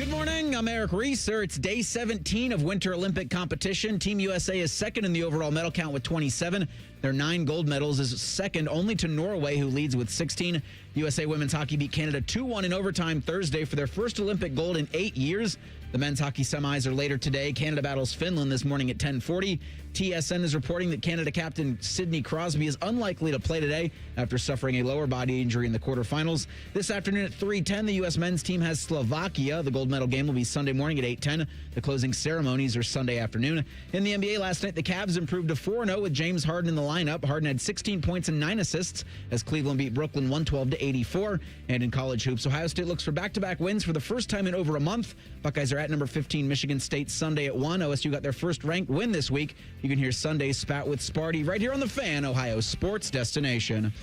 Good morning. I'm Eric Reeser. It's day 17 of Winter Olympic competition. Team USA is second in the overall medal count with 27. Their 9 gold medals is second only to Norway, who leads with 16. USA women's hockey beat Canada 2-1 in overtime Thursday for their first Olympic gold in 8 years. The men's hockey semis are later today. Canada battles Finland this morning at 10:40. TSN is reporting that Canada captain Sidney Crosby is unlikely to play today after suffering a lower body injury in the quarterfinals. This afternoon at 3:10, the U.S. men's team has Slovakia. The gold medal game will be Sunday morning at 8:10. The closing ceremonies are Sunday afternoon. In the NBA last night, the Cavs improved to 4-0 with James Harden in the lineup. Harden had 16 points and 9 assists as Cleveland beat Brooklyn 112-84. And in college hoops, Ohio State looks for back-to-back wins for the first time in over a month. Buckeyes are at number 15 Michigan State Sunday at 1. OSU got their first ranked win this week. You can hear Sunday's Spat with Sparty right here on The Fan, Ohio sports destination.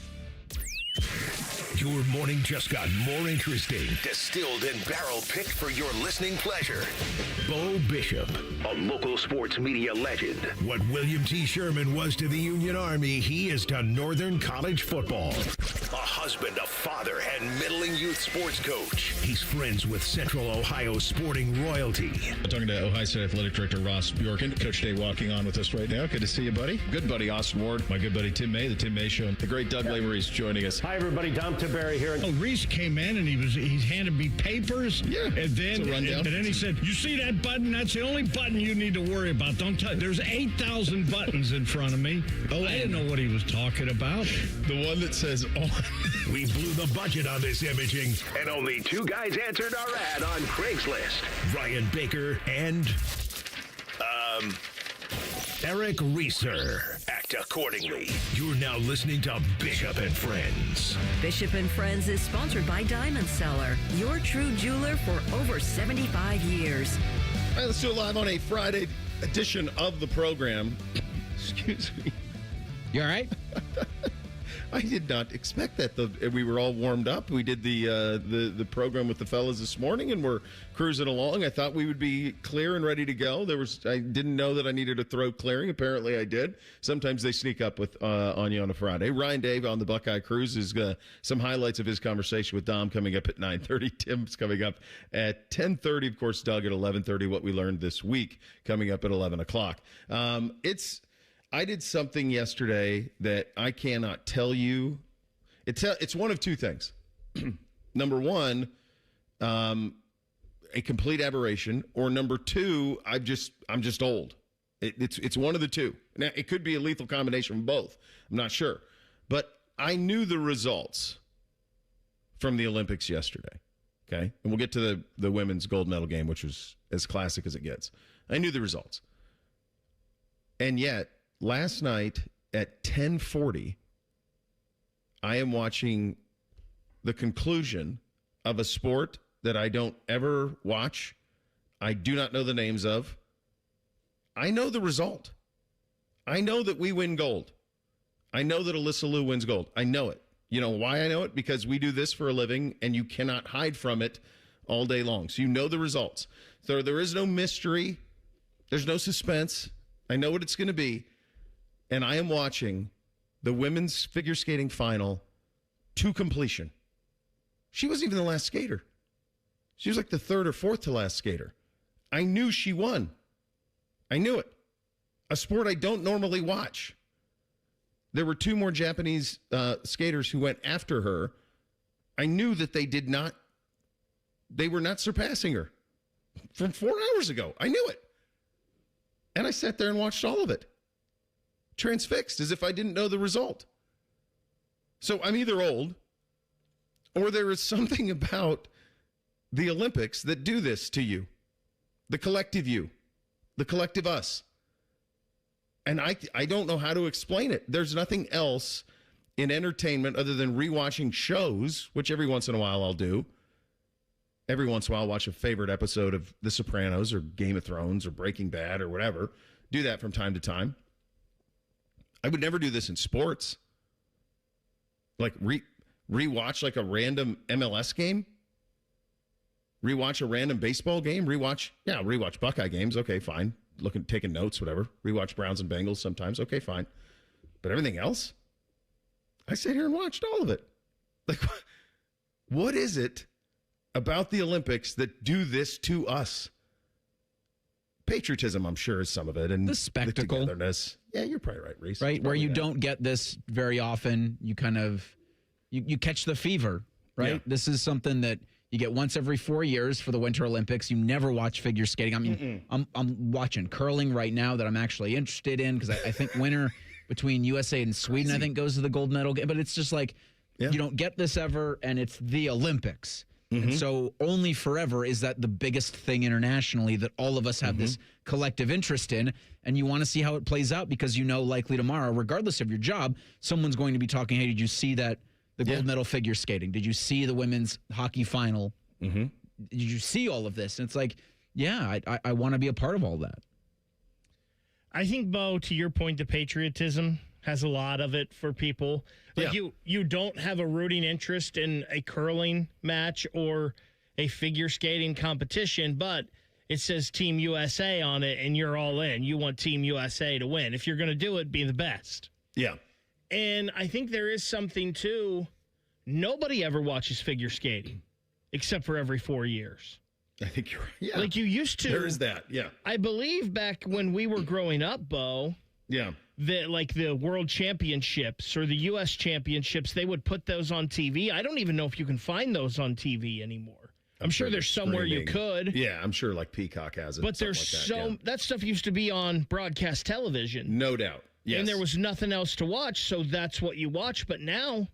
Your morning just got more interesting. Distilled and barrel-picked for your listening pleasure. Bo Bishop, a local sports media legend. What William T. Sherman was to the Union Army, he is to Northern College football. A husband, a father, and middling youth sports coach. He's friends with Central Ohio sporting royalty. I'm talking to Ohio State Athletic Director Ross Bjorken. Coach Day walking on with us right now. Good to see you, buddy. Good buddy Austin Ward. My good buddy Tim May, the Tim May Show. The great Doug Lesmerises joining us. Hi, everybody. Dom Tiberi here. Oh, Reese came in and he handed me papers. Yeah, and then it's a rundown. And then he said, "You see that button? That's the only button you need to worry about. Don't touch. There's 8,000 buttons in front of me." Oh, I didn't know what he was talking about. The one that says on. We blew the budget on this imaging, and only 2 guys answered our ad on Craigslist. Ryan Baker and Eric Reeser. Act accordingly. You're now listening to Bishop and Friends. Bishop and Friends is sponsored by Diamond Seller, your true jeweler for over 75 years. All right, let's do it live on a Friday edition of the program. Excuse me. You all right? I did not expect that. We were all warmed up. We did the program with the fellas this morning, and we're cruising along. I thought we would be clear and ready to go. I didn't know that I needed a throat clearing. Apparently, I did. Sometimes they sneak up with on you on a Friday. Ryan Dave on the Buckeye Cruise is some highlights of his conversation with Dom coming up at 9:30. Tim's coming up at 10:30. Of course, Doug at 11:30. What we learned this week coming up at 11 o'clock. I did something yesterday that I cannot tell you. It's one of 2 things. Number 1, a complete aberration, or number 2, I'm just old. It's one of the 2. Now, it could be a lethal combination of both. I'm not sure. But I knew the results from the Olympics yesterday. Okay? And we'll get to the women's gold medal game, which was as classic as it gets. I knew the results. And yet, last night at 10:40, I am watching the conclusion of a sport that I don't ever watch. I do not know the names of. I know the result. I know that we win gold. I know that Alyssa Liu wins gold. I know it. You know why I know it? Because we do this for a living, and you cannot hide from it all day long. So you know the results. So there is no mystery. There's no suspense. I know what it's going to be. And I am watching the women's figure skating final to completion. She wasn't even the last skater. She was like the 3rd or 4th to last skater. I knew she won. I knew it. A sport I don't normally watch. There were 2 more Japanese skaters who went after her. I knew that they were not surpassing her from 4 hours ago. I knew it. And I sat there and watched all of it. Transfixed, as if I didn't know the result. So I'm either old, or there is something about the Olympics that do this to you. The collective you. The collective us. And I don't know how to explain it. There's nothing else in entertainment other than rewatching shows, which every once in a while I'll do. Every once in a while I'll watch a favorite episode of The Sopranos or Game of Thrones or Breaking Bad or whatever. Do that from time to time. I would never do this in sports. Like rewatch like a random MLS game. Rewatch a random baseball game. Rewatch Buckeye games. Okay, fine. Taking notes, whatever. Rewatch Browns and Bengals sometimes. Okay, fine. But everything else, I sit here and watched all of it. Like, what is it about the Olympics that do this to us. Patriotism, I'm sure, is some of it. And the spectacle. The togetherness. Yeah, you're probably right, Reese. Right, where you don't get this very often. You kind of, you catch the fever, right? Yeah. This is something that you get once every 4 years for the Winter Olympics. You never watch figure skating. I mean, I'm watching curling right now that I'm actually interested in because I think winter between USA and Sweden, I think, goes to the gold medal game. But it's just like, you don't get this ever, and it's the Olympics. And so only forever is that the biggest thing internationally that all of us have this collective interest in. And you want to see how it plays out because likely tomorrow, regardless of your job, someone's going to be talking, hey, did you see that? The gold medal figure skating. Did you see the women's hockey final? Did you see all of this? And it's like, yeah, I want to be a part of all that. I think, Bo, to your point, the patriotism has a lot of it for people. Like you don't have a rooting interest in a curling match or a figure skating competition, but it says Team USA on it, and you're all in. You want Team USA to win. If you're going to do it, be the best. Yeah. And I think there is something, too. Nobody ever watches figure skating except for every 4 years. I think you're right. Yeah. Like you used to. There is that, yeah. I believe back when we were growing up, Bo, that like the World Championships or the U.S. Championships, they would put those on TV. I don't even know if you can find those on TV anymore. I'm sure there's somewhere you could. Yeah, I'm sure like Peacock has it. But there's that stuff used to be on broadcast television. No doubt. Yes. And there was nothing else to watch, so that's what you watch. But now,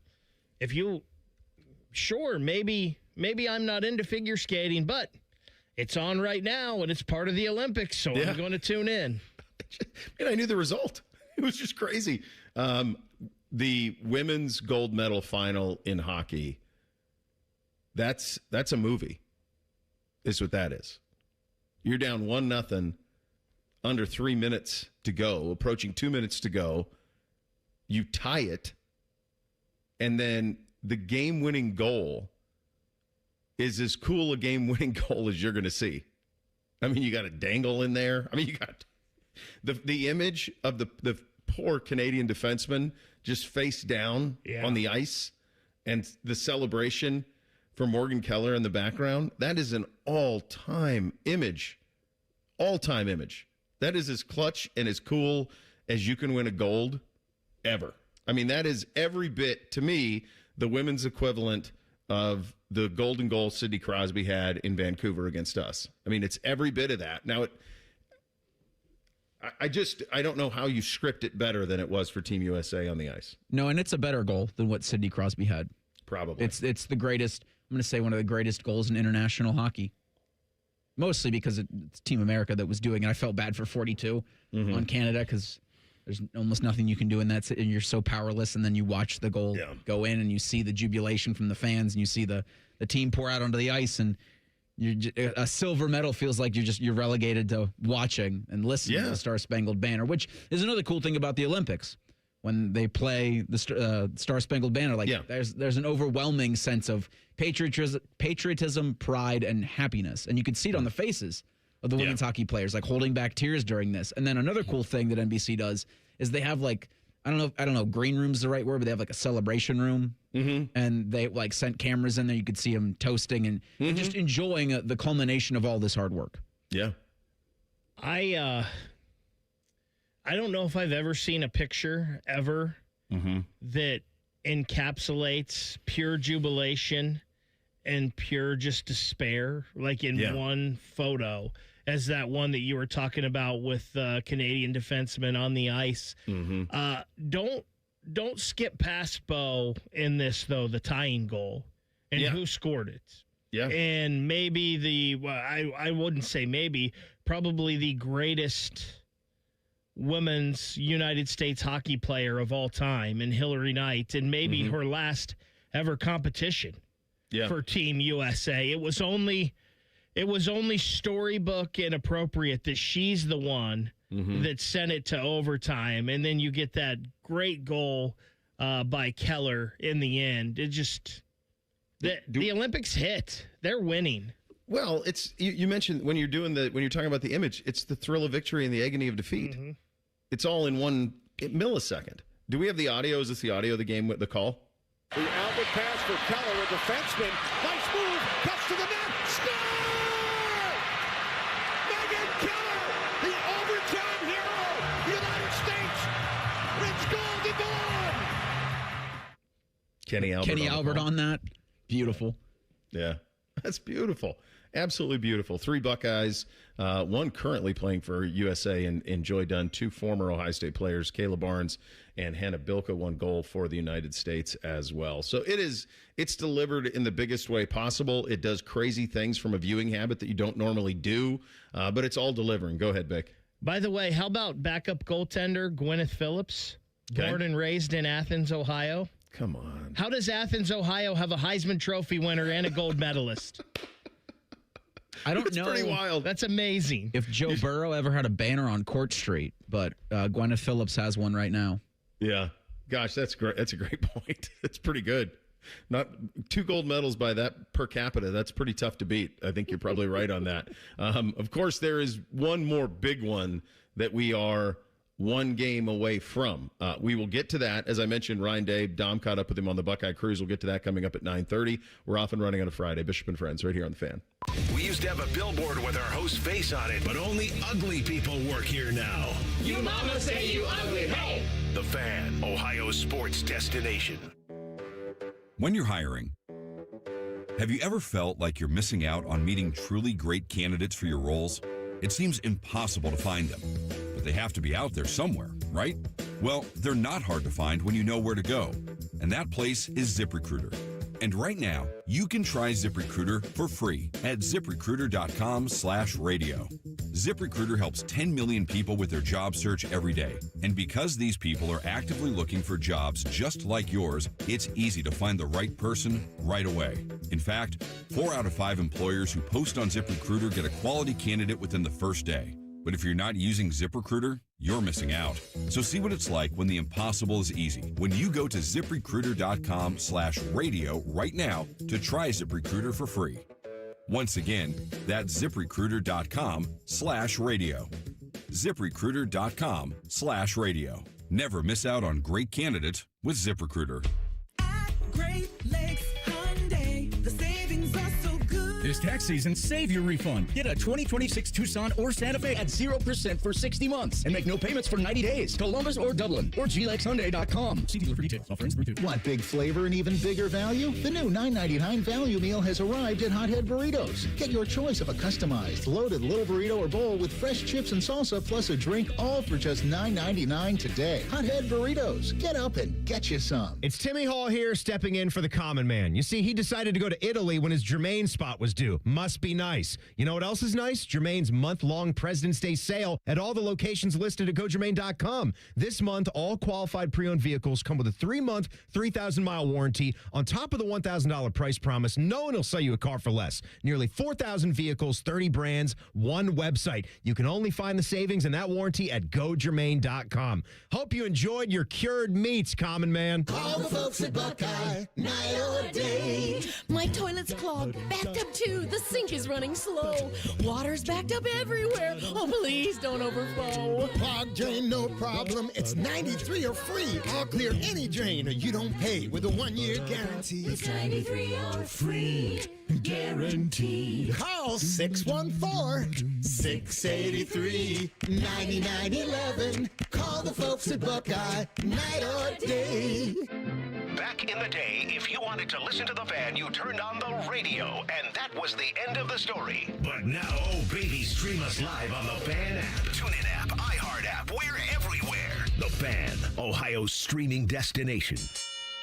if you, maybe I'm not into figure skating, but it's on right now, and it's part of the Olympics, so I'm going to tune in. And I knew the result. It was just crazy. The women's gold medal final in hockey, that's a movie, is what that is. You're down 1-0. Under 3 minutes to go, approaching 2 minutes to go, you tie it, and then the game-winning goal is as cool a game-winning goal as you're going to see. I mean, you got a dangle in there. I mean, you got the image of the poor Canadian defenseman just face down on the ice, and the celebration for Morgan Keller in the background. That is an all-time image. All-time image. That is as clutch and as cool as you can win a gold ever. I mean, that is every bit, to me, the women's equivalent of the golden goal Sidney Crosby had in Vancouver against us. I mean, it's every bit of that. Now, I don't know how you script it better than it was for Team USA on the ice. No, and it's a better goal than what Sidney Crosby had. Probably. It's the greatest, I'm going to say one of the greatest goals in international hockey. Mostly because it's Team America that was doing it. I felt bad for 42 on Canada because there's almost nothing you can do in that, and you're so powerless. And then you watch the goal go in, and you see the jubilation from the fans, and you see the team pour out onto the ice, and a silver medal feels like you're relegated to watching and listening to the Star Spangled Banner, which is another cool thing about the Olympics. When they play the Star Spangled Banner, there's an overwhelming sense of patriotism, pride, and happiness. And you can see it on the faces of the women's hockey players, like holding back tears during this. And then another cool thing that NBC does is they have I don't know, green room's the right word, but they have like a celebration room. And they sent cameras in there. You could see them toasting and just enjoying the culmination of all this hard work. Yeah. I don't know if I've ever seen a picture ever that encapsulates pure jubilation and pure just despair, like in one photo, as that one that you were talking about with Canadian defenseman on the ice. Don't skip past Bo in this, though, the tying goal and who scored it. Yeah. And maybe I wouldn't say maybe, probably the greatest women's United States hockey player of all time in Hillary Knight, and maybe her last ever competition for Team USA. It was only storybook and appropriate that she's the one that sent it to overtime, and then you get that great goal by Keller in the end. It just the Olympics hit. They're winning. Well, it's you mentioned when you're talking about the image, it's the thrill of victory and the agony of defeat. It's all in 1 millisecond. Do we have the audio? Is this the audio of the game with the call? The outlet pass for Keller, a defenseman. Nice move, cuts to the net. Kenny Albert on that. Beautiful. Yeah, that's beautiful. Absolutely beautiful. 3 Buckeyes, one currently playing for USA in Joy Dunn, 2 former Ohio State players, Kayla Barnes and Hannah Bilka, 1 goal for the United States as well. So it's delivered in the biggest way possible. It does crazy things from a viewing habit that you don't normally do, but it's all delivering. Go ahead, Vic. By the way, how about backup goaltender Gwyneth Phillips, born and raised in Athens, Ohio? Come on. How does Athens, Ohio have a Heisman Trophy winner and a gold medalist? I don't know. Pretty wild. That's amazing. If Joe Burrow ever had a banner on Court Street, but Gwyneth Phillips has one right now. Yeah. Gosh, that's great. That's a great point. That's pretty good. Not 2 gold medals by that per capita. That's pretty tough to beat. I think you're probably right on that. Of course, there is one more big one that we are 1 game away from. We will get to that. As I mentioned, Ryan Day, Dom caught up with him on the Buckeye Cruise. We'll get to that coming up at 9:30. We're off and running on a Friday. Bishop and Friends right here on The Fan. We used to have a billboard with our host's face on it, but only ugly people work here now. You mama say you ugly, hey! The Fan, Ohio's sports destination. When you're hiring, have you ever felt like you're missing out on meeting truly great candidates for your roles? It seems impossible to find them, but they have to be out there somewhere, right? Well, they're not hard to find when you know where to go, and that place is ZipRecruiter. And right now, you can try ZipRecruiter for free at ZipRecruiter.com/radio. ZipRecruiter helps 10 million people with their job search every day. And because these people are actively looking for jobs just like yours, it's easy to find the right person right away. In fact, 4 out of 5 employers who post on ZipRecruiter get a quality candidate within the first day. But if you're not using ZipRecruiter, you're missing out. So see what it's like when the impossible is easy. When you go to ZipRecruiter.com/radio right now to try ZipRecruiter for free. Once again, that's ZipRecruiter.com/radio. ZipRecruiter.com/radio. Never miss out on great candidates with ZipRecruiter. At Great Lakes Hyundai, the savings are so good. This tax season, save your refund. Get a 2026 Tucson or Santa Fe at 0% for 60 months and make no payments for 90 days. Columbus or Dublin or GLEXHyundai.com. See dealer for details. Offer ends through 2. Want big flavor and even bigger value? The new $9.99 value meal has arrived at Hothead Burritos. Get your choice of a customized, loaded little burrito or bowl with fresh chips and salsa plus a drink, all for just $9.99 today. Hothead Burritos. Get up and get you some. It's Timmy Hall here, stepping in for the common man. You see, he decided to go to Italy when his Germain spot was due. Must be nice. You know what else is nice? Germain's month-long President's Day sale at all the locations listed at GoGermain.com. This month, all qualified pre-owned vehicles come with a 3-month, 3,000-mile warranty. On top of the $1,000 price promise, no one will sell you a car for less. Nearly 4,000 vehicles, 30 brands, one website. You can only find the savings and that warranty at GoGermain.com. Hope you enjoyed your cured meats, common man. Call the folks at Buckeye, night or day. My toilet's clogged, backed up too. The sink is running slow. Water's backed up everywhere. Oh, please don't overflow. Clogged drain, no problem. It's 93 or free. I'll clear any drain or you don't pay with a 1-year guarantee. It's 93 or free. Guaranteed. Call 614-683-9911. Call the folks at Buckeye, night or day. Back in the day, if you wanted to listen to the Fan, you turned on the radio, and that was the end of the story. But now, oh baby, stream us live on the Fan app, TuneIn app, iHeart app, we're everywhere. The Fan, Ohio's streaming destination.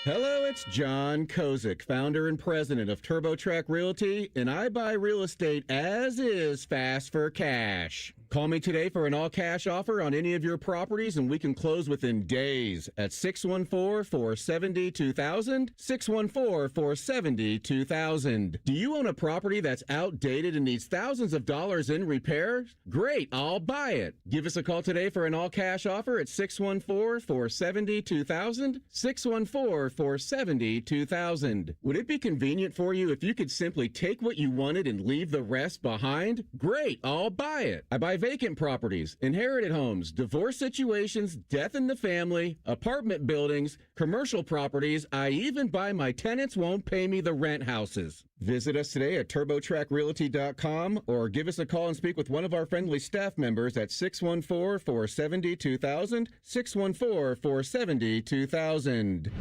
Hello, it's John Kozik, founder and president of TurboTrack Realty, and I buy real estate as is, fast for cash. Call me today for an all-cash offer on any of your properties, and we can close within days at 614-470-2000, 614-470-2000. Do you own a property that's outdated and needs thousands of dollars in repairs? Great, I'll buy it. Give us a call today for an all-cash offer at 614-470-2000, 614-470-2000. Would it be convenient for you if you could simply take what you wanted and leave the rest behind? Great, I'll buy it. I buy vacant properties, inherited homes, divorce situations, death in the family, apartment buildings, commercial properties. I even buy my tenants won't pay me the rent houses. Visit us today at TurboTrackRealty.com or give us a call and speak with one of our friendly staff members at 614-470-2000, 614-470-2000.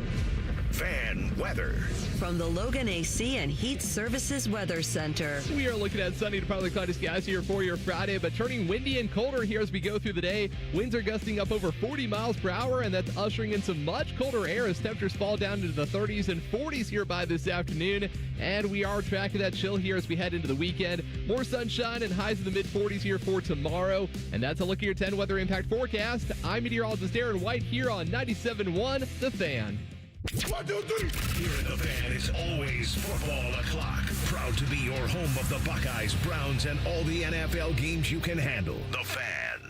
Fan weather. From the Logan AC and Heat Services Weather Center. We are looking at sunny to partly cloudy skies here for your Friday, but turning windy and colder here as we go through the day. Winds are gusting up over 40 miles per hour, and that's ushering in some much colder air as temperatures fall down into the 30s and 40s here by this afternoon. And we are tracking that chill here as we head into the weekend. More sunshine and highs in the mid-40s here for tomorrow. And that's a look at your 10 weather impact forecast. I'm meteorologist Aaron White here on 97.1 The Fan. 1, 2, 3. Here in The Fan is always football o'clock. Proud to be your home of the Buckeyes, Browns, and all the NFL games you can handle. The Fan.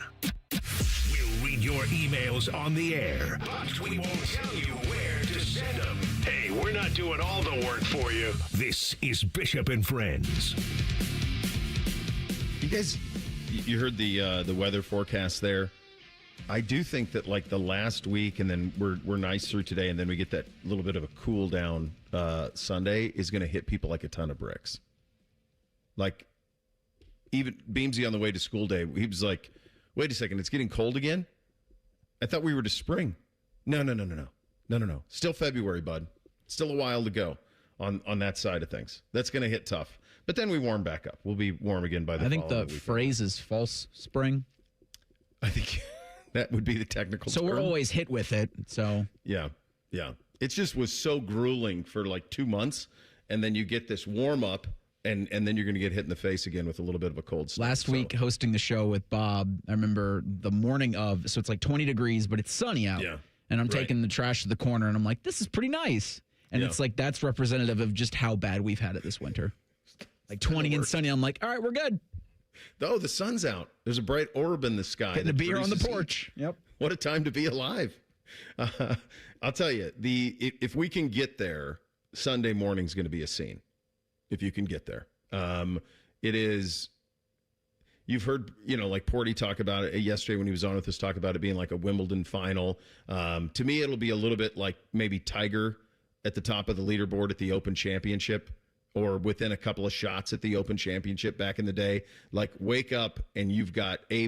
We'll read your emails on the air, but we won't tell you where to send them. Hey, we're not doing all the work for you. This is Bishop and Friends. You guys, you heard the weather forecast there. I do think that like the last week, and then we're nice through today, and then we get that little bit of a cool down Sunday is going to hit people like a ton of bricks. Like even Beamsy on the way to school day, he was like, "Wait a second, it's getting cold again." I thought we were to spring. No. Still February, bud. Still a while to go on that side of things. That's going to hit tough. But then we warm back up. We'll be warm again by the. I think the weekend. phrase is false spring. I think. That would be the technical term. So we're always hit with it. So yeah. It just was so grueling for like 2 months, and then you get this warm up, and then you're going to get hit in the face again with a little bit of a cold snap. Last week, hosting the show with Bob, I remember the morning of, so it's like 20 degrees, but it's sunny out. Yeah. And I'm taking the trash to the corner, and I'm like, this is pretty nice. And it's like, that's representative of just how bad we've had it this winter. Like 20 and sunny, I'm like, all right, we're good. Oh, the sun's out. There's a bright orb in the sky. Getting a beer on the porch. Heat. Yep. What a time to be alive. I'll tell you, if we can get there, Sunday morning's going to be a scene. If you can get there. It is, you've heard, like Porty talk about it yesterday when he was on with us, talk about it being like a Wimbledon final. To me, it'll be a little bit like maybe Tiger at the top of the leaderboard at the Open Championship, or within a couple of shots at the Open Championship back in the day. Like, wake up and you've got A++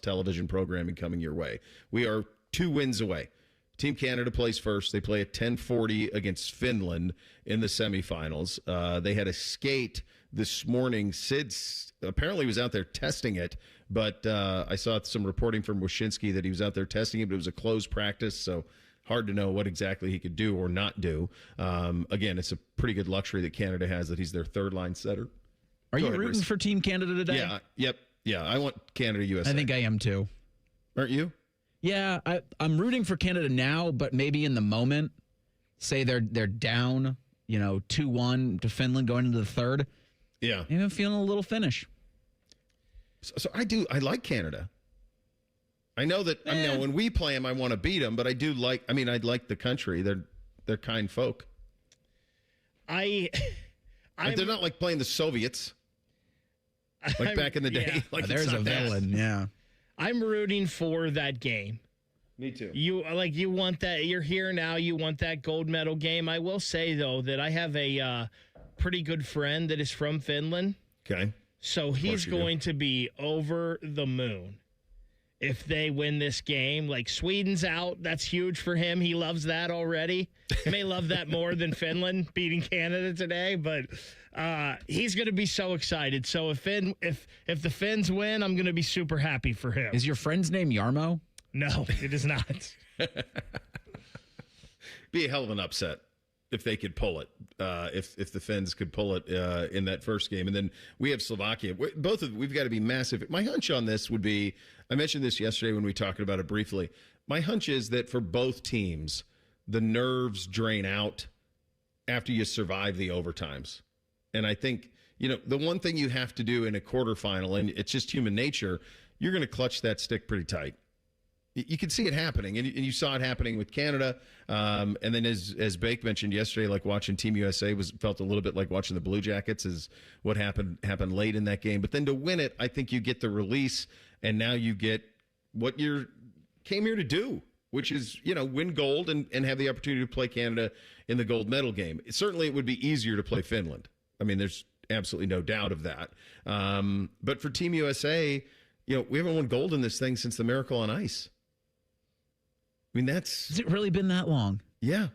television programming coming your way. We are 2 wins away. Team Canada plays first. They play at 10:40 against Finland in the semifinals. They had a skate this morning. Sid apparently was out there testing it, but I saw some reporting from Wyshynski that he was out there testing it, but it was a closed practice, so hard to know what exactly he could do or not do. Again, it's a pretty good luxury that Canada has that he's their third line setter. Are you rooting for Team Canada today? Yeah. Yep. Yeah. I want Canada, USA. I think I am too. Aren't you? Yeah. I'm rooting for Canada now, but maybe in the moment, say they're down, 2-1 to Finland going into the third. Yeah. Maybe I'm feeling a little Finnish. So I like Canada. I know that when we play them, I want to beat them, but I like the country. They're kind folk. They're not like playing the Soviets, like back in the day. Yeah. Like there's a villain. Yeah, I'm rooting for that game. Me too. You want that. You're here now. You want that gold medal game. I will say though that I have a pretty good friend that is from Finland. Okay. So he's going to be over the moon if they win this game. Like, Sweden's out. That's huge for him. He loves that already. May love that more than Finland beating Canada today, but he's going to be so excited. So if the Finns win, I'm going to be super happy for him. Is your friend's name Yarmo? No, it is not. Be a hell of an upset if they could pull it. If the Finns could pull it in that first game, and then we have Slovakia. We've got to be massive. My hunch on this would be, I mentioned this yesterday when we talked about it briefly. My hunch is that for both teams, the nerves drain out after you survive the overtimes. And I think, the one thing you have to do in a quarterfinal, and it's just human nature, you're going to clutch that stick pretty tight. You can see it happening, and you saw it happening with Canada. And then, as Bake mentioned yesterday, like watching Team USA felt a little bit like watching the Blue Jackets is what happened late in that game. But then to win it, I think you get the release, and now you get what you came here to do, which is win gold and have the opportunity to play Canada in the gold medal game. Certainly, it would be easier to play Finland. I mean, there's absolutely no doubt of that. But for Team USA, we haven't won gold in this thing since the Miracle on Ice. I mean, has it really been that long? Yeah.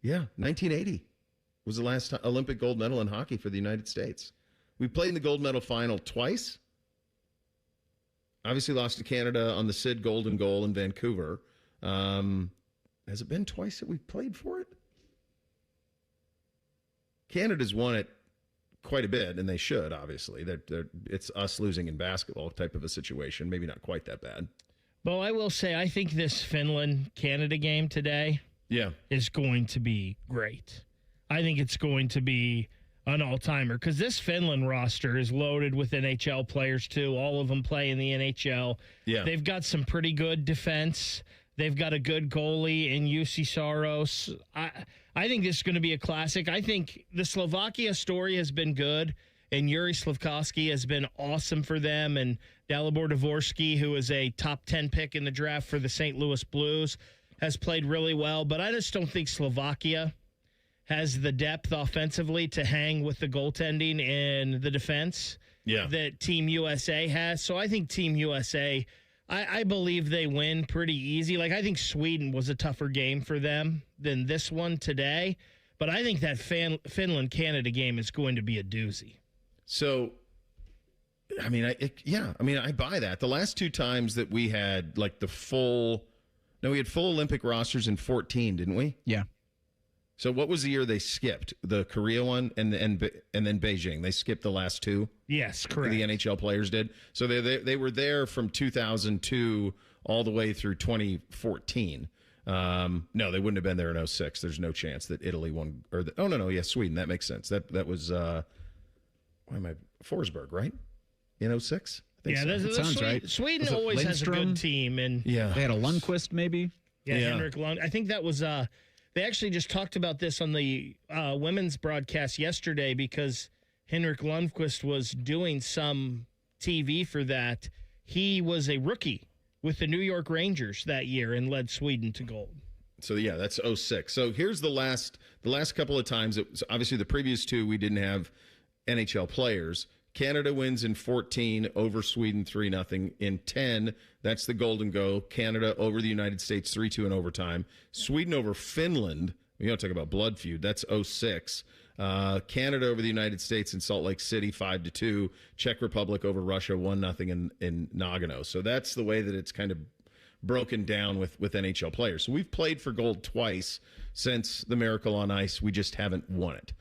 Yeah, 1980 was the last Olympic gold medal in hockey for the United States. We played in the gold medal final twice. Obviously lost to Canada on the Sid Golden Goal in Vancouver. Has it been twice that we've played for it? Canada's won it quite a bit, and they should, obviously. It's us losing in basketball type of a situation. Maybe not quite that bad. Well, I will say, I think this Finland-Canada game today is going to be great. I think it's going to be an all-timer because this Finland roster is loaded with NHL players, too. All of them play in the NHL. Yeah. They've got some pretty good defense. They've got a good goalie in UC Saros. I think this is going to be a classic. I think the Slovakia story has been good, and Yuri Slafkovsky has been awesome for them, and Dalibor Dvorsky, who is a top 10 pick in the draft for the St. Louis Blues, has played really well. But I just don't think Slovakia has the depth offensively to hang with the goaltending and the defense that Team USA has. So I think Team USA, I believe they win pretty easy. Like, I think Sweden was a tougher game for them than this one today. But I think that Finland-Canada game is going to be a doozy. So, I mean, I buy that. The last two times that we had, like, we had full Olympic rosters in 2014, didn't we? Yeah. So what was the year they skipped? The Korea one and then Beijing. They skipped the last two? Yes, correct. The NHL players did. So they were there from 2002 all the way through 2014. No, they wouldn't have been there in 2006. There's no chance that Italy won. Sweden. That makes sense. That was, Forsberg, right? In 2006? Yeah, that sounds right. Sweden always has a good team. And they had a Lundqvist, maybe? Yeah, Henrik Lund. I think that was... They actually just talked about this on the women's broadcast yesterday because Henrik Lundqvist was doing some TV for that. He was a rookie with the New York Rangers that year and led Sweden to gold. So, yeah, that's 2006. So here's the last couple of times. Obviously, the previous two, we didn't have NHL players. Canada wins in 2014 over Sweden 3-0. In 2010, that's the Golden Goal. Canada over the United States 3-2 in overtime. Sweden over Finland. We don't talk about blood feud. That's 2006. Canada over the United States in Salt Lake City 5-2. Czech Republic over Russia 1-0 in Nagano. So that's the way that it's kind of broken down with NHL players. So we've played for gold twice since the Miracle on Ice. We just haven't won it.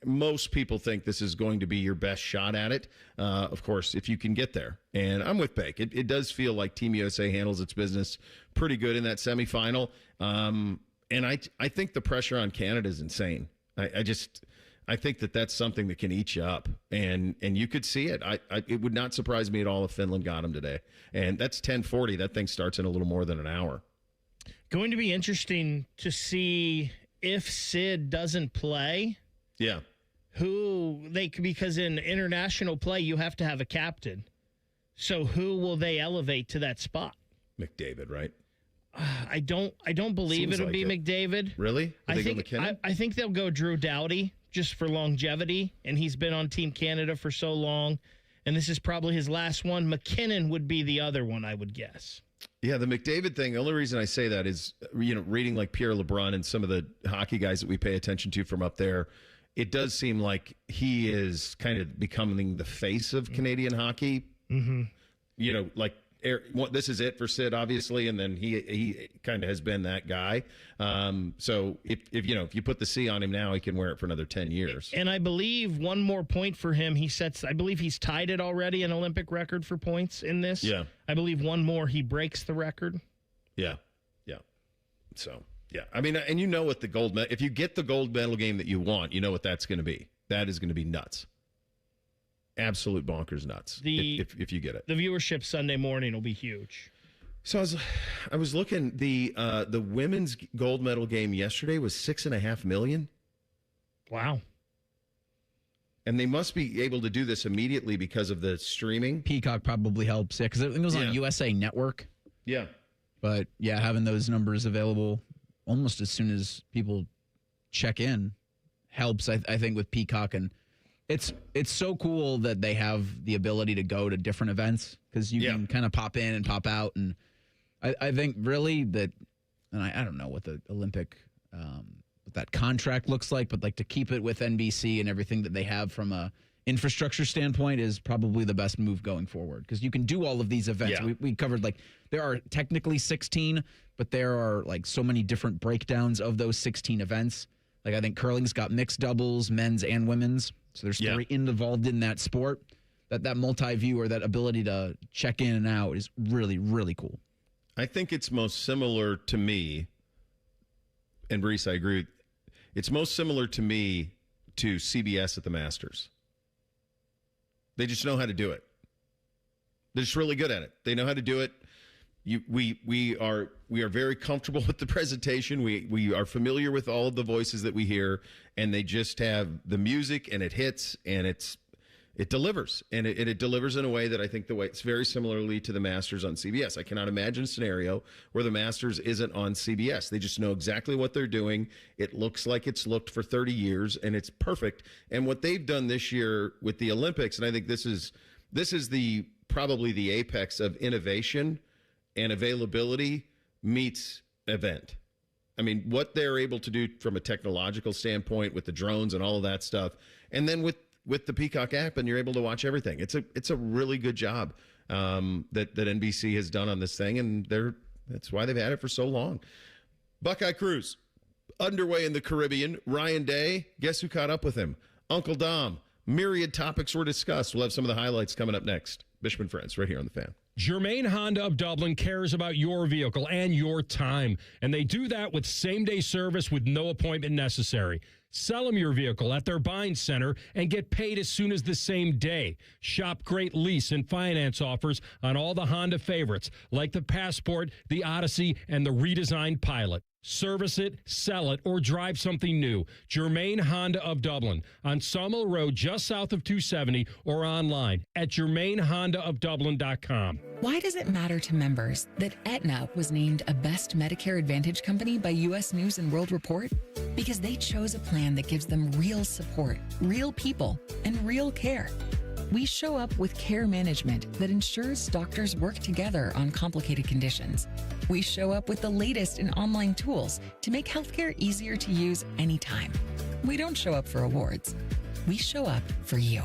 Most people think this is going to be your best shot at it, of course, if you can get there. And I'm with Bake. It does feel like Team USA handles its business pretty good in that semifinal. And I think the pressure on Canada is insane. I think that's something that can eat you up, and you could see it. It would not surprise me at all if Finland got them today. And that's 10:40. That thing starts in a little more than an hour. Going to be interesting to see if Sid doesn't play. Yeah. Because in international play, you have to have a captain. So who will they elevate to that spot? McDavid, right? I don't believe Seems it'll like be it. McDavid. Really? I think they'll go Drew Doughty just for longevity, and he's been on Team Canada for so long, and this is probably his last one. McKinnon would be the other one, I would guess. Yeah, the McDavid thing, the only reason I say that is, reading like Pierre LeBrun and some of the hockey guys that we pay attention to from up there, it does seem like he is kind of becoming the face of Canadian hockey. Mm-hmm. This is it for Sid, obviously, and then he kind of has been that guy. So if you put the C on him now, he can wear it for another 10 years. And I believe one more point for him. I believe he's tied it already, an Olympic record for points in this. Yeah. I believe one more, he breaks the record. Yeah. So, yeah. I mean, and what the gold medal, if you get the gold medal game that you want, you know what that's going to be. That is going to be nuts. Absolute bonkers nuts if you get it. The viewership Sunday morning will be huge. So I was looking, the women's gold medal game yesterday was 6.5 million. Wow. And they must be able to do this immediately because of the streaming. Peacock probably helps, because it was on USA Network. Yeah. But having those numbers available almost as soon as people check in helps, I think, with Peacock. And it's so cool that they have the ability to go to different events, because you can kind of pop in and pop out. And I think really that, and I don't know what the Olympic what that contract looks like, but like to keep it with NBC and everything that they have from a infrastructure standpoint is probably the best move going forward, because you can do all of these events. Yeah. We covered like there are technically 16, but there are like so many different breakdowns of those 16 events. Like I think curling's got mixed doubles, men's and women's. So there's three involved in that sport. That multi-view or that ability to check in and out is really, really cool. I think it's most similar to me, and Reese, I agree. It's most similar to me to CBS at the Masters. They just know how to do it. They're just really good at it. They know how to do it. We are very comfortable with the presentation. We are familiar with all of the voices that we hear, and they just have the music, and it hits, and it delivers, and it delivers in a way that I think it's very similarly to the Masters on CBS. I cannot imagine a scenario where the Masters isn't on CBS. They just know exactly what they're doing. It looks like it's looked for 30 years, and it's perfect. And what they've done this year with the Olympics, and I think this is probably the apex of innovation and availability meets event. I mean, what they're able to do from a technological standpoint with the drones and all of that stuff, and then with the Peacock app, and you're able to watch everything. It's a really good job that NBC has done on this thing, and that's why they've had it for so long. Buckeye Cruise underway in the Caribbean. Ryan Day, guess who caught up with him? Uncle Dom. Myriad topics were discussed. We'll have some of the highlights coming up next. Bishop and Friends, right here on The Fan. Germain Honda of Dublin cares about your vehicle and your time, and they do that with same-day service with no appointment necessary. Sell them your vehicle at their buying center and get paid as soon as the same day. Shop great lease and finance offers on all the Honda favorites, like the Passport, the Odyssey, and the redesigned Pilot. Service it, sell it, or drive something new. Germain Honda of Dublin on Sawmill Road, just south of 270, or online at GermainHondaofDublin.com. Why does it matter to members that Aetna was named a Best Medicare Advantage company by U.S. News and World Report? Because they chose a plan that gives them real support, real people, and real care. We show up with care management that ensures doctors work together on complicated conditions. We show up with the latest in online tools to make healthcare easier to use anytime. We don't show up for awards. We show up for you.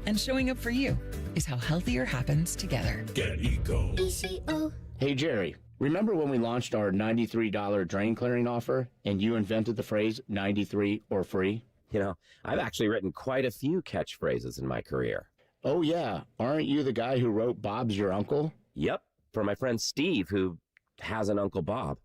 And showing up for you is how healthier happens together. Get Eco. ECO. Hey, Jerry, remember when we launched our $93 drain clearing offer and you invented the phrase 93 or free? You know, I've actually written quite a few catchphrases in my career. Oh, yeah. Aren't you the guy who wrote Bob's Your Uncle? Yep, for my friend Steve, who has an Uncle Bob.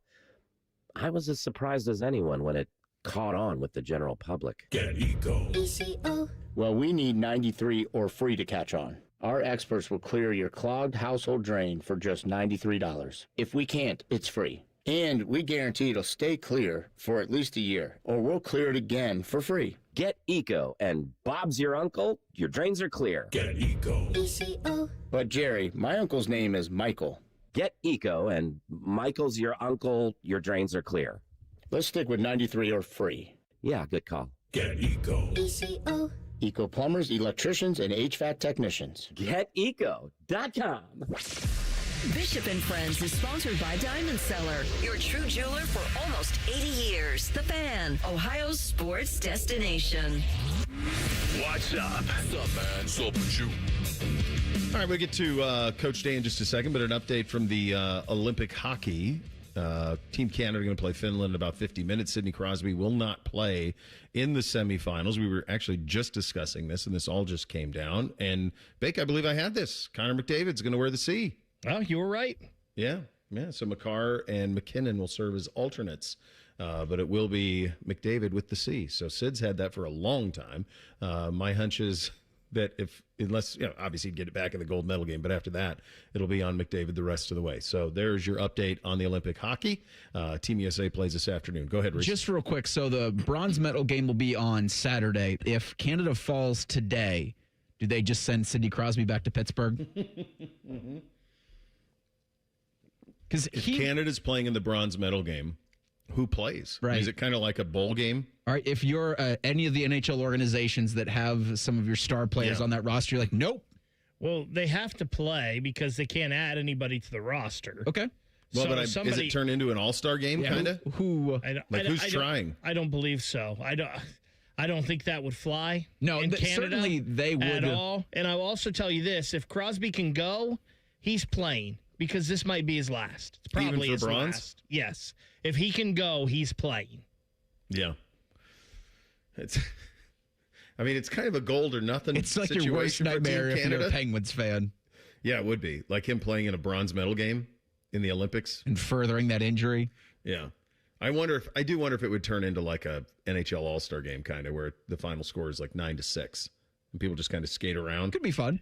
I was as surprised as anyone when it caught on with the general public. Get Eco. ECO. Well, we need 93 or free to catch on. Our experts will clear your clogged household drain for just $93. If we can't, it's free. And we guarantee it'll stay clear for at least a year, or we'll clear it again for free. Get Eco, and Bob's your uncle, your drains are clear. Get Eco. ECO. But Jerry, my uncle's name is Michael. Get Eco, and Michael's your uncle, your drains are clear. Let's stick with 93 or free. Yeah, good call. Get Eco. ECO. Eco plumbers, electricians, and HVAC technicians. GetEco.com. Bishop and Friends is sponsored by Diamond Seller, your true jeweler for almost 80 years. The Fan, Ohio's sports destination. What's up? What's up, man? What's up with you? All right, we'll get to Coach Day in just a second, but an update from the Olympic hockey. Team Canada going to play Finland in about 50 minutes. Sidney Crosby will not play in the semifinals. We were actually just discussing this, and this all just came down. And, Bake, I believe I had this. Connor McDavid's going to wear the C. Oh, you were right. Yeah. So McCarr and McKinnon will serve as alternates, but it will be McDavid with the C. So Sid's had that for a long time. My hunch is that unless obviously he'd get it back in the gold medal game, but after that, it'll be on McDavid the rest of the way. So there's your update on the Olympic hockey. Team USA plays this afternoon. Go ahead, Reese. Just real quick. So the bronze medal game will be on Saturday. If Canada falls today, do they just send Sidney Crosby back to Pittsburgh? Mm-hmm. Because Canada's playing in the bronze medal game, who plays? Right. Is it kind of like a bowl game? All right. If you're any of the NHL organizations that have some of your star players on that roster, you're like, nope. Well, they have to play because they can't add anybody to the roster. Okay. Well, but is it turned into an all-star game, kind of? Who's trying? I don't believe so. I don't think that would fly. No, in Canada certainly they would at all. And I will also tell you this: if Crosby can go, he's playing because this might be his last. It's probably Even for his bronze? last. Yes, if he can go, he's playing. Yeah. It's kind of a gold or nothing. It's like situation your worst for Team nightmare if Canada. you're a Penguins fan. Yeah, it would be like him playing in a bronze medal game in the Olympics and furthering that injury. Yeah. I do wonder if it would turn into like a NHL All-Star game kind of where the final score is like 9-6 and people just kind of skate around. Could be fun.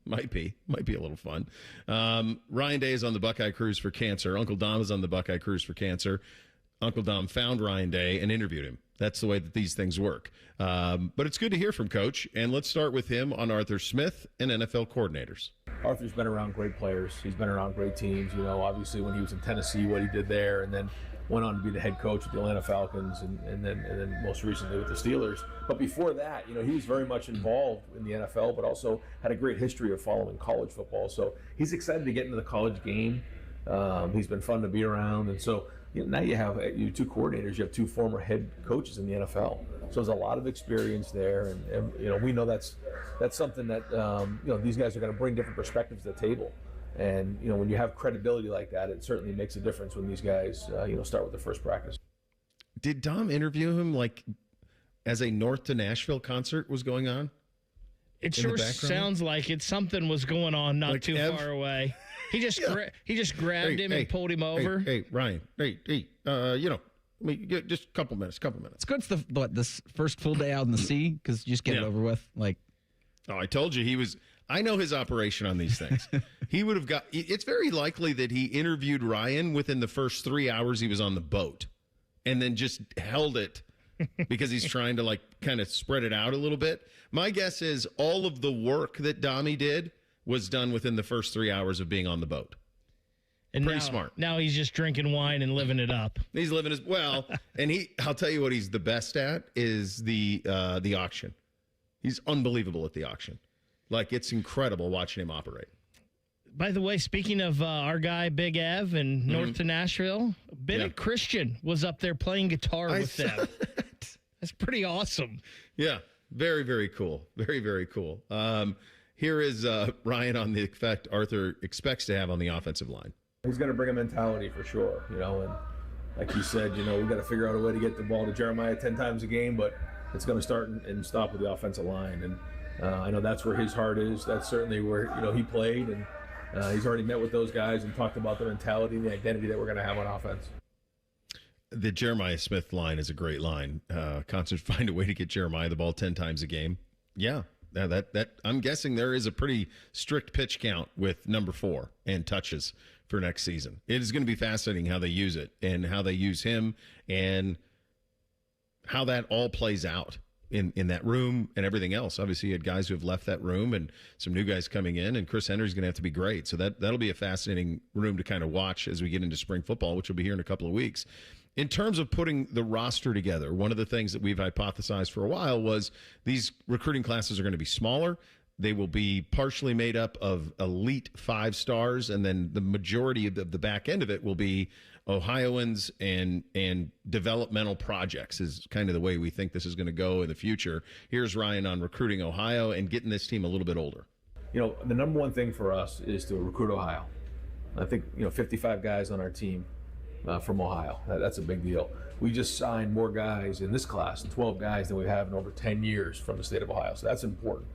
Might be a little fun. Ryan Day is on the Buckeye Cruise for cancer. Uncle Dom is on the Buckeye Cruise for cancer. Uncle Dom found Ryan Day and interviewed him. That's the way that these things work. But it's good to hear from Coach. And let's start with him on Arthur Smith and NFL coordinators. Arthur's been around great players. He's been around great teams. Obviously when he was in Tennessee, what he did there, and then went on to be the head coach with the Atlanta Falcons, and then most recently with the Steelers. But before that, he was very much involved in the NFL, but also had a great history of following college football. So he's excited to get into the college game. He's been fun to be around, and so now you have two coordinators. You have two former head coaches in the NFL. So there's a lot of experience there, and we know that's something that these guys are going to bring different perspectives to the table. And when you have credibility like that, it certainly makes a difference when these guys start with their first practice. Did Dom interview him like as a North to Nashville concert was going on? It sure sounds like it. Something was going on not too far away. He just grabbed him and pulled him over. Hey, Ryan. Hey, just a couple minutes. It's good. It's this first full day out in the sea because you just get it over with. I told you I know his operation on these things. He would have it's very likely that he interviewed Ryan within the first 3 hours he was on the boat and then just held it because he's trying to kind of spread it out a little bit. My guess is all of the work that Dommy did was done within the first 3 hours of being on the boat. And pretty smart. Now he's just drinking wine and living it up. He's living and I'll tell you what he's the best at is the auction. He's unbelievable at the auction. It's incredible watching him operate. By the way, speaking of our guy, Big Ev, and North to Nashville, Bennett Christian was up there playing guitar with them. That's pretty awesome. Yeah, very, very cool. Very, very cool. Here is Ryan on the effect Arthur expects to have on the offensive line. He's going to bring a mentality for sure, and like you said, we've got to figure out a way to get the ball to Jeremiah 10 times a game, but it's going to start and stop with the offensive line. And I know that's where his heart is. That's certainly where he played, and he's already met with those guys and talked about the mentality and the identity that we're going to have on offense. The Jeremiah Smith line is a great line. Constantly find a way to get Jeremiah the ball 10 times a game. Yeah, that I'm guessing there is a pretty strict pitch count with number 4 and touches for next season. It is going to be fascinating how they use it and how they use him and how that all plays out in that room and everything else. Obviously, you had guys who have left that room and some new guys coming in, and Chris Henry's going to have to be great. So that'll be a fascinating room to kind of watch as we get into spring football, which will be here in a couple of weeks. In terms of putting the roster together, one of the things that we've hypothesized for a while was these recruiting classes are going to be smaller. They will be partially made up of elite 5 stars, and then the majority of the back end of it will be Ohioans and developmental projects is kind of the way we think this is going to go in the future. Here's Ryan on recruiting Ohio and getting this team a little bit older. The number one thing for us is to recruit Ohio. I think 55 guys on our team from Ohio. That's a big deal. We just signed more guys in this class, 12 guys, than we have in over 10 years from the state of Ohio. So that's important.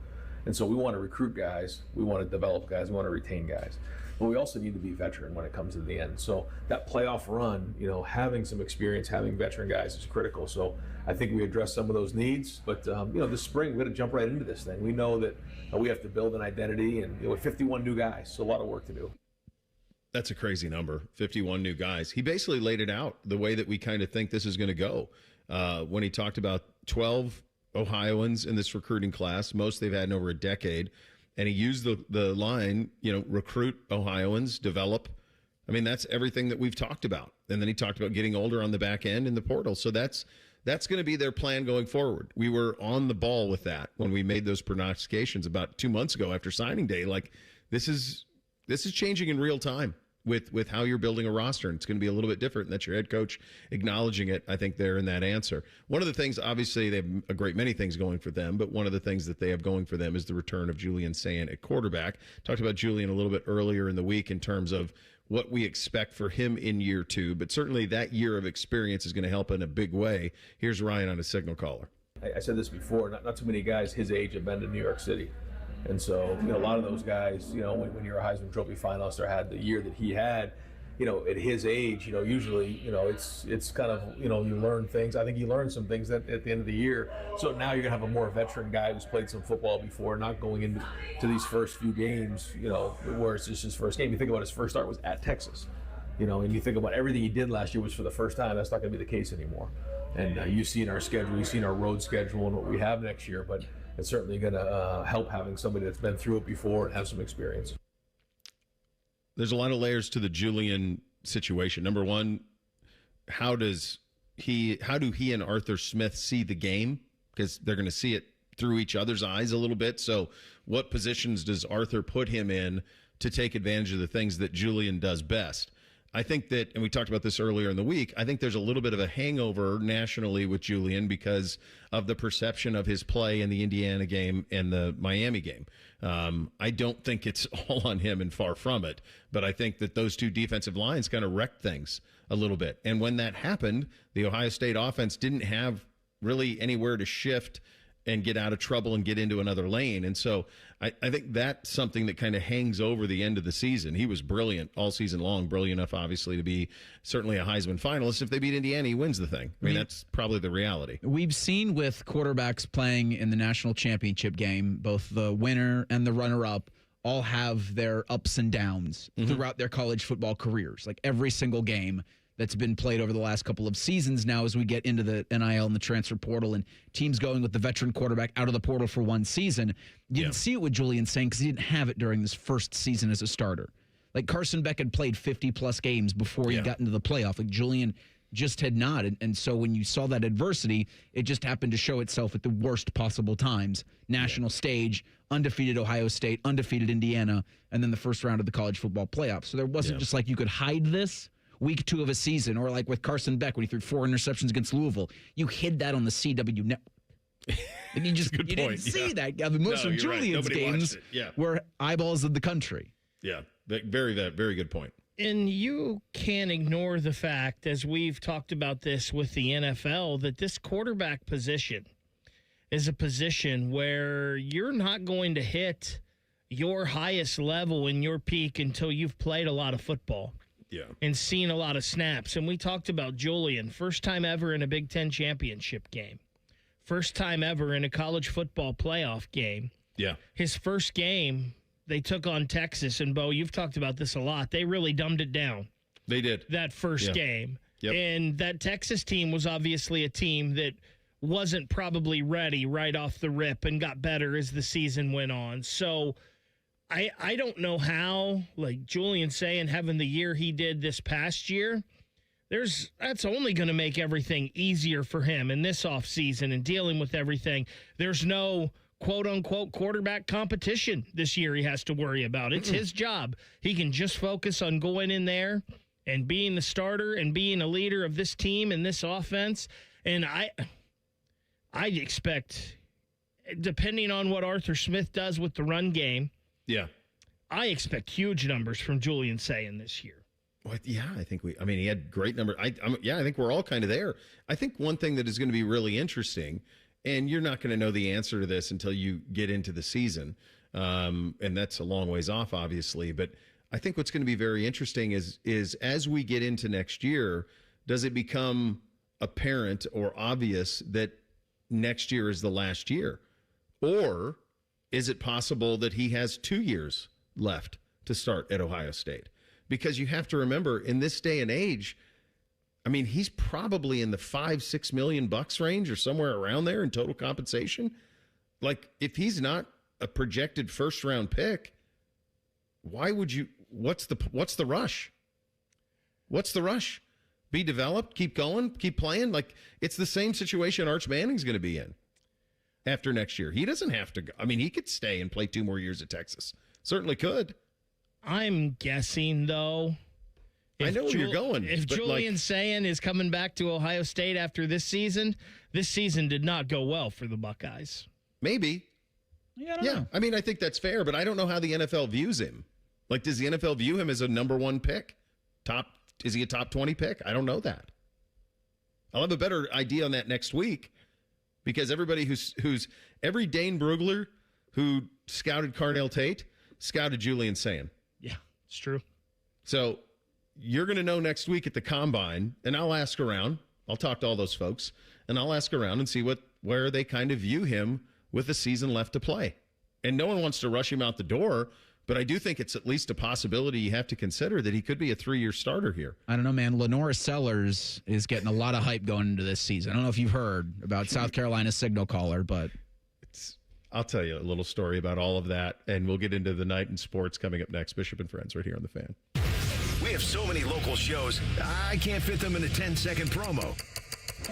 And so we want to recruit guys, we want to develop guys, we want to retain guys. But we also need to be veteran when it comes to the end. So that playoff run, having some experience, having veteran guys is critical. So I think we address some of those needs. But, this spring, we're going to jump right into this thing. We know that we have to build an identity, and with 51 new guys, so a lot of work to do. That's a crazy number, 51 new guys. He basically laid it out the way that we kind of think this is going to go. When he talked about 12 Ohioans in this recruiting class, most they've had in over a decade. And he used the line, recruit Ohioans, develop. I mean, that's everything that we've talked about. And then he talked about getting older on the back end in the portal. So that's going to be their plan going forward. We were on the ball with that when we made those prognostications about 2 months ago after signing day. This is changing in real time. with how you're building a roster, and it's going to be a little bit different. And that's your head coach acknowledging it, I think, there in that answer. One of the things, obviously, they have a great many things going for them, but one of the things that they have going for them is the return of Julian Sayin at quarterback. Talked about Julian a little bit earlier in the week in terms of what we expect for him in year 2, but certainly that year of experience is going to help in a big way. Here's Ryan on a Signal caller. I said this before, not too many guys his age have been to New York City. And so, a lot of those guys, when you're a Heisman Trophy finalist or had the year that he had, at his age, usually, it's kind of, you learn things. I think he learned some things at the end of the year. So now you're going to have a more veteran guy who's played some football before, not going into these first few games, where it's just his first game. You think about his first start was at Texas, and you think about everything he did last year was for the first time. That's not going to be the case anymore. And you've seen our schedule, you've seen our road schedule and what we have next year, but it's certainly going to help having somebody that's been through it before and have some experience. There's a lot of layers to the Julian situation. Number one, how do he and Arthur Smith see the game? Because they're going to see it through each other's eyes a little bit. So what positions does Arthur put him in to take advantage of the things that Julian does best? I think that, and we talked about this earlier in the week, I think there's a little bit of a hangover nationally with Julian because of the perception of his play in the Indiana game and the Miami game. I don't think it's all on him, and far from it, but I think that those two defensive lines kind of wrecked things a little bit. And when that happened, the Ohio State offense didn't have really anywhere to shift and get out of trouble and get into another lane. And so I think that's something that kind of hangs over the end of the season. He was brilliant all season long, brilliant enough, obviously, to be certainly a Heisman finalist. If they beat Indiana, he wins the thing. I mean, that's probably the reality. We've seen with quarterbacks playing in the national championship game, both the winner and the runner-up all have their ups and downs throughout their college football careers. Like every single game that's been played over the last couple of seasons now as we get into the NIL and the transfer portal and teams going with the veteran quarterback out of the portal for one season. You didn't see it with Julian Sayin because he didn't have it during this first season as a starter. Like Carson Beck had played 50-plus games before he got into the playoff. Like Julian just had not. And so when you saw that adversity, it just happened to show itself at the worst possible times. National stage, undefeated Ohio State, undefeated Indiana, and then the first round of the college football playoff. So there wasn't just like you could hide this week 2 of a season, or like with Carson Beck when he threw 4 interceptions against Louisville. You hid that on the CW network. And you just you didn't see that. I mean, most of Julian's games were eyeballs of the country. Yeah, very good point. And you can't ignore the fact, as we've talked about this with the NFL, that this quarterback position is a position where you're not going to hit your highest level in your peak until you've played a lot of football. And seen a lot of snaps. And we talked about Julian, first time ever in a Big Ten championship game. First time ever in a college football playoff game. Yeah. His first game, they took on Texas. And, Bo, you've talked about this a lot. They really dumbed it down. They did. That first game. Yep. And that Texas team was obviously a team that wasn't probably ready right off the rip and got better as the season went on. So I don't know how, like Julian Sayin having the year he did this past year, that's only going to make everything easier for him in this offseason and dealing with everything. There's no quote-unquote quarterback competition this year he has to worry about. It's his job. He can just focus on going in there and being the starter and being a leader of this team and this offense. And I expect, depending on what Arthur Smith does with the run game, I expect huge numbers from Julian Sayin this year. Well, yeah, I think he had great numbers. I think we're all kind of there. I think one thing that is going to be really interesting, and you're not going to know the answer to this until you get into the season, and that's a long ways off, obviously, but I think what's going to be very interesting is as we get into next year, does it become apparent or obvious that next year is the last year? Or is it possible that he has 2 years left to start at Ohio State? Because you have to remember, in this day and age, I mean, he's probably in the $5-6 million range or somewhere around there in total compensation. Like, if he's not a projected first-round pick, why would you? What's the rush? What's the rush? Be developed, keep going, keep playing. Like, it's the same situation Arch Manning's going to be in after next year. He doesn't have to go. I mean, he could stay and play 2 more years at Texas. Certainly could. I'm guessing, though, I know where you're going. If Julian Sayin is coming back to Ohio State after this season did not go well for the Buckeyes. Maybe. Yeah, I don't know. I mean, I think that's fair, but I don't know how the NFL views him. Like, does the NFL view him as a number one pick? Is he a top 20 pick? I don't know that. I'll have a better idea on that next week, because everybody every Dane Brugler who scouted Cardell Tate scouted Julian Sayin. Yeah, it's true. So you're going to know next week at the Combine, and I'll ask around. I'll talk to all those folks, and I'll ask around and see where they kind of view him with a season left to play. And no one wants to rush him out the door, but I do think it's at least a possibility you have to consider that he could be a 3-year starter here. I don't know, man. Lenora Sellers is getting a lot of hype going into this season. I don't know if you've heard about South Carolina's signal caller, but I'll tell you a little story about all of that, and we'll get into the night in sports coming up next. Bishop and Friends right here on The Fan. We have so many local shows, I can't fit them in a 10-second promo.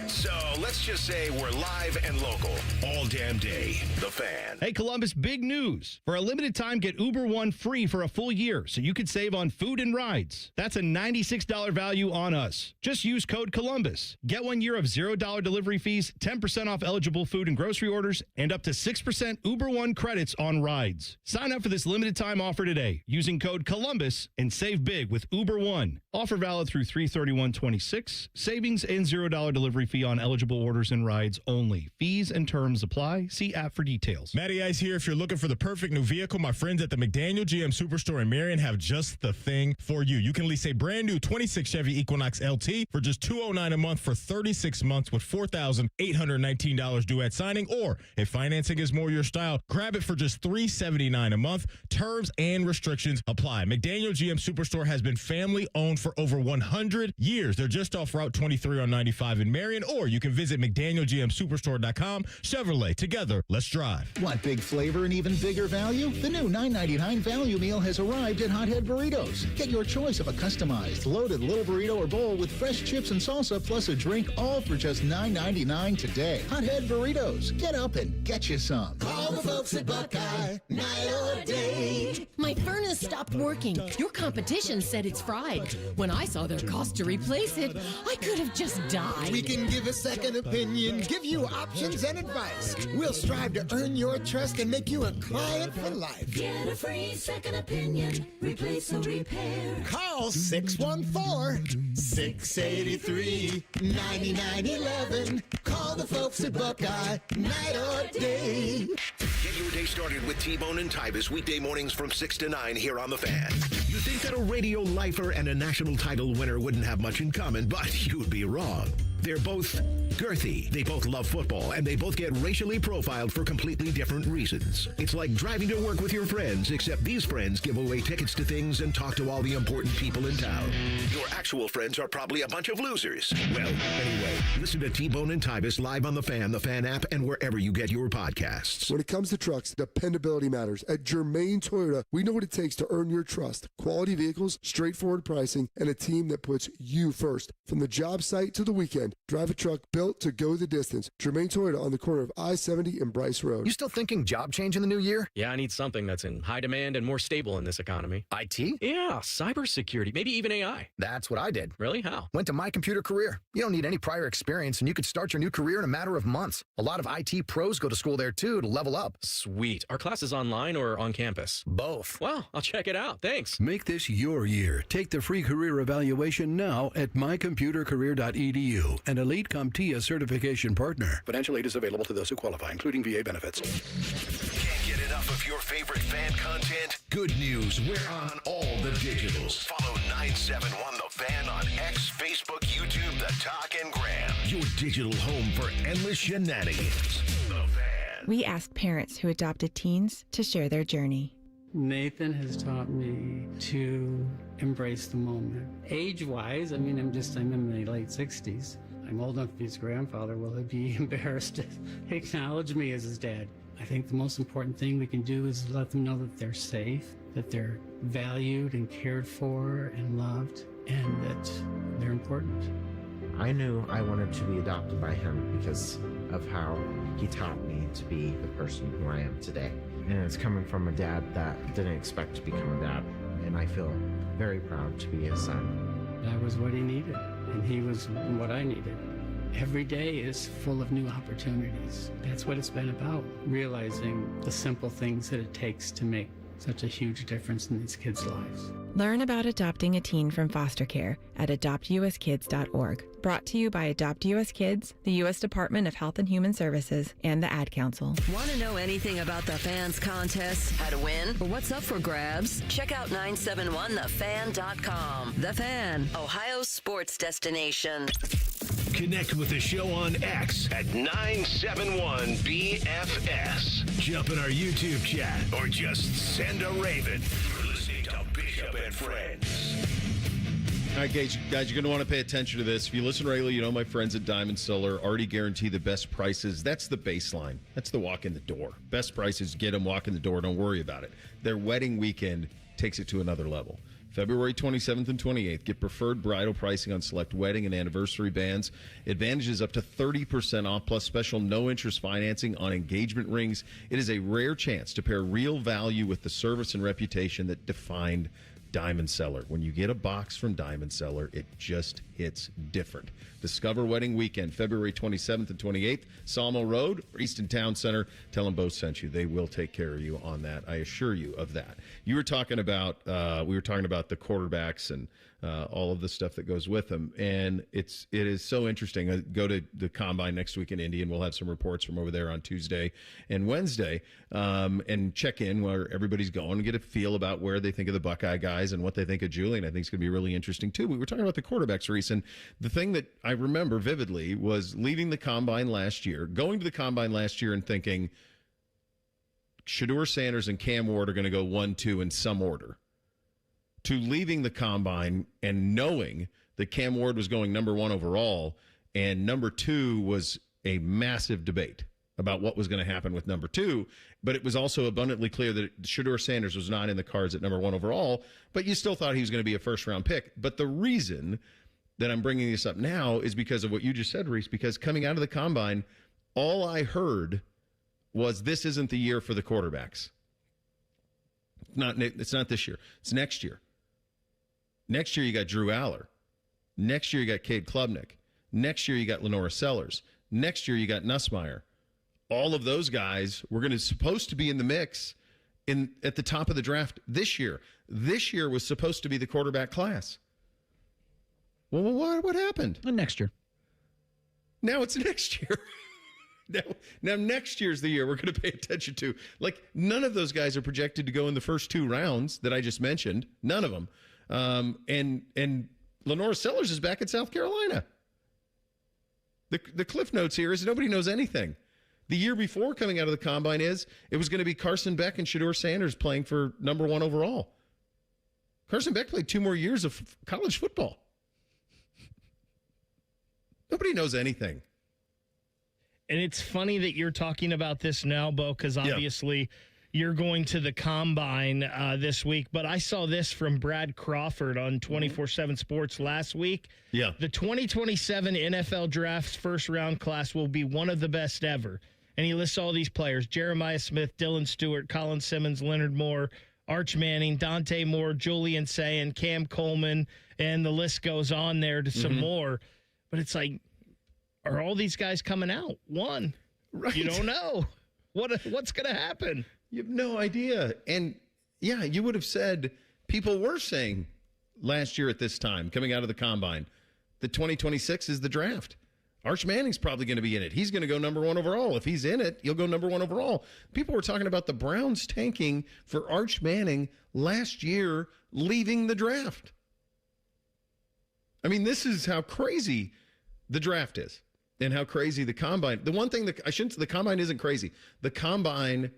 So let's just say we're live and local all damn day. The Fan. Hey, Columbus, big news. For a limited time, get Uber One free for a full year so you could save on food and rides. That's a $96 value on us. Just use code Columbus. Get 1 year of $0 delivery fees, 10% off eligible food and grocery orders, and up to 6% Uber One credits on rides. Sign up for this limited time offer today using code Columbus and save big with Uber One. Offer valid through 3/31/26. Savings and $0 delivery fee on eligible orders and rides only. Fees and terms apply. See app for details. Matty Ice here. If you're looking for the perfect new vehicle, my friends at the McDaniel GM Superstore in Marion have just the thing for you. You can lease a brand new 26 Chevy Equinox LT for just $209 a month for 36 months with $4,819 due at signing, or if financing is more your style, grab it for just $379 a month. Terms and restrictions apply. McDaniel GM Superstore has been family owned for over 100 years. They're just off Route 23 on 95 in Marion, or you can visit McDanielGMSuperstore.com. Chevrolet, together, let's drive. Want big flavor and even bigger value? The new $9.99 value meal has arrived at Hothead Burritos. Get your choice of a customized, loaded little burrito or bowl with fresh chips and salsa plus a drink, all for just $9.99 today. Hothead Burritos. Get up and get you some. Call the folks at Buckeye, night or day. My furnace stopped working. Your competition said it's fried. When I saw their cost to replace it, I could have just died. We can give a second opinion, give you options and advice. We'll strive to earn your trust and make you a client for life. Get a free second opinion. Replace or repair. Call 614-683-9911. Call the folks at Buckeye, night or day. Get your day started with T-Bone and Tybus weekday mornings from 6 to 9 here on The Fan. You think that a radio lifer and a national title winner wouldn't have much in common, but you'd be wrong. They're both girthy, they both love football, and they both get racially profiled for completely different reasons. It's like driving to work with your friends, except these friends give away tickets to things and talk to all the important people in town. Your actual friends are probably a bunch of losers. Well, anyway, listen to T-Bone and Tybus live on The Fan app, and wherever you get your podcasts. When it comes to trucks, dependability matters. At Germain Toyota, we know what it takes to earn your trust. Quality vehicles, straightforward pricing, and a team that puts you first. From the job site to the weekend, drive a truck built to go the distance. Germain Toyota on the corner of I-70 and Bryce Road. You still thinking job change in the new year? Yeah, I need something that's in high demand and more stable in this economy. IT? Yeah, cybersecurity, maybe even AI. That's what I did. Really? How? Went to My Computer Career. You don't need any prior experience, and you could start your new career in a matter of months. A lot of IT pros go to school there, too, to level up. Sweet. Are classes online or on campus? Both. Well, I'll check it out. Thanks. Make this your year. Take the free career evaluation now at mycomputercareer.edu, an elite CompTIA certification partner. Financial aid is available to those who qualify, including VA benefits. Can't get enough of your favorite fan content? Good news, we're on all the digitals. Follow 971 The Fan on X, Facebook, YouTube, The Talk, and Gram. Your digital home for endless shenanigans. The Fan. We ask parents who adopted teens to share their journey. Nathan has taught me to embrace the moment. Age-wise, I'm in my late 60s. I'm old enough to be his grandfather. Will he be embarrassed to acknowledge me as his dad? I think the most important thing we can do is let them know that they're safe, that they're valued and cared for and loved, and that they're important. I knew I wanted to be adopted by him because of how he taught me to be the person who I am today. And it's coming from a dad that didn't expect to become a dad, and I feel very proud to be his son. That was what he needed, and he was what I needed. Every day is full of new opportunities. That's what it's been about, realizing the simple things that it takes to make such a huge difference in these kids' lives. Learn about adopting a teen from foster care at adoptuskids.org. Brought to you by Adopt US Kids, the U.S. Department of Health and Human Services, and the Ad Council. Want to know anything about the Fans contest, how to win, or what's up for grabs? Check out 971thefan.com. The Fan, Ohio's sports destination. Connect with the show on X at 971BFS. Jump in our YouTube chat or just send a raven. You're listening to Bishop and Friends. All right, guys, you're going to want to pay attention to this. If you listen regularly, you know my friends at Diamond Solar already guarantee the best prices. That's the baseline. That's the walk in the door. Best prices, get them, walk in the door, don't worry about it. Their wedding weekend takes it to another level. February 27th and 28th, get preferred bridal pricing on select wedding and anniversary bands. Advantages up to 30% off, plus special no-interest financing on engagement rings. It is a rare chance to pair real value with the service and reputation that defined Diamond Cellar. When you get a box from Diamond Cellar, it just hits different. Discover Wedding Weekend, February 27th and 28th, Salmo Road, Easton Town Center. Tell them both sent you. They will take care of you on that. I assure you of that. You were talking about, we were talking about the quarterbacks and all of the stuff that goes with them. And it is so interesting. I go to the Combine next week in Indy, and we'll have some reports from over there on Tuesday and Wednesday, and check in where everybody's going and get a feel about where they think of the Buckeye guys and what they think of Julian. I think it's going to be really interesting, too. We were talking about the quarterbacks, Reese, and the thing that I remember vividly was leaving the Combine last year, going to the Combine last year and thinking Shedeur Sanders and Cam Ward are going to go 1-2 in some order, to leaving the Combine and knowing that Cam Ward was going number 1 overall and number 2 was a massive debate about what was going to happen with number 2. But it was also abundantly clear that Shedeur Sanders was not in the cards at number 1 overall, but you still thought he was going to be a first-round pick. But the reason that I'm bringing this up now is because of what you just said, Reese, because coming out of the Combine, all I heard was this isn't the year for the quarterbacks. It's not this year. It's next year. Next year, you got Drew Aller. Next year, you got Cade Klubnik. Next year, you got Lenora Sellers. Next year, you got Nussmeier. All of those guys were supposed to be in the mix at the top of the draft this year. This year was supposed to be the quarterback class. Well, what happened? Next year. Now it's next year. Now next year's the year we're going to pay attention to. Like, none of those guys are projected to go in the first 2 rounds that I just mentioned. None of them. And Lenora Sellers is back at South Carolina. The cliff notes here is nobody knows anything. The year before coming out of the Combine it was going to be Carson Beck and Shedeur Sanders playing for number 1 overall. Carson Beck played 2 more years of college football. Nobody knows anything. And it's funny that you're talking about this now, Bo, because obviously you're going to the Combine this week. But I saw this from Brad Crawford on 24/7 Sports last week. Yeah. The 2027 NFL Draft's first-round class will be one of the best ever. And he lists all these players: Jeremiah Smith, Dylan Stewart, Colin Simmons, Leonard Moore, Arch Manning, Dante Moore, Julian Sayin, Cam Coleman, and the list goes on there to some more. But it's like, are all these guys coming out? One. Right. You don't know. What's going to happen? You have no idea. And, yeah, you would have said, people were saying last year at this time, coming out of the Combine, that 2026 is the draft. Arch Manning's probably going to be in it. He's going to go number 1 overall. If he's in it, he'll go number 1 overall. People were talking about the Browns tanking for Arch Manning last year, leaving the draft. I mean, this is how crazy the draft is and how crazy the Combine. The one thing the Combine isn't crazy. The Combine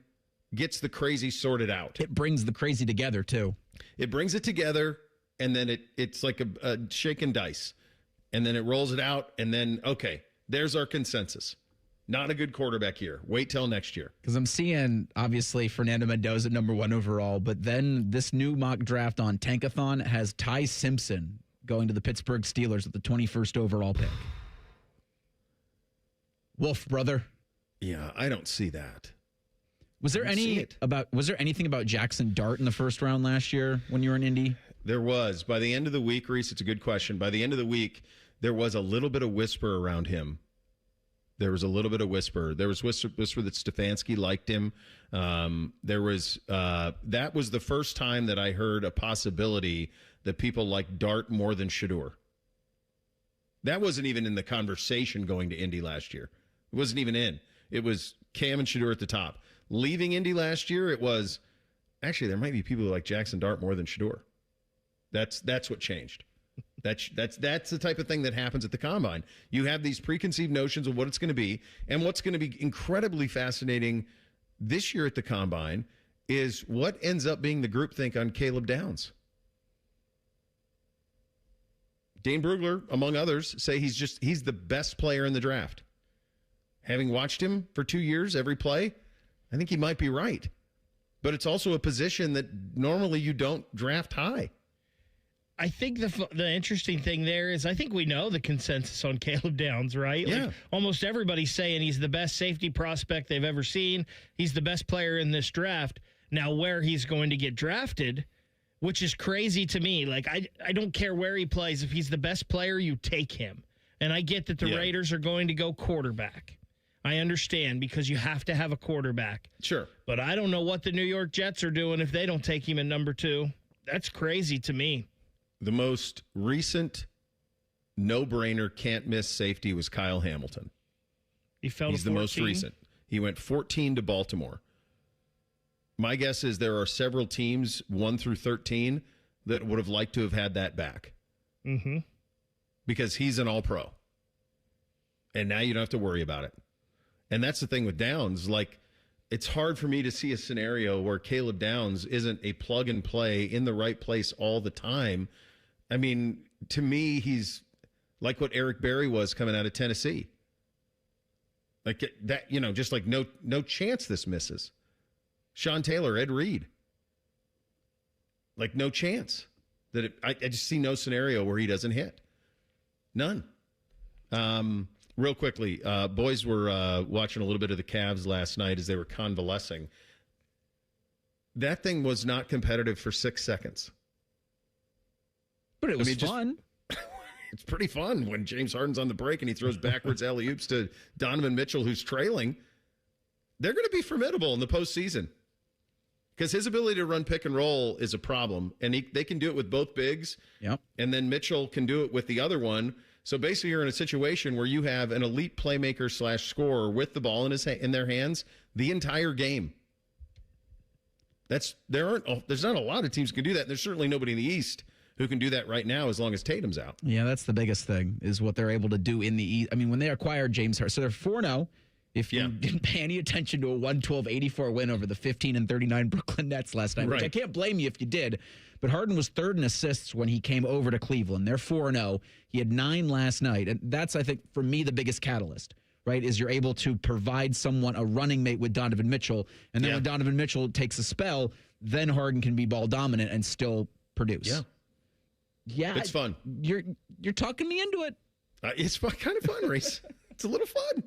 gets the crazy sorted out. It brings the crazy together, too. It brings it together, and then it's like a shaken dice. And then it rolls it out, and then, okay, there's our consensus. Not a good quarterback here. Wait till next year. Because I'm seeing, obviously, Fernando Mendoza number 1 overall, but then this new mock draft on Tankathon has Ty Simpson going to the Pittsburgh Steelers with the 21st overall pick. Wolf, brother. Yeah, I don't see that. Was there anything about Jackson Dart in the first round last year when you were in Indy? There was. By the end of the week, Reese, it's a good question. By the end of the week, there was a little bit of whisper around him. There was a little bit of whisper. There was whisper that Stefanski liked him. That was the first time that I heard a possibility that people like Dart more than Shedeur. That wasn't even in the conversation going to Indy last year. It wasn't even in. It was Cam and Shedeur at the top. Leaving Indy last year, it was, actually, there might be people who like Jackson Dart more than Shedeur. That's what changed. That's the type of thing that happens at the Combine. You have these preconceived notions of what it's going to be, and what's going to be incredibly fascinating this year at the Combine is what ends up being the groupthink on Caleb Downs. Dane Brugler, among others, say he's the best player in the draft. Having watched him for 2 years, every play, I think he might be right. But it's also a position that normally you don't draft high. I think the interesting thing there is I think we know the consensus on Caleb Downs, right? Yeah. Like almost everybody's saying he's the best safety prospect they've ever seen. He's the best player in this draft. Now, where he's going to get drafted, which is crazy to me. Like, I don't care where he plays. If he's the best player, you take him. And I get that the Raiders are going to go quarterback. I understand because you have to have a quarterback. Sure. But I don't know what the New York Jets are doing if they don't take him in number 2. That's crazy to me. The most recent no-brainer can't-miss safety was Kyle Hamilton. He's the most recent. He went 14 to Baltimore. My guess is there are several teams, 1 through 13, that would have liked to have had that back. Mm-hmm. Because he's an all-pro. And now you don't have to worry about it. And that's the thing with Downs. Like, it's hard for me to see a scenario where Caleb Downs isn't a plug-and-play in the right place all the time. I mean, to me, he's like what Eric Berry was coming out of Tennessee. Like that, just like no chance this misses. Sean Taylor, Ed Reed. Like no chance that I just see no scenario where he doesn't hit. None. Real quickly, boys were watching a little bit of the Cavs last night as they were convalescing. That thing was not competitive for 6 seconds. But it was fun. It's pretty fun when James Harden's on the break and he throws backwards alley-oops to Donovan Mitchell, who's trailing. They're going to be formidable in the postseason because his ability to run pick and roll is a problem, and they can do it with both bigs. Yep. And then Mitchell can do it with the other one. So basically, you're in a situation where you have an elite playmaker / scorer with the ball in their hands the entire game. There's not a lot of teams who can do that. There's certainly nobody in the East who can do that right now as long as Tatum's out. Yeah, that's the biggest thing is what they're able to do in the East. I mean, when they acquired James Harden, so they're 4-0. If you didn't pay any attention to a 112-84 win over the 15-39 Brooklyn Nets last night, which I can't blame you if you did. But Harden was 3rd in assists when he came over to Cleveland. They're 4-0. He had 9 last night. And that's, I think, for me, the biggest catalyst, right, is you're able to provide someone a running mate with Donovan Mitchell. And then when Donovan Mitchell takes a spell, then Harden can be ball dominant and still produce. Yeah, it's fun. You're talking me into it. It's kind of fun, Reese. It's a little fun.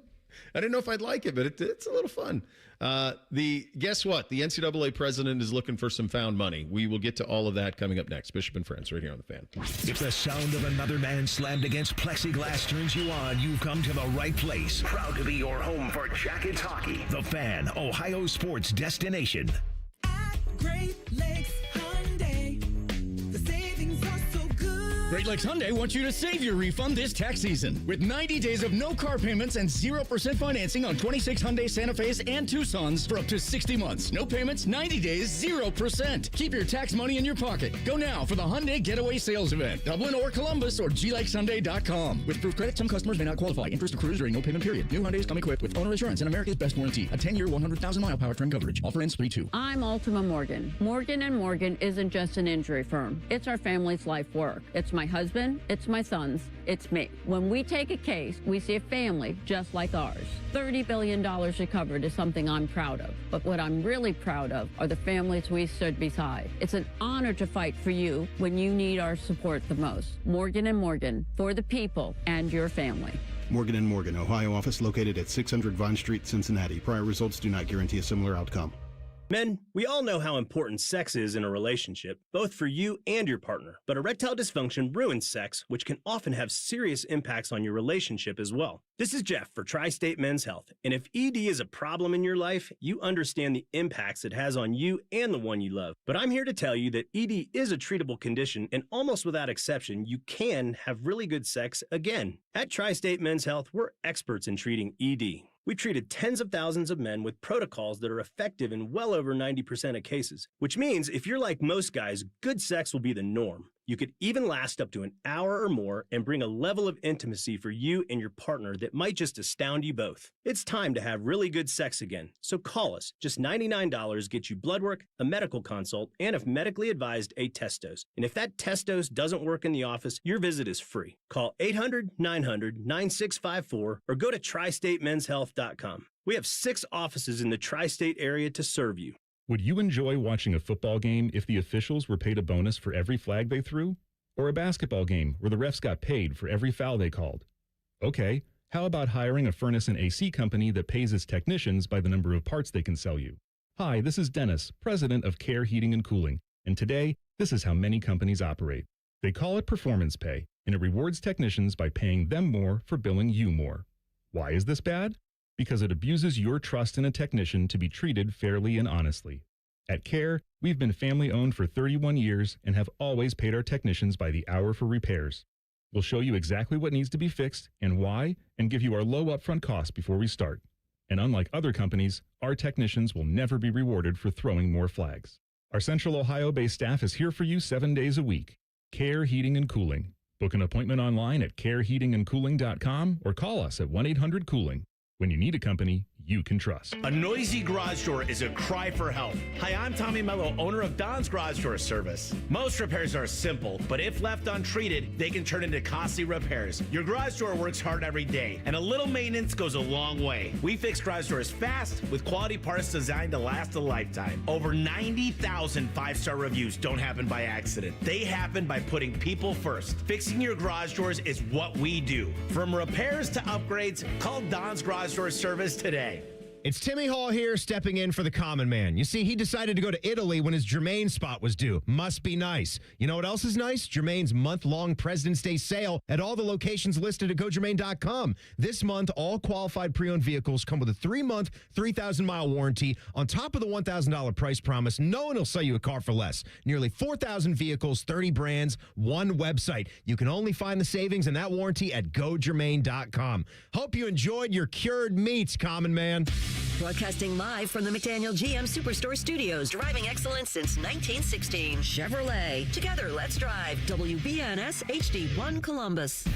I didn't know if I'd like it, but it's a little fun. Guess what? The NCAA president is looking for some found money. We will get to all of that coming up next. Bishop and Friends, right here on The Fan. If the sound of another man slammed against plexiglass turns you on, you've come to the right place. Proud to be your home for Jackets hockey. The Fan, Ohio sports destination. Great Lakes Hyundai. The savings are so good. Great Lakes Hyundai wants you to save your refund this tax season with 90 days of no car payments and 0% financing on 26 Hyundai Santa Fe's and Tucsons for up to 60 months. No payments, 90 days, 0%. Keep your tax money in your pocket. Go now for the Hyundai Getaway Sales Event. Dublin or Columbus or glakeshyundai.com. With proof credit, some customers may not qualify. Interest accrues during no payment period. New Hyundais come equipped with owner assurance and America's best warranty. A 10-year, 100,000-mile powertrain coverage. Offer ends 3/2. I'm Ultima Morgan. Morgan & Morgan isn't just an injury firm. It's our family's life work. It's my husband. It's my sons. It's me. When we take a case, we see a family just like ours. $30 billion recovered is something I'm proud of. But what I'm really proud of are the families we stood beside. It's an honor to fight for you when you need our support the most. Morgan & Morgan, for the people and your family. Morgan & Morgan, Ohio office located at 600 Vine Street, Cincinnati. Prior results do not guarantee a similar outcome. Men, we all know how important sex is in a relationship, both for you and your partner. But erectile dysfunction ruins sex, which can often have serious impacts on your relationship as well. This is Jeff for Tri-State Men's Health. And if ED is a problem in your life, you understand the impacts it has on you and the one you love. But I'm here to tell you that ED is a treatable condition, and almost without exception, you can have really good sex again. At Tri-State Men's Health, we're experts in treating ED. We've treated tens of thousands of men with protocols that are effective in well over 90% of cases, which means if you're like most guys, good sex will be the norm. You could even last up to an hour or more and bring a level of intimacy for you and your partner that might just astound you both. It's time to have really good sex again, so call us. Just $99 gets you blood work, a medical consult, and if medically advised, a test dose. And if that test dose doesn't work in the office, your visit is free. Call 800-900-9654 or go to tristatemenshealth.com. We have 6 offices in the tri-state area to serve you. Would you enjoy watching a football game if the officials were paid a bonus for every flag they threw? Or a basketball game where the refs got paid for every foul they called? Okay, how about hiring a furnace and AC company that pays its technicians by the number of parts they can sell you? Hi, this is Dennis, president of Care Heating and Cooling, and today, this is how many companies operate. They call it performance pay, and it rewards technicians by paying them more for billing you more. Why is this bad? Because it abuses your trust in a technician to be treated fairly and honestly. At Care, we've been family-owned for 31 years and have always paid our technicians by the hour for repairs. We'll show you exactly what needs to be fixed and why, and give you our low upfront cost before we start. And unlike other companies, our technicians will never be rewarded for throwing more flags. Our Central Ohio-based staff is here for you 7 days a week. Care Heating and Cooling. Book an appointment online at careheatingandcooling.com or call us at 1-800-COOLING. When you need a company you can trust. A noisy garage door is a cry for help. Hi, I'm Tommy Mello, owner of Don's Garage Door Service. Most repairs are simple, but if left untreated, they can turn into costly repairs. Your garage door works hard every day, and a little maintenance goes a long way. We fix garage doors fast with quality parts designed to last a lifetime. Over 90,000 5-star reviews don't happen by accident. They happen by putting people first. Fixing your garage doors is what we do. From repairs to upgrades, call Don's Garage Door Service today. It's Timmy Hall here, stepping in for the common man. You see, he decided to go to Italy when his Germain spot was due. Must be nice. You know what else is nice? Germain's month-long President's Day sale at all the locations listed at GoGermain.com. This month, all qualified pre-owned vehicles come with a 3-month, 3,000-mile warranty. On top of the $1,000 price promise, no one will sell you a car for less. Nearly 4,000 vehicles, 30 brands, one website. You can only find the savings and that warranty at GoGermain.com. Hope you enjoyed your cured meats, common man. Broadcasting live from the McDaniel GM Superstore Studios. Driving excellence since 1916. Chevrolet. Together, let's drive. WBNS HD1 Columbus.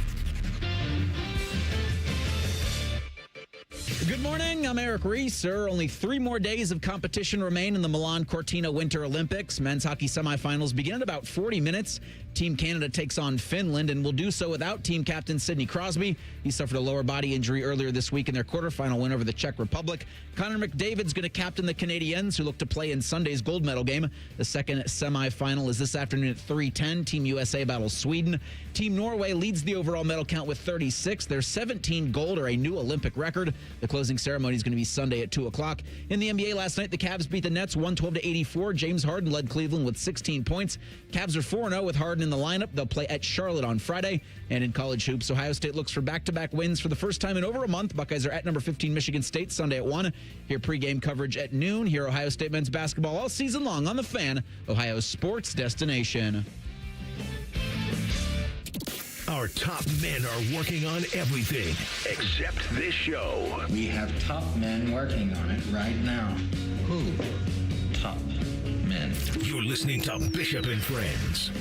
Good morning. I'm Eric Reese. Only 3 more days of competition remain in the Milan Cortina Winter Olympics. Men's hockey semifinals begin in about 40 minutes. Team Canada takes on Finland and will do so without team captain Sidney Crosby. He suffered a lower body injury earlier this week in their quarterfinal win over the Czech Republic. Connor McDavid's going to captain the Canadiens, who look to play in Sunday's gold medal game. The second semifinal is this afternoon at 3:10. Team USA battles Sweden. Team Norway leads the overall medal count with 36. Their 17 gold are a new Olympic record. The closing ceremony is going to be Sunday at 2 o'clock. In the NBA last night, the Cavs beat the Nets 112-84. James Harden led Cleveland with 16 points. Cavs are 4-0 with Harden in the lineup. They'll play at Charlotte on Friday. And in college hoops, Ohio State looks for back-to-back wins for the first time in over a month. Buckeyes are at number 15 Michigan State Sunday at 1. Hear pregame coverage at noon. Hear Ohio State men's basketball all season long on The Fan, Ohio's sports destination. Our top men are working on everything except this show. We have top men working on it right now. Who? Top men. You're listening to Bishop and Friends.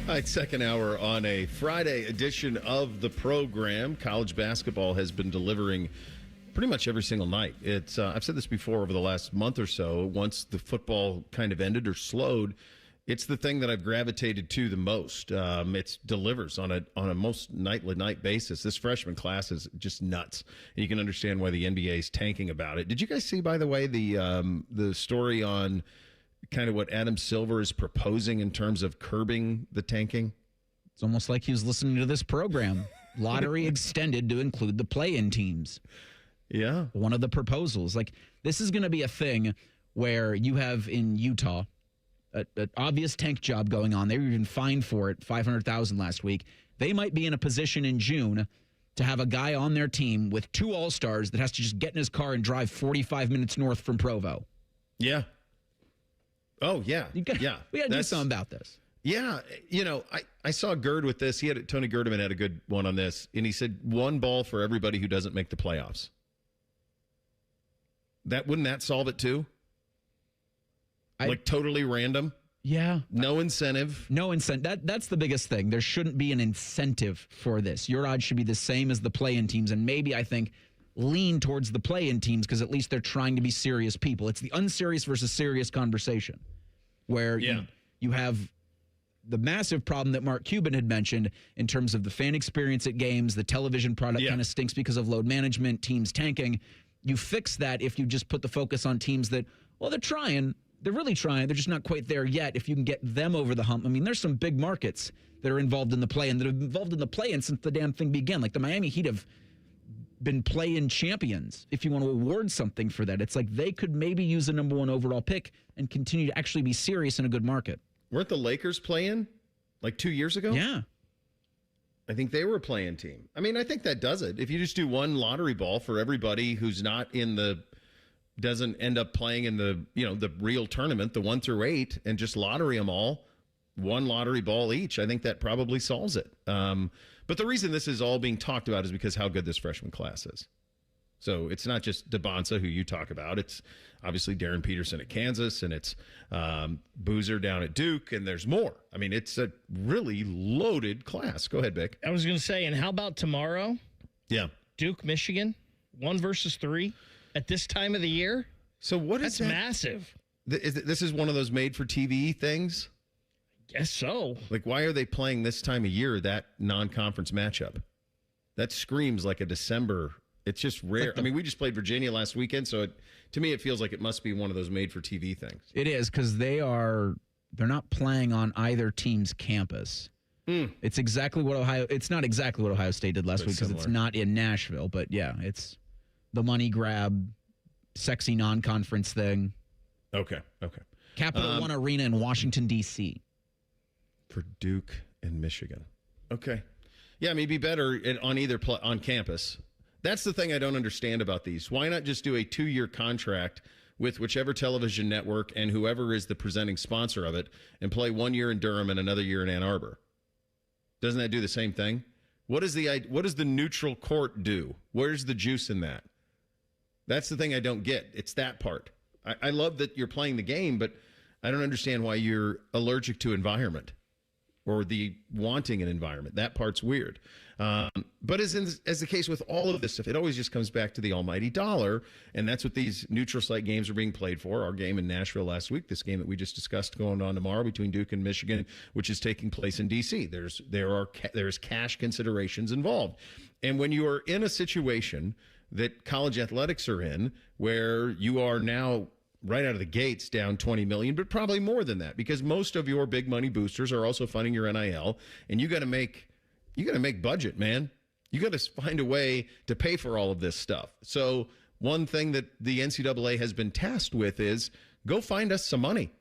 All right, second hour on a Friday edition of the program. College basketball has been delivering pretty much every single night. It's I've said this before over the last month or so. Once the football kind of ended or slowed, it's the thing that I've gravitated to the most. It delivers on a most nightly night basis. This freshman class is just nuts. And you can understand why the NBA is tanking about it. Did you guys see, by the way, the story on kind of what Adam Silver is proposing in terms of curbing the tanking? It's almost like he was listening to this program. Lottery extended to include the play-in teams. Yeah. One of the proposals. Like, this is going to be a thing where you have in Utah an obvious tank job going on. They were even fined for it, $500,000 last week. They might be in a position in June to have a guy on their team with 2 All-Stars that has to just get in his car and drive 45 minutes north from Provo. Yeah. Oh, yeah. We got to do something about this. Yeah. I saw Gerd with this. Tony Gerdeman had a good one on this, and he said 1 ball for everybody who doesn't make the playoffs. Wouldn't that solve it too? Like totally random? Yeah. No incentive? No incentive. That's the biggest thing. There shouldn't be an incentive for this. Your odds should be the same as the play-in teams, and maybe, I think, lean towards the play-in teams because at least they're trying to be serious people. It's the unserious versus serious conversation where you have the massive problem that Mark Cuban had mentioned in terms of the fan experience at games, the television product kind of stinks because of load management, teams tanking. You fix that if you just put the focus on teams that, well, they're trying. They're really trying. They're just not quite there yet. If you can get them over the hump. I mean, there's some big markets that are involved in the play-in that have been involved in the play-in since the damn thing began. Like the Miami Heat have been play-in champions, if you want to award something for that. It's like they could maybe use a number 1 overall pick and continue to actually be serious in a good market. Weren't the Lakers playing like 2 years ago? Yeah. I think they were a play-in team. I mean, I think that does it. If you just do 1 lottery ball for everybody who's not in doesn't end up playing in the real tournament, the 1 through 8, and just lottery them all, 1 lottery ball each, I think that probably solves it. But the reason this is all being talked about is because how good this freshman class is. So it's not just DeBonsa, who you talk about. It's obviously Darren Peterson at Kansas, and it's Boozer down at Duke, and there's more. I mean, it's a really loaded class. Go ahead, Vic. I was going to say, and how about tomorrow? Yeah. Duke, Michigan, 1 versus 3 at this time of the year? So what is That's massive. This is one of those made-for-TV things? Guess so. Like, why are they playing this time of year, that non-conference matchup? That screams like a December. It's just rare. I mean, we just played Virginia last weekend, so to me it feels like it must be one of those made-for-TV things. It is, because they're not playing on either team's campus. It's exactly what it's not exactly what Ohio State did last week because it's not in Nashville, but yeah, it's the money grab, sexy non-conference thing. Okay. Capital One Arena in Washington, D.C. For Duke and Michigan. Okay. Yeah, I mean, be better on either on campus. That's the thing I don't understand about these. Why not just do a 2-year contract with whichever television network and whoever is the presenting sponsor of it and play 1 year in Durham and another year in Ann Arbor? Doesn't that do the same thing? What does the neutral court do? Where's the juice in that? That's the thing I don't get. It's that part. I love that you're playing the game, but I don't understand why you're allergic to environment or the wanting an environment. That part's weird. But as the case with all of this stuff, it always just comes back to the almighty dollar, and that's what these neutral site games are being played for. Our game in Nashville last week, this game that we just discussed going on tomorrow between Duke and Michigan, which is taking place in D.C. There's cash considerations involved. And when you are in a situation that college athletics are in, where you are now right out of the gates down $20 million, but probably more than that, because most of your big money boosters are also funding your NIL, and you got to make budget, man. You got to find a way to pay for all of this stuff. So one thing that the NCAA has been tasked with is go find us some money.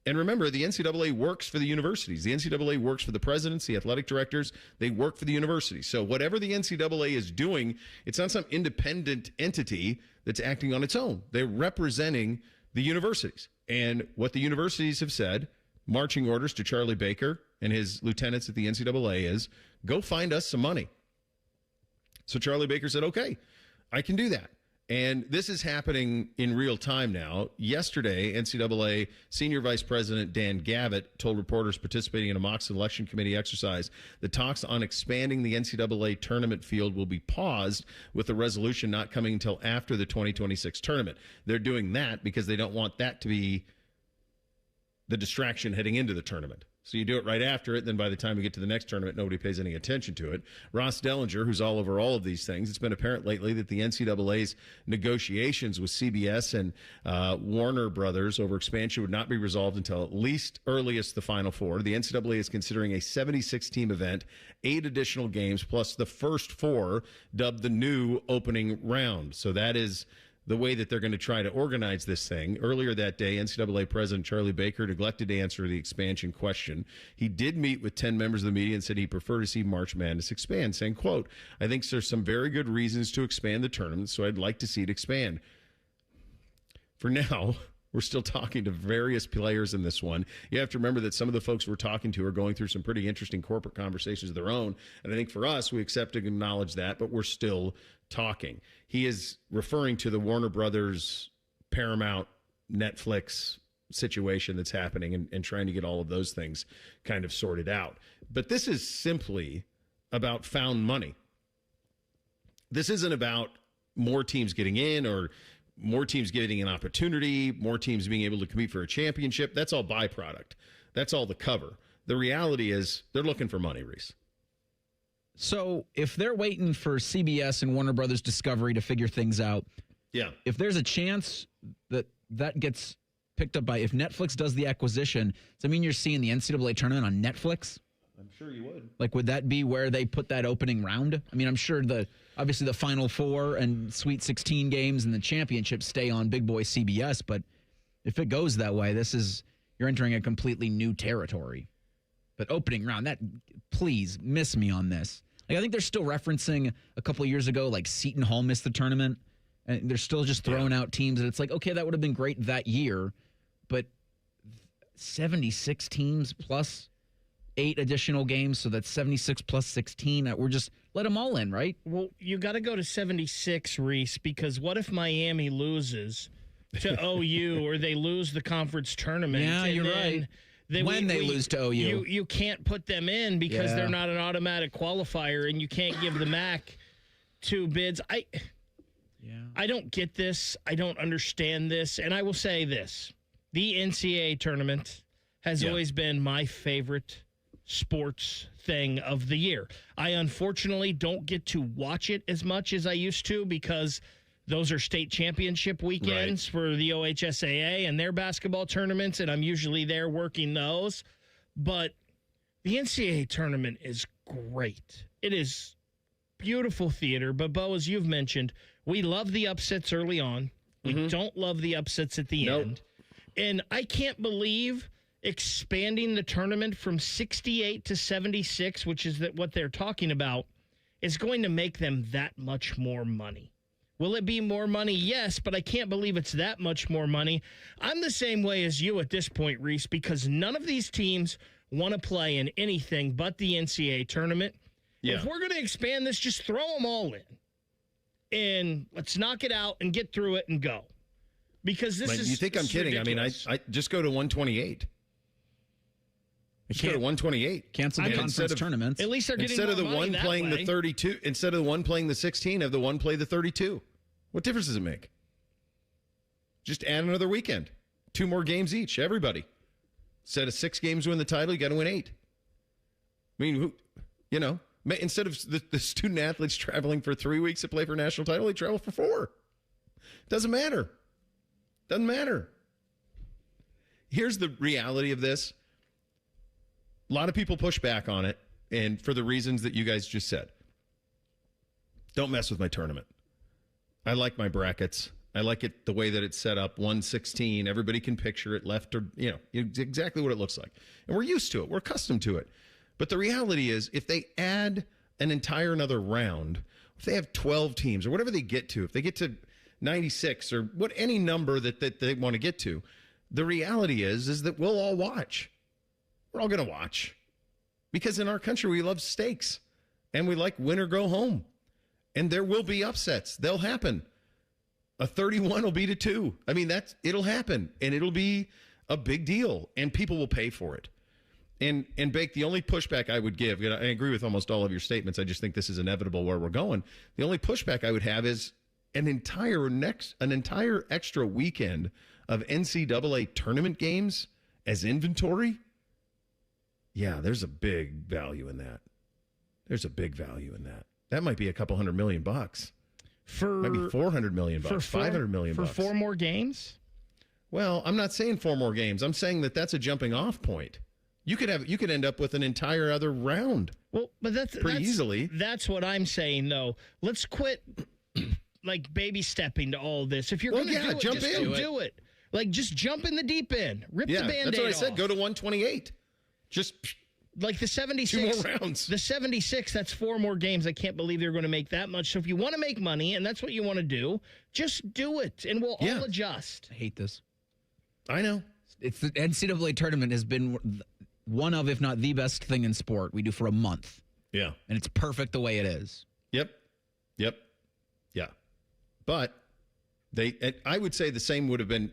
And remember, the NCAA works for the universities. The NCAA works for the presidents, the athletic directors. They work for the universities. So whatever the NCAA is doing, it's not some independent entity that's acting on its own. They're representing the universities. And what the universities have said, marching orders to Charlie Baker and his lieutenants at the NCAA is, go find us some money. So Charlie Baker said, okay, I can do that. And this is happening in real time now. Yesterday, NCAA Senior Vice President Dan Gavitt told reporters participating in a mock selection committee exercise that talks on expanding the NCAA tournament field will be paused, with the resolution not coming until after the 2026 tournament. They're doing that because they don't want that to be the distraction heading into the tournament. So you do it right after it, then by the time we get to the next tournament, nobody pays any attention to it. Ross Dellinger, who's all over all of these things, it's been apparent lately that the NCAA's negotiations with CBS and Warner Brothers over expansion would not be resolved until at least earliest the Final Four. The NCAA is considering a 76-team event, 8 additional games, plus the first 4 dubbed the new opening round. So that is the way that they're going to try to organize this thing. Earlier that day, NCAA President Charlie Baker neglected to answer the expansion question. He did meet with 10 members of the media and said he'd prefer to see March Madness expand, saying, quote, I think there's some very good reasons to expand the tournament, so I'd like to see it expand. For now, we're still talking to various players in this one. You have to remember that some of the folks we're talking to are going through some pretty interesting corporate conversations of their own. And I think for us, we accept and acknowledge that, but we're still talking. He is referring to the Warner Brothers, Paramount, Netflix situation that's happening and trying to get all of those things kind of sorted out. But this is simply about found money. This isn't about more teams getting in or more teams getting an opportunity, more teams being able to compete for a championship. That's all byproduct. That's all the cover. The reality is they're looking for money, Reese. So if they're waiting for CBS and Warner Brothers Discovery to figure things out, yeah, if there's a chance that that gets picked up by, if Netflix does the acquisition, does that mean you're seeing the NCAA tournament on Netflix? I'm sure you would. Like, would that be where they put that opening round? I mean, I'm sure obviously the Final Four and Sweet 16 games and the championship stay on Big Boy CBS, but if it goes that way, you're entering a completely new territory. But opening round, please miss me on this. Like, I think they're still referencing a couple of years ago, like Seton Hall missed the tournament, and they're still just throwing out teams, and it's like, okay, that would have been great that year, but 76 teams plus 8 additional games, so that's 76 plus 16. We're just let them all in, right? Well, you got to go to 76, Reese, because what if Miami loses to OU or they lose the conference tournament? Yeah, you're right. When they lose to OU. You can't put them in because they're not an automatic qualifier, and you can't give the MAC 2 bids. I don't get this. I don't understand this. And I will say this. The NCAA tournament has always been my favorite sports thing of the year. I unfortunately don't get to watch it as much as I used to because those are state championship weekends for the OHSAA and their basketball tournaments, and I'm usually there working those. But the NCAA tournament is great. It is beautiful theater, but Bo, as you've mentioned, we love the upsets early on. We don't love the upsets at the end. And I can't believe expanding the tournament from 68 to 76, which is what they're talking about, is going to make them that much more money. Will it be more money? Yes, but I can't believe it's that much more money. I'm the same way as you at this point, Reese, because none of these teams want to play in anything but the NCAA tournament. Yeah. If we're going to expand this, just throw them all in. And let's knock it out and get through it and go. Because this is You think I'm kidding? ridiculous. I mean, I just go to 128. Just go to 128. Cancel the conference tournaments. At least they're getting instead more of the money one that playing way. the 32. Instead of the one playing the 16, have the one play the 32. What difference does it make? Just add another weekend. 2 more games each. Everybody. Instead of 6 games to win the title, you got to win 8. I mean, instead of the student athletes traveling for 3 weeks to play for a national title, they travel for 4. Doesn't matter. Doesn't matter. Here's the reality of this. A lot of people push back on it, and for the reasons that you guys just said. Don't mess with my tournament. I like my brackets. I like it the way that it's set up, 116. Everybody can picture it left or, exactly what it looks like. And we're used to it. We're accustomed to it. But the reality is, if they add an entire another round, if they have 12 teams or whatever they get to, if they get to 96 or any number that they want to get to, the reality is that we'll all watch. We're all going to watch. Because in our country, we love stakes. And we like win or go home. And there will be upsets. They'll happen. A 31 will be to 2. I mean, it'll happen. And it'll be a big deal. And people will pay for it. And Bake, the only pushback I would give, and I agree with almost all of your statements, I just think this is inevitable where we're going. The only pushback I would have is an entire extra weekend of NCAA tournament games as inventory. Yeah, there's a big value in that. That might be a couple $100 million. Maybe $400 million, $500 million. For 4 more games? Well, I'm not saying 4 more games. I'm saying that's a jumping off point. You could end up with an entire other round. Well, but that's easily. That's what I'm saying, though. Let's quit like baby stepping to all this. If you're Well, going to yeah, do it, jump just in. do it. Like, just jump in the deep end. Rip the Band-Aid that's what I said. off. Go to 128. Just like the 76. 2 more rounds. The 76, that's 4 more games. I can't believe they're going to make that much. So if you want to make money, and that's what you want to do, just do it, and we'll all adjust. I hate this. I know. It's the NCAA tournament has been one of, if not the best thing in sport we do for a month. Yeah. And it's perfect the way it is. Yep. Yeah. But I would say the same would have been,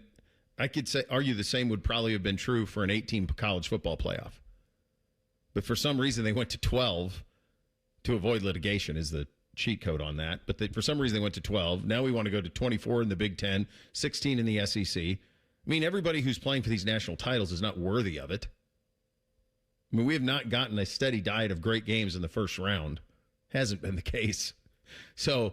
argue the same would probably have been true for an 18 college football playoff. But for some reason they went to 12 to avoid litigation is the cheat code on that. But for some reason they went to 12. Now we want to go to 24 in the Big Ten, 16 in the SEC. I mean, everybody who's playing for these national titles is not worthy of it. I mean, we have not gotten a steady diet of great games in the first round. Hasn't been the case. So,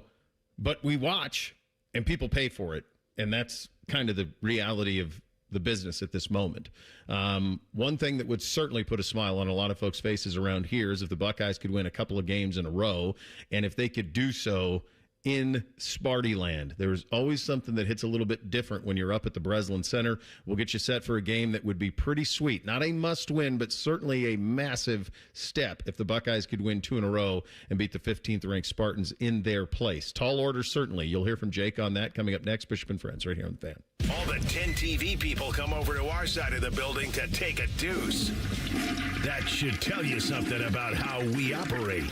but we watch and people pay for it. And that's kind of the reality of the business at this moment. One thing that would certainly put a smile on a lot of folks' faces around here is if the Buckeyes could win a couple of games in a row, and if they could do so in Sparty Land. There's always something that hits a little bit different when you're up at the Breslin Center. We'll get you set for a game that would be pretty sweet. Not a must-win, but certainly a massive step if the Buckeyes could win 2 in a row and beat the 15th-ranked Spartans in their place. Tall order, certainly. You'll hear from Jake on that coming up next. Bishop and Friends right here on The Fan. All the 10 TV people come over to our side of the building to take a deuce. That should tell you something about how we operate.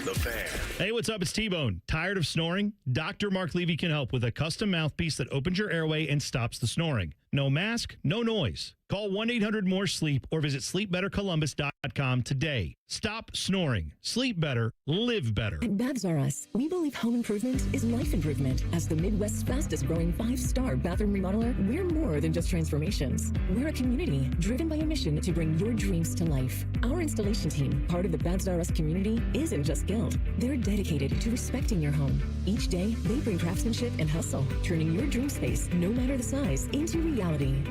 The Fan. Hey, what's up? It's T-Bone. Tired of snoring? Dr. Mark Levy can help with a custom mouthpiece that opens your airway and stops the snoring. No mask, no noise. Call 1-800-MORE-SLEEP or visit sleepbettercolumbus.com today. Stop snoring. Sleep better. Live better. At Baths R Us, we believe home improvement is life improvement. As the Midwest's fastest growing 5-star bathroom remodeler, we're more than just transformations. We're a community driven by a mission to bring your dreams to life. Our installation team, part of the Baths R Us community, isn't just skilled. They're dedicated to respecting your home. Each day, they bring craftsmanship and hustle, turning your dream space, no matter the size, into reality.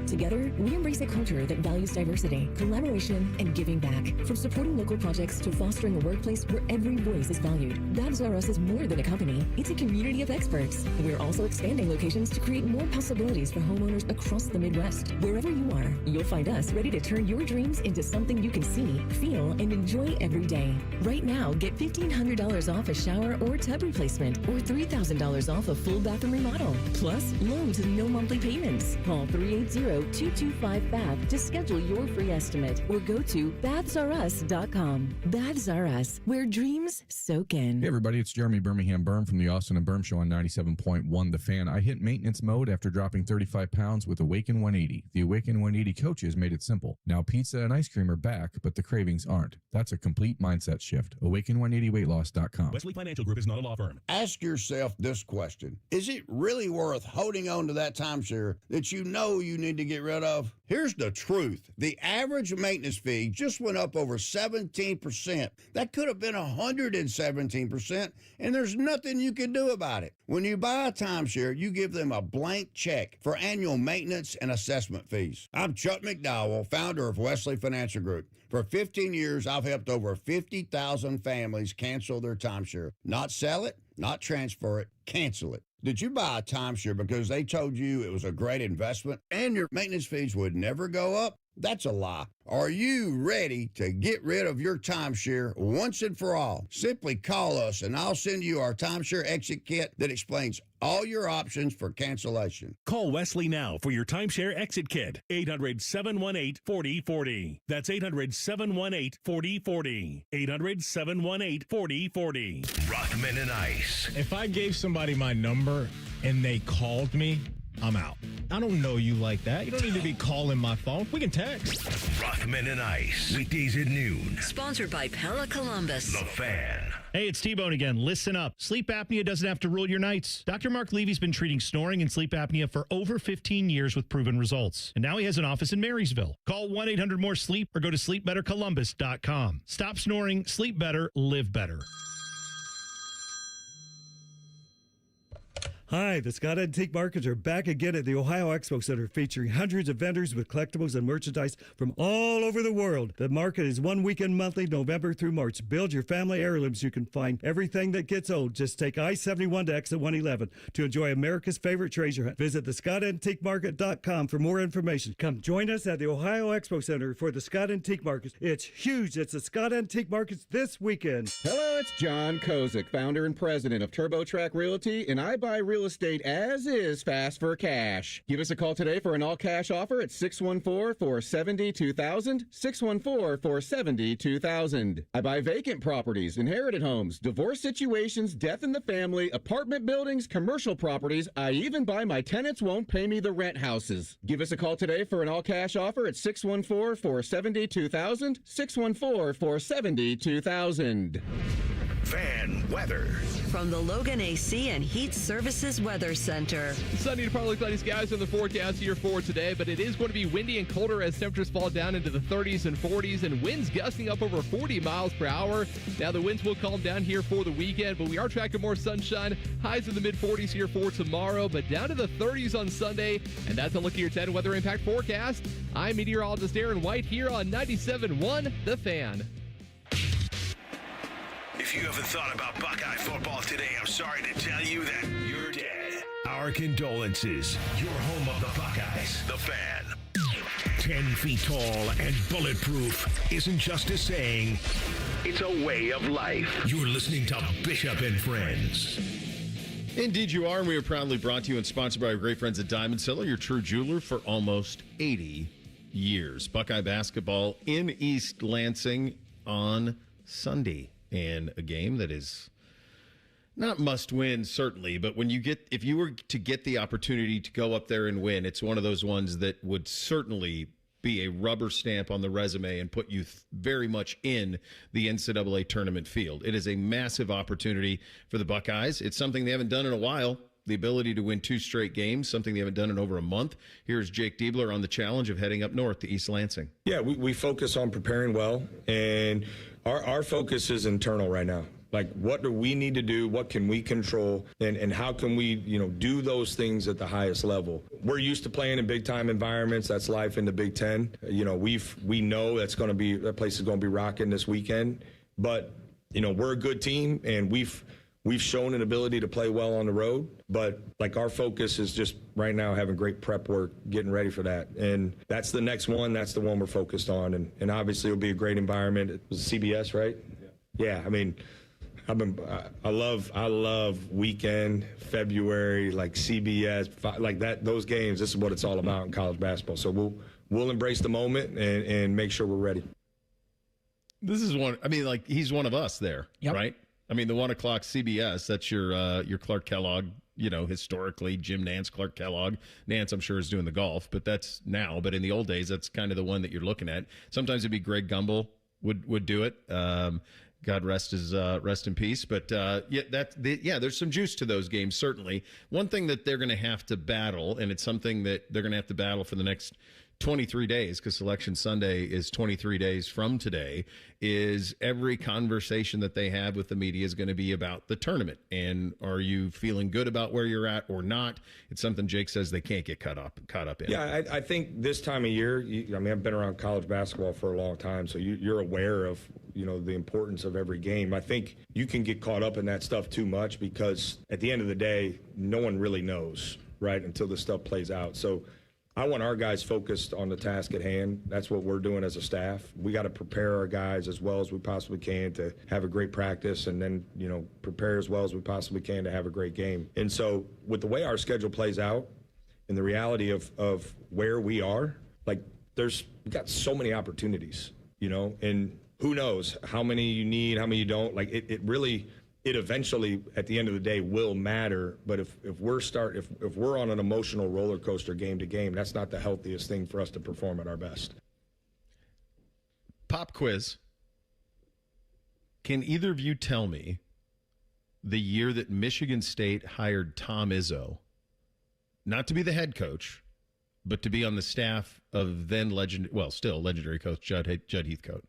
Together, we embrace a culture that values diversity, collaboration, and giving back. From supporting local projects to fostering a workplace where every voice is valued. Baths R Us is more than a company. It's a community of experts. We're also expanding locations to create more possibilities for homeowners across the Midwest. Wherever you are, you'll find us ready to turn your dreams into something you can see, feel, and enjoy every day. Right now, get $1,500 off a shower or tub replacement or $3,000 off a full bathroom remodel. Plus, low to no monthly payments. Call 380-225-BATH to schedule your free estimate or go to bathsrus.com. Baths R Us, where dreams soak in. Hey everybody, it's Jeremy Birmingham Berm from the Austin and Berm Show on 97.1 The Fan. I hit maintenance mode after dropping 35 pounds with Awaken 180. The Awaken 180 coaches made it simple. Now pizza and ice cream are back, but the cravings aren't. That's a complete mindset shift. Awaken180weightloss.com. Wesley Financial Group is not a law firm. Ask yourself this question. Is it really worth holding on to that timeshare that you know you need to get rid of? Here's the truth. The average maintenance fee just went up over 17%. That could have been 117%, and there's nothing you can do about it. When you buy a timeshare, you give them a blank check for annual maintenance and assessment fees. I'm Chuck McDowell, founder of Wesley Financial Group. For 15 years, I've helped over 50,000 families cancel their timeshare. Not sell it, not transfer it, cancel it. Did you buy a timeshare because they told you it was a great investment and your maintenance fees would never go up? That's a lie. Are you ready to get rid of your timeshare once and for all? Simply call us and I'll send you our timeshare exit kit that explains all your options for cancellation. Call Wesley now for your timeshare exit kit. 800-718-4040. That's 800-718-4040. 800-718-4040. Rockman and Ice. If I gave somebody my number and they called me, I'm out. I don't know you like that. You don't need to be calling my phone. We can text. Rockman and Ice. Weekdays at noon. Sponsored by Pella Columbus. The Fan. Hey, it's T-Bone again. Listen up. Sleep apnea doesn't have to rule your nights. Dr. Mark Levy's been treating snoring and sleep apnea for over 15 years with proven results. And now he has an office in Marysville. Call 1-800-MORE-SLEEP or go to sleepbettercolumbus.com. Stop snoring, sleep better, live better. Hi, the Scott Antique Markets are back again at the Ohio Expo Center, featuring hundreds of vendors with collectibles and merchandise from all over the world. The market is one weekend monthly, November through March. Build your family heirlooms. You can find everything that gets old. Just take I-71 to exit 111 to enjoy America's favorite treasure hunt. Visit thescottantiquemarket.com for more information. Come join us at the Ohio Expo Center for the Scott Antique Markets. It's huge. It's the Scott Antique Markets this weekend. Hello, it's John Kozik, founder and president of TurboTrack Realty, and I buy real estate as is, fast for cash. Give us a call today for an all-cash offer at 614-470-2000, 614-470-2000. I buy vacant properties, inherited homes, divorce situations, death in the family, apartment buildings, commercial properties. I even buy my tenants won't pay me the rent houses. Give us a call today for an all-cash offer at 614-470-2000, 614-470-2000. Fan weather. From the Logan AC and Heat Services Weather Center. Sunny to partly cloudy skies in the forecast here for today, but it is going to be windy and colder as temperatures fall down into the 30s and 40s and winds gusting up over 40 miles per hour. Now the winds will calm down here for the weekend, but we are tracking more sunshine. Highs in the mid-40s here for tomorrow, but down to the 30s on Sunday. And that's a look at your 10 weather impact forecast. I'm meteorologist Aaron White here on 97.1 The Fan. If you haven't thought about Buckeye football today, I'm sorry to tell you that you're dead. Our condolences. You're home of the Buckeyes. The Fan. 10 feet tall and bulletproof isn't just a saying. It's a way of life. You're listening to Bishop and Friends. Indeed you are, and we are proudly brought to you and sponsored by our great friends at Diamond Seller, your true jeweler for almost 80 years. Buckeye basketball in East Lansing on Sunday. And a game that is not must win, certainly, but if you were to get the opportunity to go up there and win, it's one of those ones that would certainly be a rubber stamp on the resume and put you very much in the NCAA tournament field. It is a massive opportunity for the Buckeyes. It's something they haven't done in a while. The ability to win 2 straight games, something they haven't done in over a month. Here's Jake Diebler on the challenge of heading up north to East Lansing. Yeah, we focus on preparing well, and our focus is internal right now. Like, what do we need to do? What can we control? And how can we, do those things at the highest level? We're used to playing in big-time environments. That's life in the Big Ten. We know that place is going to be rocking this weekend. But, we're a good team, and we've shown an ability to play well on the road, but our focus is just right now having great prep work, getting ready for that. And that's the next one. That's the one we're focused on. And obviously it'll be a great environment. It was CBS, right? Yeah. I mean, I love weekend, February, CBS, like that, those games. This is what it's all about in college basketball. So we'll embrace the moment and make sure we're ready. This is he's one of us there, right? I mean, the 1 o'clock CBS, that's your Clark Kellogg, historically, Jim Nance, Clark Kellogg. Nance, I'm sure, is doing the golf, but that's now. But in the old days, that's kind of the one that you're looking at. Sometimes it'd be Greg Gumbel would do it. God rest in peace. But, there's some juice to those games, certainly. One thing that they're going to have to battle, and it's something that they're going to have to battle for the next 23 days, because Selection Sunday is 23 days from today, is every conversation that they have with the media is going to be about the tournament. And are you feeling good about where you're at or not? It's something Jake says they can't get caught up in. Yeah, I think this time of year, I've been around college basketball for a long time, so you're aware of, the importance of every game. I think you can get caught up in that stuff too much because at the end of the day, no one really knows, right, until this stuff plays out. So I want our guys focused on the task at hand. That's what we're doing as a staff. We got to prepare our guys as well as we possibly can to have a great practice and then, prepare as well as we possibly can to have a great game. And so with the way our schedule plays out and the reality of where we are, we got so many opportunities, and who knows how many you need, how many you don't. It eventually, at the end of the day, will matter. But if we're on an emotional roller coaster game to game, that's not the healthiest thing for us to perform at our best. Pop quiz. Can either of you tell me the year that Michigan State hired Tom Izzo, not to be the head coach, but to be on the staff of still legendary coach Judd Heathcote?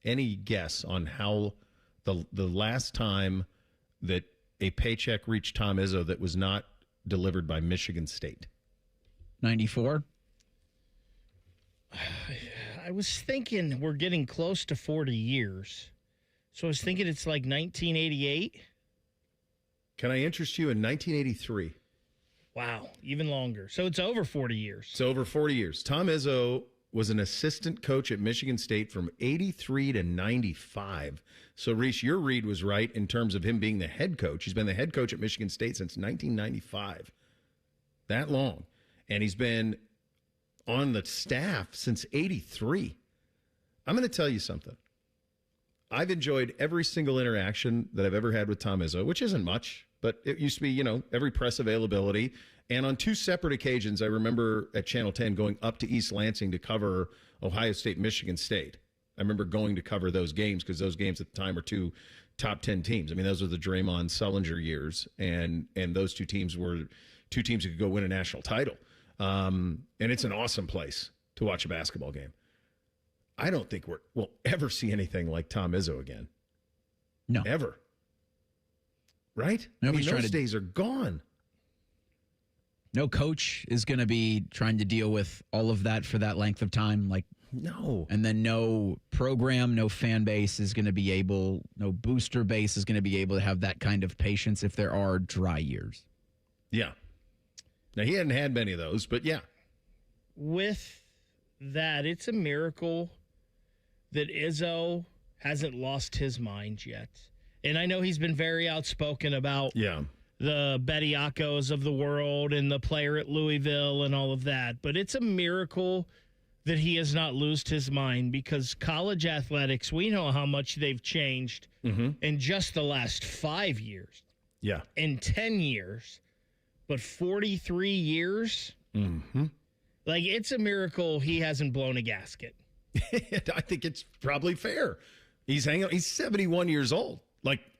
Any guess on how the last time that a paycheck reached Tom Izzo that was not delivered by Michigan State? 94. I was thinking we're getting close to 40 years. So I was thinking it's like 1988. Can I interest you in 1983? Wow, even longer. So it's over 40 years. It's over 40 years. Tom Izzo was an assistant coach at Michigan State from 83 to 95. So, Reese, your read was right in terms of him being the head coach. He's been the head coach at Michigan State since 1995. That long. And he's been on the staff since 83. I'm going to tell you something. I've enjoyed every single interaction that I've ever had with Tom Izzo, which isn't much, but it used to be, every press availability. And on two separate occasions, I remember at Channel 10 going up to East Lansing to cover Ohio State, Michigan State. I remember going to cover those games because those games at the time were two top 10 teams. I mean, those are the Draymond Sullinger years, and those two teams were two teams who could go win a national title. And it's an awesome place to watch a basketball game. I don't think we'll ever see anything like Tom Izzo again. No. Ever. Right? Those days are gone. No coach is going to be trying to deal with all of that for that length of time. No. And then no program, no fan base is going to be able, no booster base is going to be able to have that kind of patience if there are dry years. Yeah. Now, he hadn't had many of those, but yeah. With that, it's a miracle that Izzo hasn't lost his mind yet. And I know he's been very outspoken about the Bediacos of the world and the player at Louisville and all of that. But it's a miracle that he has not lost his mind, because college athletics, we know how much they've changed in just the last 5 years. Yeah. In 10 years. But 43 years? It's a miracle he hasn't blown a gasket. I think it's probably fair. He's 71 years old.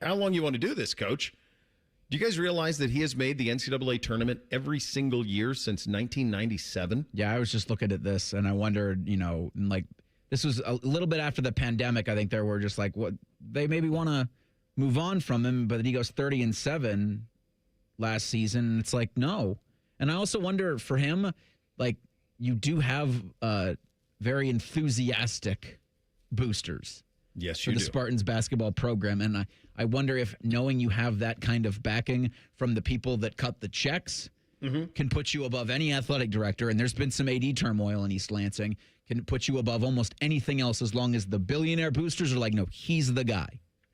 How long you want to do this, Coach? Do you guys realize that he has made the NCAA tournament every single year since 1997? Yeah, I was just looking at this, and I wondered, this was a little bit after the pandemic. I think there were just what they maybe want to move on from him, but then he goes 30-7 last season. It's no. And I also wonder for him, you do have very enthusiastic boosters. Yes, you do. For the Spartans basketball program. And I wonder if knowing you have that kind of backing from the people that cut the checks can put you above any athletic director. And there's been some AD turmoil in East Lansing. Can put you above almost anything else as long as the billionaire boosters are no, he's the guy.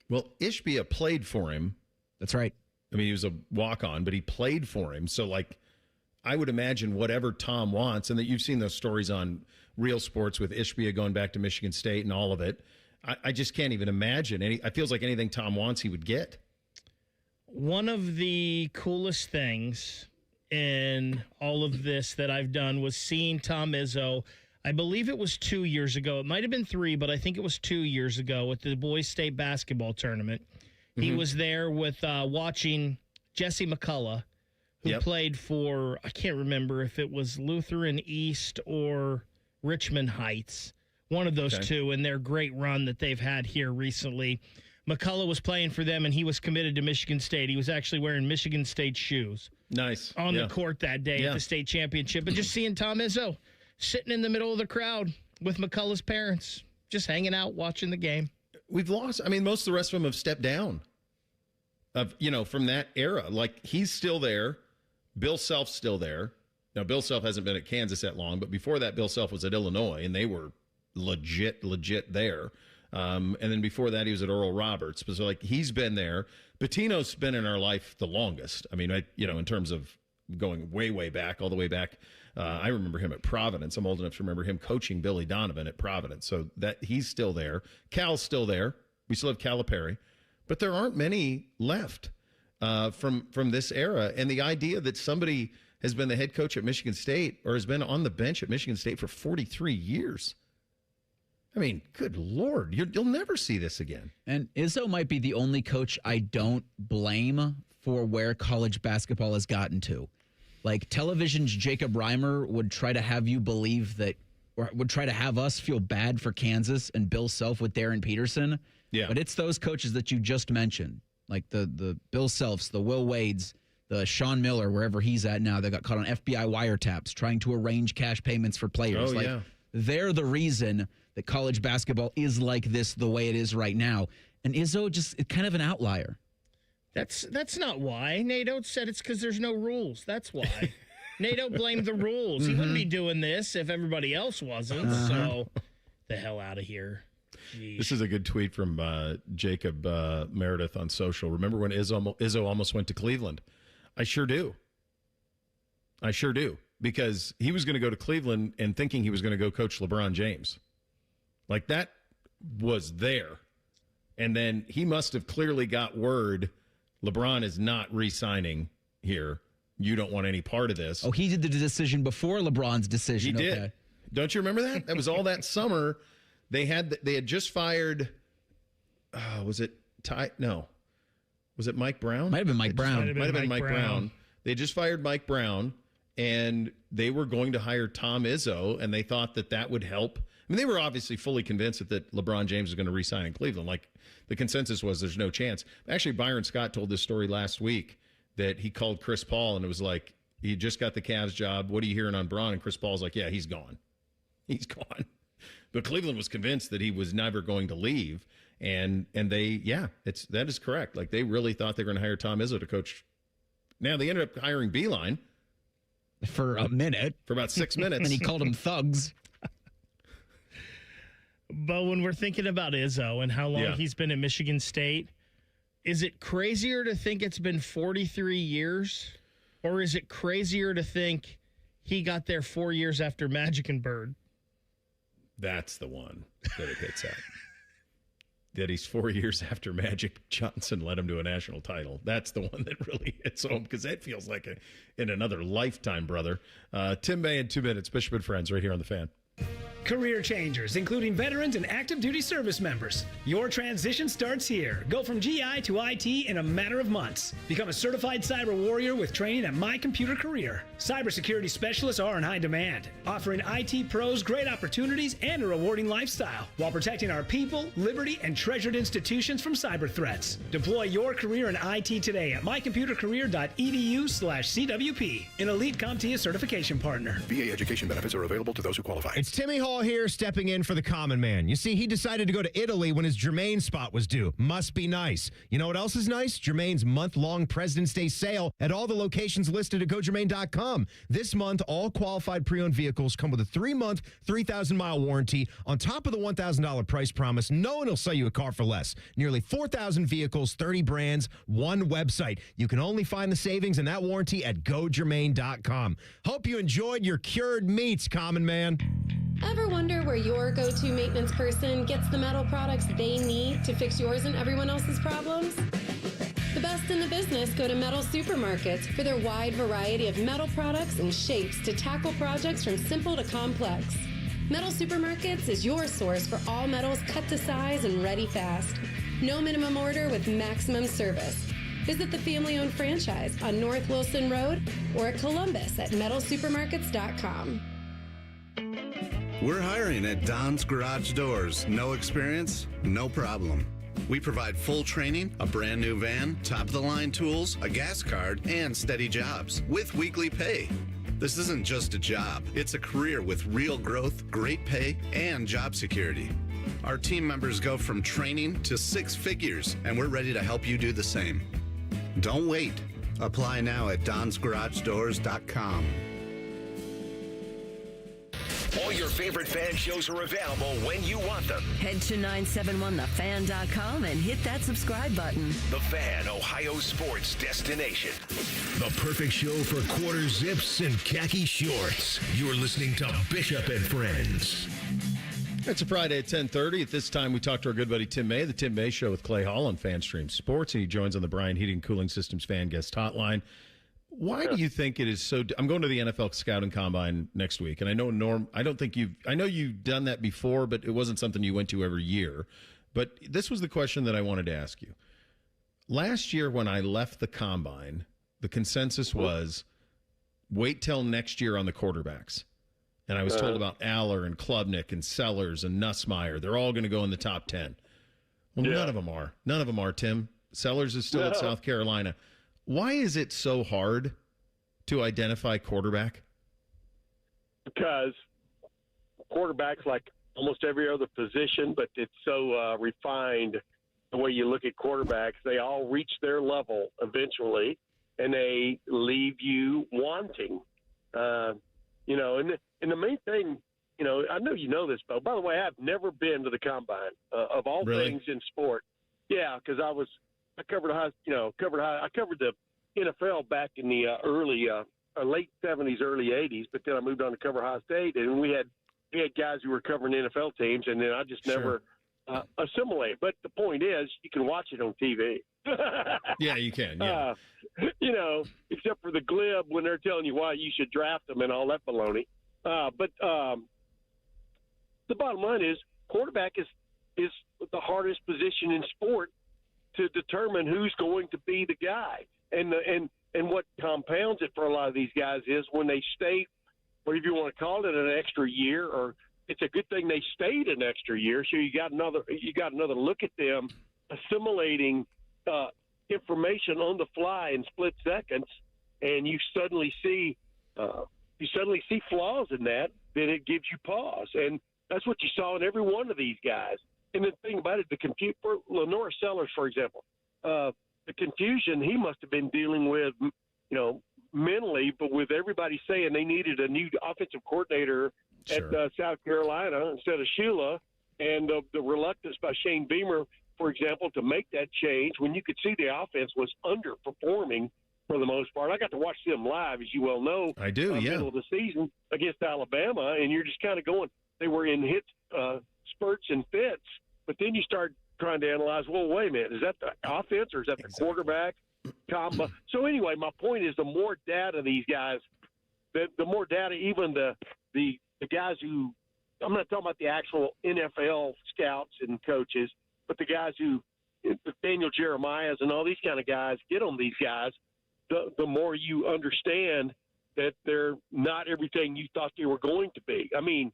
Well, Ishbia played for him. That's right. I mean, he was a walk-on, but he played for him. So, I would imagine whatever Tom wants, and that you've seen those stories on Real Sports with Ishbia going back to Michigan State and all of it. I just can't even imagine. It feels like anything Tom wants, he would get. One of the coolest things in all of this that I've done was seeing Tom Izzo. I believe it was 2 years ago. It might have been 3, but I think it was 2 years ago at the boys' state basketball tournament. He was there with watching Jesse McCullough, who played for, I can't remember if it was Lutheran East or Richmond Heights, one of those two, in their great run that they've had here recently. McCullough was playing for them, and he was committed to Michigan State. He was actually wearing Michigan State shoes. Nice. On the court that day at the state championship. And just seeing Tom Izzo sitting in the middle of the crowd with McCullough's parents, just hanging out, watching the game. We've lost. I mean, most of the rest of them have stepped down from that era. He's still there. Bill Self's still there. Now, Bill Self hasn't been at Kansas that long, but before that, Bill Self was at Illinois, and they were legit there. And then before that, he was at Oral Roberts. But so, he's been there. Pitino's been in our life the longest. I mean, in terms of going way, way back, all the way back. I remember him at Providence. I'm old enough to remember him coaching Billy Donovan at Providence. So that he's still there. Cal's still there. We still have Calipari. But there aren't many left from this era. And the idea that somebody has been the head coach at Michigan State or has been on the bench at Michigan State for 43 years. I mean, good Lord, you'll never see this again. And Izzo might be the only coach I don't blame for where college basketball has gotten to. Television's Jacob Reimer would try to have you believe that, or would try to have us feel bad for Kansas and Bill Self with Darren Peterson. Yeah. But it's those coaches that you just mentioned, the Bill Selfs, the Will Wades, the Sean Miller, wherever he's at now, that got caught on FBI wiretaps trying to arrange cash payments for players. They're the reason that college basketball is like this the way it is right now. And Izzo just kind of an outlier. That's not why. NATO said it's because there's no rules. That's why. NATO blamed the rules. He wouldn't be doing this if everybody else wasn't. So the hell out of here. Jeez. This is a good tweet from Jacob Meredith on social. Remember when Izzo almost went to Cleveland? I sure do. Because he was going to go to Cleveland and thinking he was going to go coach LeBron James. Like, that was there. And then he must have clearly got word LeBron is not re-signing here. You don't want any part of this. Oh, he did the decision before LeBron's decision. He did. Don't you remember that? That was all that summer. They had just fired. Was it Ty? No. Was it Mike Brown? Might have been Mike Brown. Might have been Mike Brown. They just fired Mike Brown, and they were going to hire Tom Izzo, and they thought that would help. I mean, they were obviously fully convinced that LeBron James was going to re-sign in Cleveland. Like, the consensus was there's no chance. Actually, Byron Scott told this story last week that he called Chris Paul, and it was like, he just got the Cavs job. What are you hearing on Bron? And Chris Paul's like, yeah, he's gone. He's gone. But Cleveland was convinced that he was never going to leave. And they, that is correct. Like, they really thought they were going to hire Tom Izzo to coach. Now, they ended up hiring Beeline. For a minute. For about 6 minutes. And he called them thugs. But when we're thinking about Izzo and how long he's been at Michigan State, is it crazier to think it's been 43 years? Or is it crazier to think he got there 4 years after Magic and Bird? That's the one that it hits at. That he's 4 years after Magic Johnson led him to a national title. That's the one that really hits home, because that feels like in another lifetime, brother. Tim May in 2 minutes. Bishop and Friends right here on The Fan. Career changers, including veterans and active duty service members. Your transition starts here. Go from GI to IT in a matter of months. Become a certified cyber warrior with training at My Computer Career. Cybersecurity specialists are in high demand, offering IT pros great opportunities and a rewarding lifestyle while protecting our people, liberty, and treasured institutions from cyber threats. Deploy your career in IT today at mycomputercareer.edu/CWP, an elite CompTIA certification partner. VA education benefits are available to those who qualify. It's Timmy Hall here, stepping in for the common man. You see, he decided to go to Italy when his Germain spot was due. Must be nice. You know what else is nice? Germain's month-long President's Day sale at all the locations listed at GoGermain.com. This month, all qualified pre-owned vehicles come with a 3-month, 3,000-mile warranty. On top of the $1,000 price promise, no one will sell you a car for less. Nearly 4,000 vehicles, 30 brands, one website. You can only find the savings and that warranty at GoGermain.com. Hope you enjoyed your cured meats, common man. Ever wonder where your go-to maintenance person gets the metal products they need to fix yours and everyone else's problems? The best in the business go to Metal Supermarkets for their wide variety of metal products and shapes to tackle projects from simple to complex. Metal Supermarkets is your source for all metals cut to size and ready fast. No minimum order with maximum service. Visit the family-owned franchise on North Wilson Road or at Columbus at metalsupermarkets.com. We're hiring at Don's Garage Doors. No experience? No problem. We provide full training, a brand new van, top-of-the-line tools, a gas card, and steady jobs with weekly pay. This isn't just a job. It's a career with real growth, great pay, and job security. Our team members go from training to 6 figures, and we're ready to help you do the same. Don't wait. Apply now at donsgaragedoors.com. All your favorite fan shows are available when you want them. Head to 971thefan.com and hit that subscribe button. The Fan, Ohio sports destination. The perfect show for quarter zips and khaki shorts. You're listening to Bishop and Friends. It's a Friday at 10:30. At this time, we talk to our good buddy Tim May, the Tim May Show with Clay Hall on FanStream Sports. And he joins on the Brian Heating Cooling Systems fan guest hotline. Why do you think it is so? I'm going to the NFL Scouting Combine next week, and I know I know you've done that before, but it wasn't something you went to every year. But this was the question that I wanted to ask you. Last year, when I left the Combine, the consensus was wait till next year on the quarterbacks. And I was told about Aller and Klubnik and Sellers and Nussmeier. They're all going to go in the top 10. Well, none of them are. None of them are, Tim. Sellers is still at South Carolina. Why is it so hard to identify quarterback? Because quarterback's like almost every other position, but it's so refined the way you look at quarterbacks. They all reach their level eventually, and they leave you wanting. And the main thing, I know you know this, Bo. By the way, I've never been to the combine of all things in sport. Yeah, because I covered the NFL back in the late 70s, early 80s, but then I moved on to cover Ohio State, and we had guys who were covering NFL teams, and then I just never assimilate. But the point is, you can watch it on TV. Yeah, you can. Yeah. Except for the glib when they're telling you why you should draft them and all that baloney. But the bottom line is, quarterback is the hardest position in sport to determine who's going to be the guy. And what compounds it for a lot of these guys is when they stay, whatever you want to call it, an extra year, or it's a good thing they stayed an extra year, so you got another look at them assimilating information on the fly in split seconds, and you suddenly see flaws in that. Then it gives you pause, and that's what you saw in every one of these guys. And the thing about it, for Lenore Sellers, for example, the confusion he must have been dealing with, mentally, but with everybody saying they needed a new offensive coordinator at South Carolina instead of Shula, and the reluctance by Shane Beamer, for example, to make that change when you could see the offense was underperforming for the most part. I got to watch them live, as you well know. I do, middle of the season against Alabama, and you're just kind of going, they were in spurts and fits, but then you start trying to analyze, well, wait a minute, is that the offense or is that the quarterback combo? So anyway, my point is the more data these guys, the more data even the guys who, I'm not talking about the actual NFL scouts and coaches, but the guys who, Daniel Jeremiah's and all these kind of guys, get on these guys, the more you understand that they're not everything you thought they were going to be. I mean,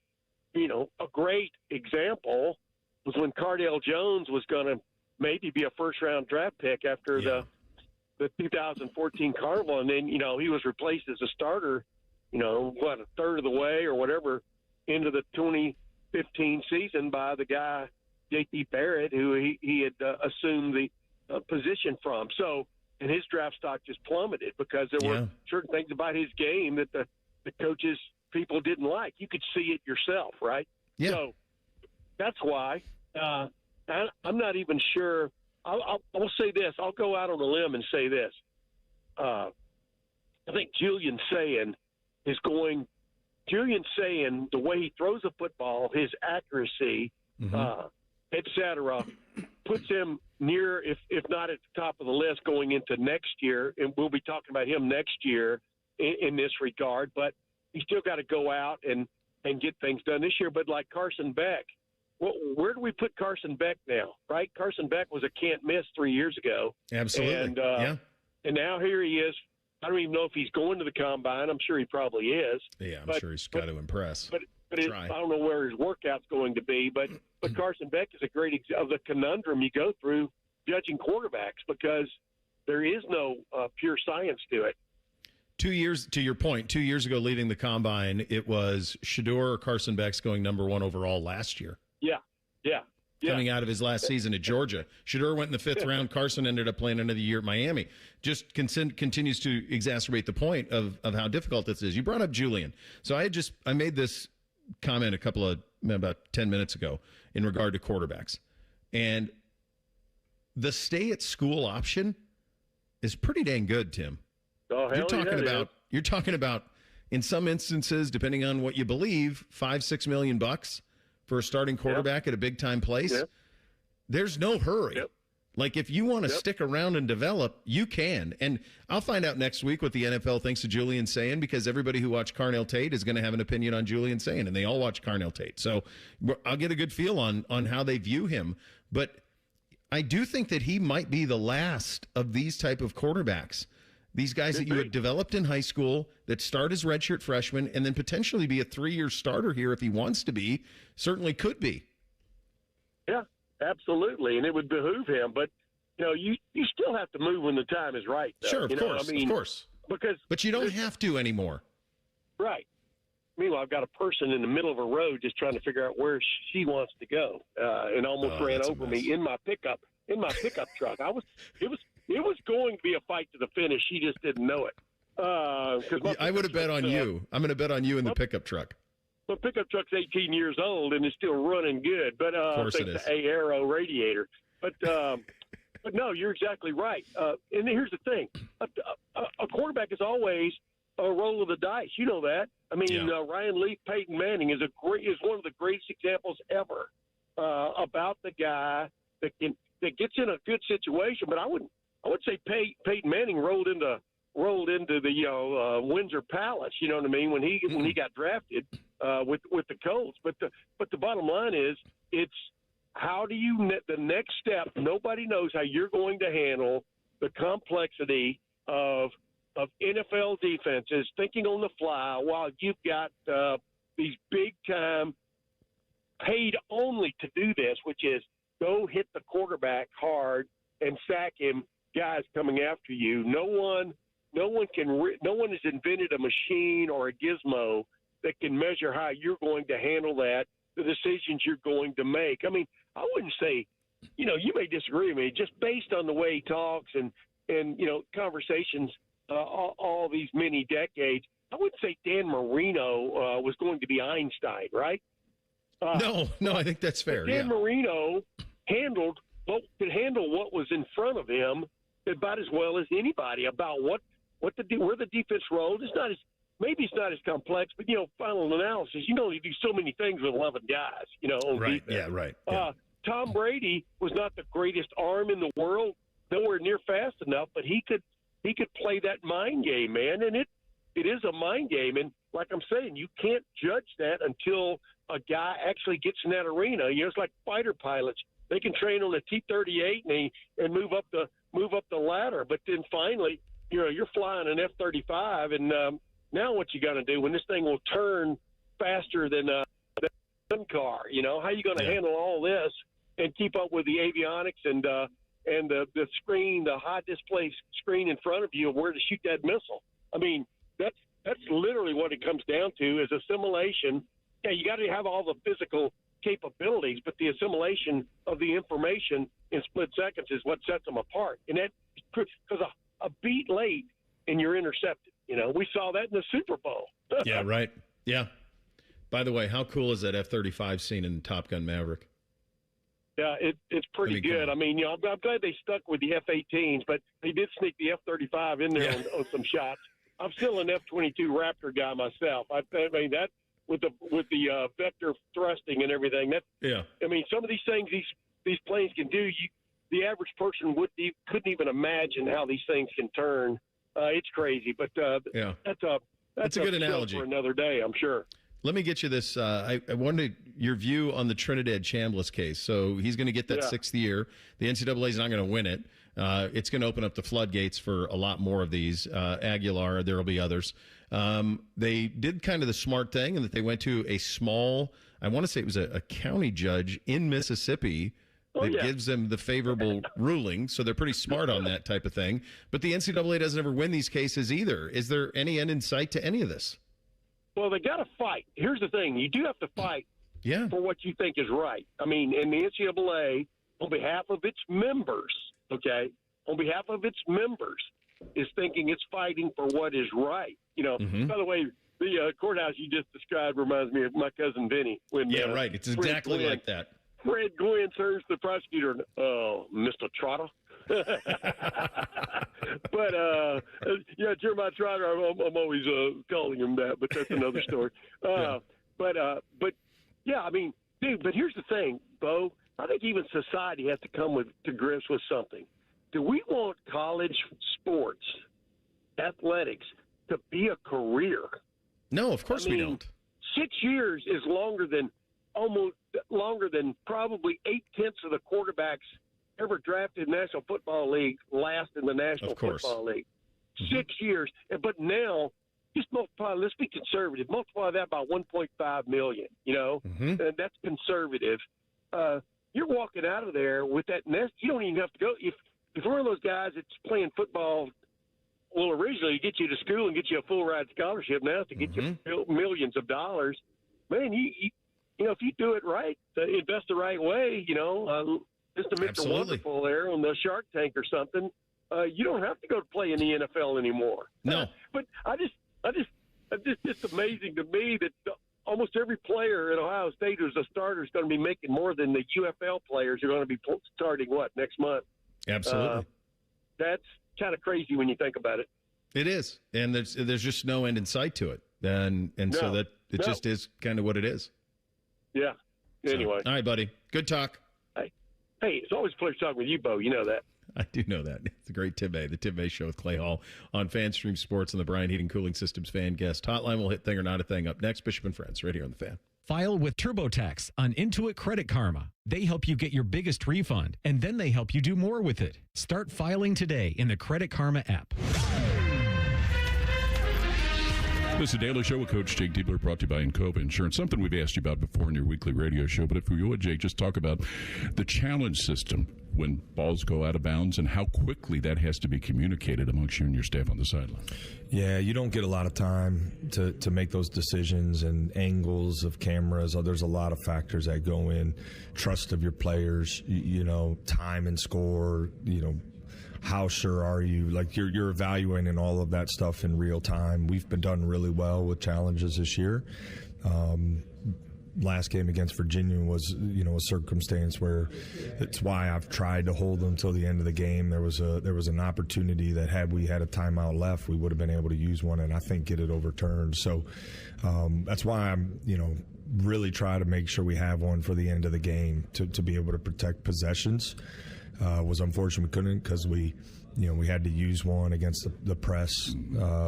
a great example was when Cardale Jones was going to maybe be a first-round draft pick after the 2014 Carnival, and then, he was replaced as a starter, a third of the way or whatever into the 2015 season by the guy, J.T. Barrett, who he had assumed the position from. So, and his draft stock just plummeted because there were certain things about his game that the coaches, people didn't like. You could see it yourself, right? Yeah. So that's why I'm not even sure. I'll say this. I'll go out on a limb and say this. I think Julian Sayin, the way he throws a football, his accuracy, et cetera, puts him near, if not at the top of the list going into next year. And we'll be talking about him next year in this regard. But he's still got to go out and get things done this year. But like Carson Beck, where do we put Carson Beck now, right? Carson Beck was a can't miss 3 years ago. Absolutely. And now here he is. I don't even know if he's going to the combine. I'm sure he probably is. Yeah, I'm sure he's got to impress. But I don't know where his workout's going to be. But Carson Beck is a great example of the conundrum you go through judging quarterbacks because there is no pure science to it. 2 years, to your point, 2 years ago leading the combine, it was Shador or Carson Beck's going number one overall last year. Yeah. Coming out of his last season at Georgia. Shador went in the fifth round. Carson ended up playing another year at Miami. Just continues to exacerbate the point of how difficult this is. You brought up Julian. So I made this comment about 10 minutes ago in regard to quarterbacks. And the stay at school option is pretty dang good, Tim. Oh, hell You're talking about in some instances, depending on what you believe, $5-6 million for a starting quarterback at a big time place. There's no hurry. Like if you want to stick around and develop, you can. And I'll find out next week what the NFL thinks of Julian Sayin, because everybody who watched Carnell Tate is going to have an opinion on Julian Sayin, and they all watch Carnell Tate. So I'll get a good feel on how they view him. But I do think that he might be the last of these type of quarterbacks. These guys that you had developed in high school that start as redshirt freshmen and then potentially be a 3-year starter here if he wants to be, certainly could be. Yeah, absolutely. And it would behoove him. But you still have to move when the time is right. Though, Sure, of course. But you don't have to anymore. Right. Meanwhile, I've got a person in the middle of a road just trying to figure out where she wants to go, and almost ran over me in my pickup truck. It was going to be a fight to the finish. She just didn't know it. I would have bet on you. I'm going to bet on you in the pickup truck. My pickup truck's 18 years old and it's still running good, but course it is. thanks to Aero radiator. But no, you're exactly right. And here's the thing: a quarterback is always a roll of the dice. You know that. I mean, Ryan Leaf, Peyton Manning is one of the greatest examples ever about the guy that gets in a good situation. But I would say Peyton Manning rolled into the Windsor Palace. You know what I mean? When he got drafted with the Colts. But the bottom line is, it's how do you the next step? Nobody knows how you're going to handle the complexity of NFL defenses, thinking on the fly while you've got these big time paid only to do this, which is go hit the quarterback hard and sack him. Guys coming after you. No one has invented a machine or a gizmo that can measure how you're going to handle that, the decisions you're going to make. I mean, I wouldn't say, you may disagree with me, just based on the way he talks and conversations all these many decades, I wouldn't say Dan Marino was going to be Einstein, right? No, I think that's fair. Dan Marino could handle what was in front of him about as well as anybody about where the defense rolled. It's not as complex, but final analysis. You do so many things with 11 guys. On right? defense. Yeah, right. Yeah. Tom Brady was not the greatest arm in the world, nowhere near fast enough, but he could play that mind game, man, and it is a mind game. And like I'm saying, you can't judge that until a guy actually gets in that arena. It's like fighter pilots. They can train on a T-38 and move up the ladder, but then finally, you're flying an F-35, and now what you got to do when this thing will turn faster than a gun car? How you going to handle all this and keep up with the avionics and the screen, the high display screen in front of you of where to shoot that missile? I mean, that's literally what it comes down to is assimilation. Yeah, you got to have all the physical capabilities, but the assimilation of the information in split seconds is what sets them apart. And that because a beat late and you're intercepted. We saw that in the Super Bowl. Yeah, right. Yeah. By the way, how cool is that F-35 scene in Top Gun Maverick? Yeah, it's pretty good. I mean, I'm glad they stuck with the F-18s, but they did sneak the F-35 in there on some shots. I'm still an F-22 Raptor guy myself. I mean that with the vector thrusting and everything. I mean, some of these things these planes can do. The average person couldn't even imagine how these things can turn. It's crazy, but that's a good analogy for another day, I'm sure. Let me get you this. I wanted your view on the Trinidad Chambliss case. So he's going to get that sixth year. The NCAA is not going to win it. It's going to open up the floodgates for a lot more of these. Aguilar, there will be others. They did kind of the smart thing in that they went to a small, I want to say it was a county judge in Mississippi that gives them the favorable ruling. So they're pretty smart on that type of thing. But the NCAA doesn't ever win these cases either. Is there any end in sight to any of this? Well, they got to fight. Here's the thing. You do have to fight for what you think is right. I mean, in the NCAA, on behalf of its members, is thinking it's fighting for what is right. By the way, the courtrouse you just described reminds me of my cousin Vinny. Right. It's exactly like that. Fred Gwynn turns to the prosecutor, Mr. Trotter. But Jeremiah Trotter, I'm always calling him that, but that's another story. But I mean, dude. But here's the thing, Bo. I think even society has to come to grips with something. Do we want college sports, athletics, to be a career? No, of course we don't. 6 years is longer than probably 8/10 of the quarterbacks ever drafted in the National Football League last in the National Football League. 6 years. But now, just multiply, let's be conservative, multiply that by 1.5 million, and that's conservative. You're walking out of there with that nest. You don't even have to go. he's one of those guys that's playing football. Well, originally, get you to school and get you a full ride scholarship. Now to get you millions of dollars. Man, you if you do it right, invest the right way, just to Mr. Wonderful there on the Shark Tank or something, you don't have to go to play in the NFL anymore. No. But it's just amazing to me that almost every player at Ohio State who's a starter is going to be making more than the UFL players who are going to be starting, next month? Absolutely. That's kind of crazy when you think about it. It is. And there's just no end in sight to it. And so that it just is kind of what it is. Yeah. Anyway. All right, buddy. Good talk. Hey, it's always a pleasure talking with you, Bo. You know that. I do know that. It's a great Tim May, the Tim May Show with Clay Hall on FanStream Sports and the Bryant Heating Cooling Systems Fan Guest Hotline. We'll hit Thing or Not a Thing up next. Bishop and Friends, right here on the Fan. File with TurboTax on Intuit Credit Karma. They help you get your biggest refund, and then they help you do more with it. Start filing today in the Credit Karma app. This is a Daily Show with Coach Jake Diebler, brought to you by Encova Insurance. Something we've asked you about before in your weekly radio show, but if we would, Jake, just talk about the challenge system when balls go out of bounds and how quickly that has to be communicated amongst you and your staff on the sideline. Yeah, you don't get a lot of time to make those decisions and angles of cameras. There's a lot of factors that go in. Trust of your players, time and score, how sure are you? Like you're evaluating all of that stuff in real time. We've been done really well with challenges this year. Last game against Virginia was, a circumstance where it's why I've tried to hold them till the end of the game. There was an opportunity that had we had a timeout left, we would have been able to use one and I think get it overturned. So that's why I'm, really try to make sure we have one for the end of the game to be able to protect possessions. Was unfortunate we couldn't because we had to use one against the press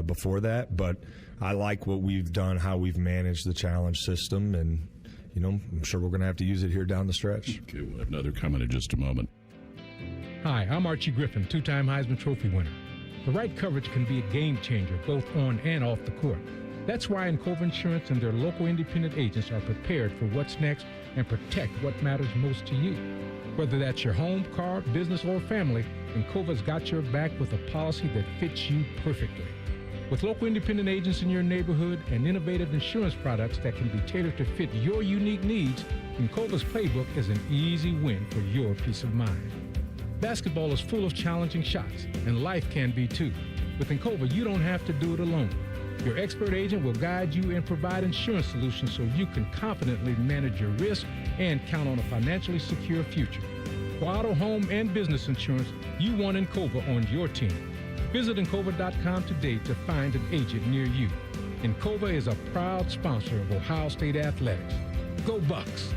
before that. But I like what we've done, how we've managed the challenge system, and I'm sure we're going to have to use it here down the stretch. Okay, we'll have another comment in just a moment. Hi, I'm Archie Griffin, two-time Heisman Trophy winner. The right coverage can be a game changer both on and off the court. That's why Encova Insurance and their local independent agents are prepared for what's next and protect what matters most to you. Whether that's your home, car, business, or family, Encova's got your back with a policy that fits you perfectly. With local independent agents in your neighborhood and innovative insurance products that can be tailored to fit your unique needs, Encova's playbook is an easy win for your peace of mind. Basketball is full of challenging shots, and life can be too. With Encova, you don't have to do it alone. Your expert agent will guide you and provide insurance solutions so you can confidently manage your risk and count on a financially secure future. For auto, home, and business insurance, you want Encova on your team. Visit Encova.com today to find an agent near you. Encova is a proud sponsor of Ohio State Athletics. Go Bucks!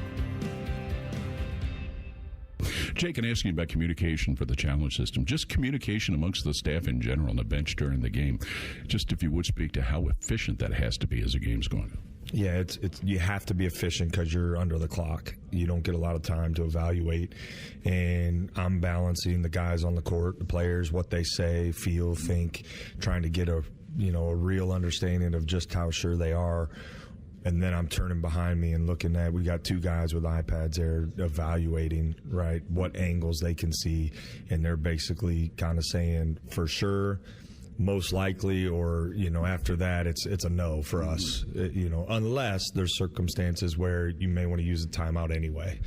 Jake, and asking about communication for the challenge system, just communication amongst the staff in general on the bench during the game. Just if you would speak to how efficient that has to be as the game's going on. Yeah, it's you have to be efficient because you're under the clock. You don't get a lot of time to evaluate, and I'm balancing the guys on the court, the players, what they say, feel, think, trying to get a real understanding of just how sure they are. And then I'm turning behind me and looking at, we got two guys with iPads there evaluating, right, what angles they can see. And they're basically kind of saying for sure, most likely, or, after that, it's a no for us, unless there's circumstances where you may want to use a timeout anyway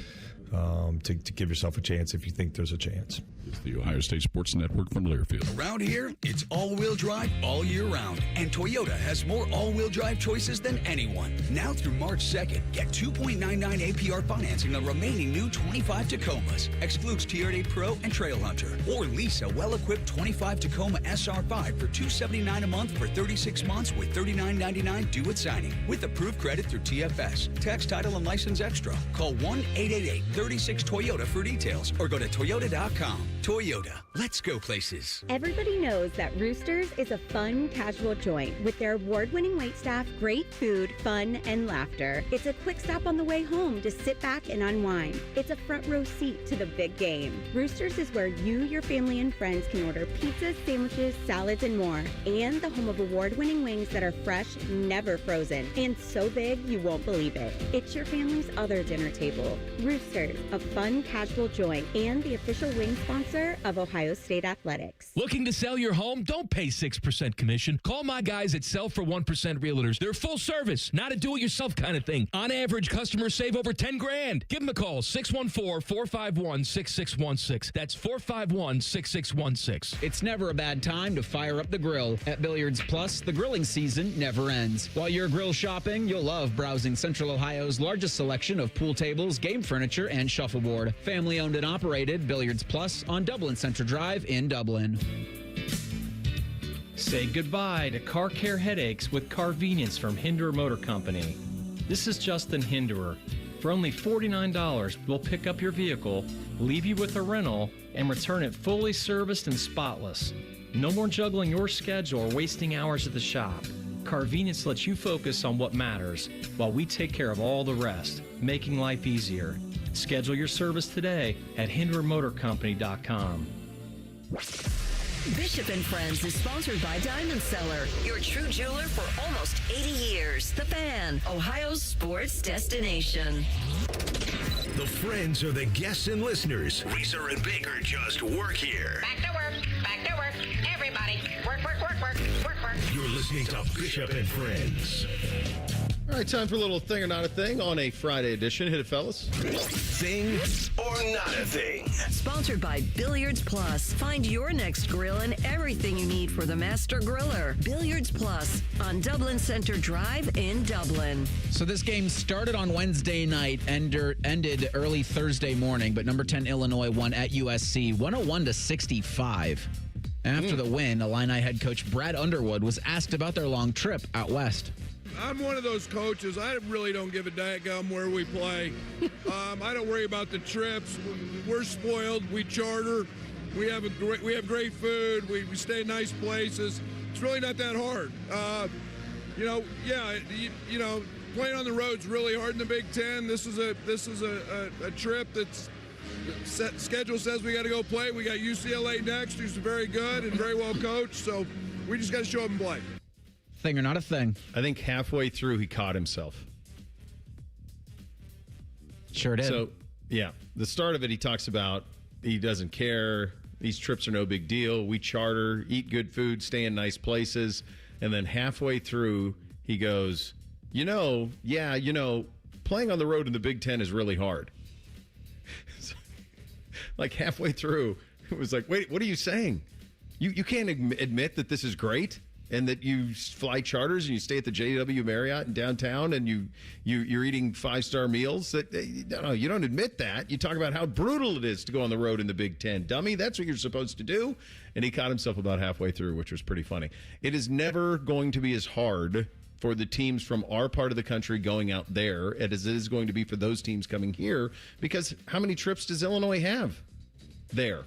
to give yourself a chance if you think there's a chance. It's the Ohio State Sports Network from Learfield. Around here, it's all-wheel drive all year round, and Toyota has more all-wheel drive choices than anyone. Now through March 2nd, get 2.99 APR financing on remaining new 25 Tacomas, excludes TRD Pro and Trailhunter, or lease a well-equipped 25 Tacoma SR5 for $279 a month for 36 months with $39.99 due at signing, with approved credit through TFS. Tax, title, and license extra. Call 1-888-36-TOYOTA for details, or go to toyota.com. Toyota, let's go places. Everybody knows that Roosters is a fun, casual joint with their award-winning waitstaff, great food, fun, and laughter. It's a quick stop on the way home to sit back and unwind. It's a front row seat to the big game. Roosters is where you, your family, and friends can order pizzas, sandwiches, salads, and more. And the home of award-winning wings that are fresh, never frozen, and so big you won't believe it. It's your family's other dinner table. Roosters, Lesmerises, a fun, casual joint, and the official wing sponsor of Ohio State Athletics. Looking to sell your home? Don't pay 6% commission. Call my guys at Sell for 1% Realtors. They're full service, not a do-it-yourself kind of thing. On average, customers save over $10,000. Give them a call, 614-451-6616. That's 451-6616. It's never a bad time to fire up the grill. At Billiards Plus, the grilling season never ends. While you're grill shopping, you'll love browsing Central Ohio's largest selection of pool tables, game furniture, and shuffleboard. Family owned and operated, Billiards Plus on Dublin Center Drive in Dublin. Say goodbye to car care headaches with Carvenience from Hinderer Motor Company. This is Justin Hinderer. For only $49, we'll pick up your vehicle, leave you with a rental, and return it fully serviced and spotless. No more juggling your schedule or wasting hours at the shop. Carvenience lets you focus on what matters while we take care of all the rest, making life easier. Schedule your service today at HindererMotorCompany.com. Bishop and Friends is sponsored by Diamond Seller, your true jeweler for almost 80 years. The Fan, Ohio's sports destination. The friends are the guests and listeners. Reeser and Baker just work here. Back to work. Back to work. Everybody, work, work, work, work, work, work. You're listening to Bishop and Friends. All right, time for a little thing or not a thing on a Friday edition. Hit it, fellas. Thing or not a thing. Sponsored by Billiards Plus. Find your next grill and everything you need for the master griller. Billiards Plus on Dublin Center Drive in Dublin. So this game started on Wednesday night and ended early Thursday morning, but number 10 Illinois won at USC 101-65. After the win, Illini head coach Brad Underwood was asked about their long trip out west. I'm one of those coaches. I really don't give a daggum where we play. I don't worry about the trips. We're spoiled. We charter. We have great food. We stay in nice places. It's really not that hard. Playing on the road's really hard in the Big Ten. This is a trip that's schedule says we got to go play. We got UCLA next, who's very good and very well coached. So we just got to show up and play. Thing or not a thing? I think halfway through he caught himself. Sure did. So, yeah, the start of it, he talks about he doesn't care. These trips are no big deal. We charter, eat good food, stay in nice places. And then halfway through, he goes, playing on the road in the Big Ten is really hard. Like halfway through, it was like, wait, what are you saying? You can't admit that this is great? And that you fly charters and you stay at the JW Marriott in downtown and you're eating 5-star meals. No, you don't admit that. You talk about how brutal it is to go on the road in the Big Ten. Dummy, that's what you're supposed to do. And he caught himself about halfway through, which was pretty funny. It is never going to be as hard for the teams from our part of the country going out there as it is going to be for those teams coming here, because how many trips does Illinois have there?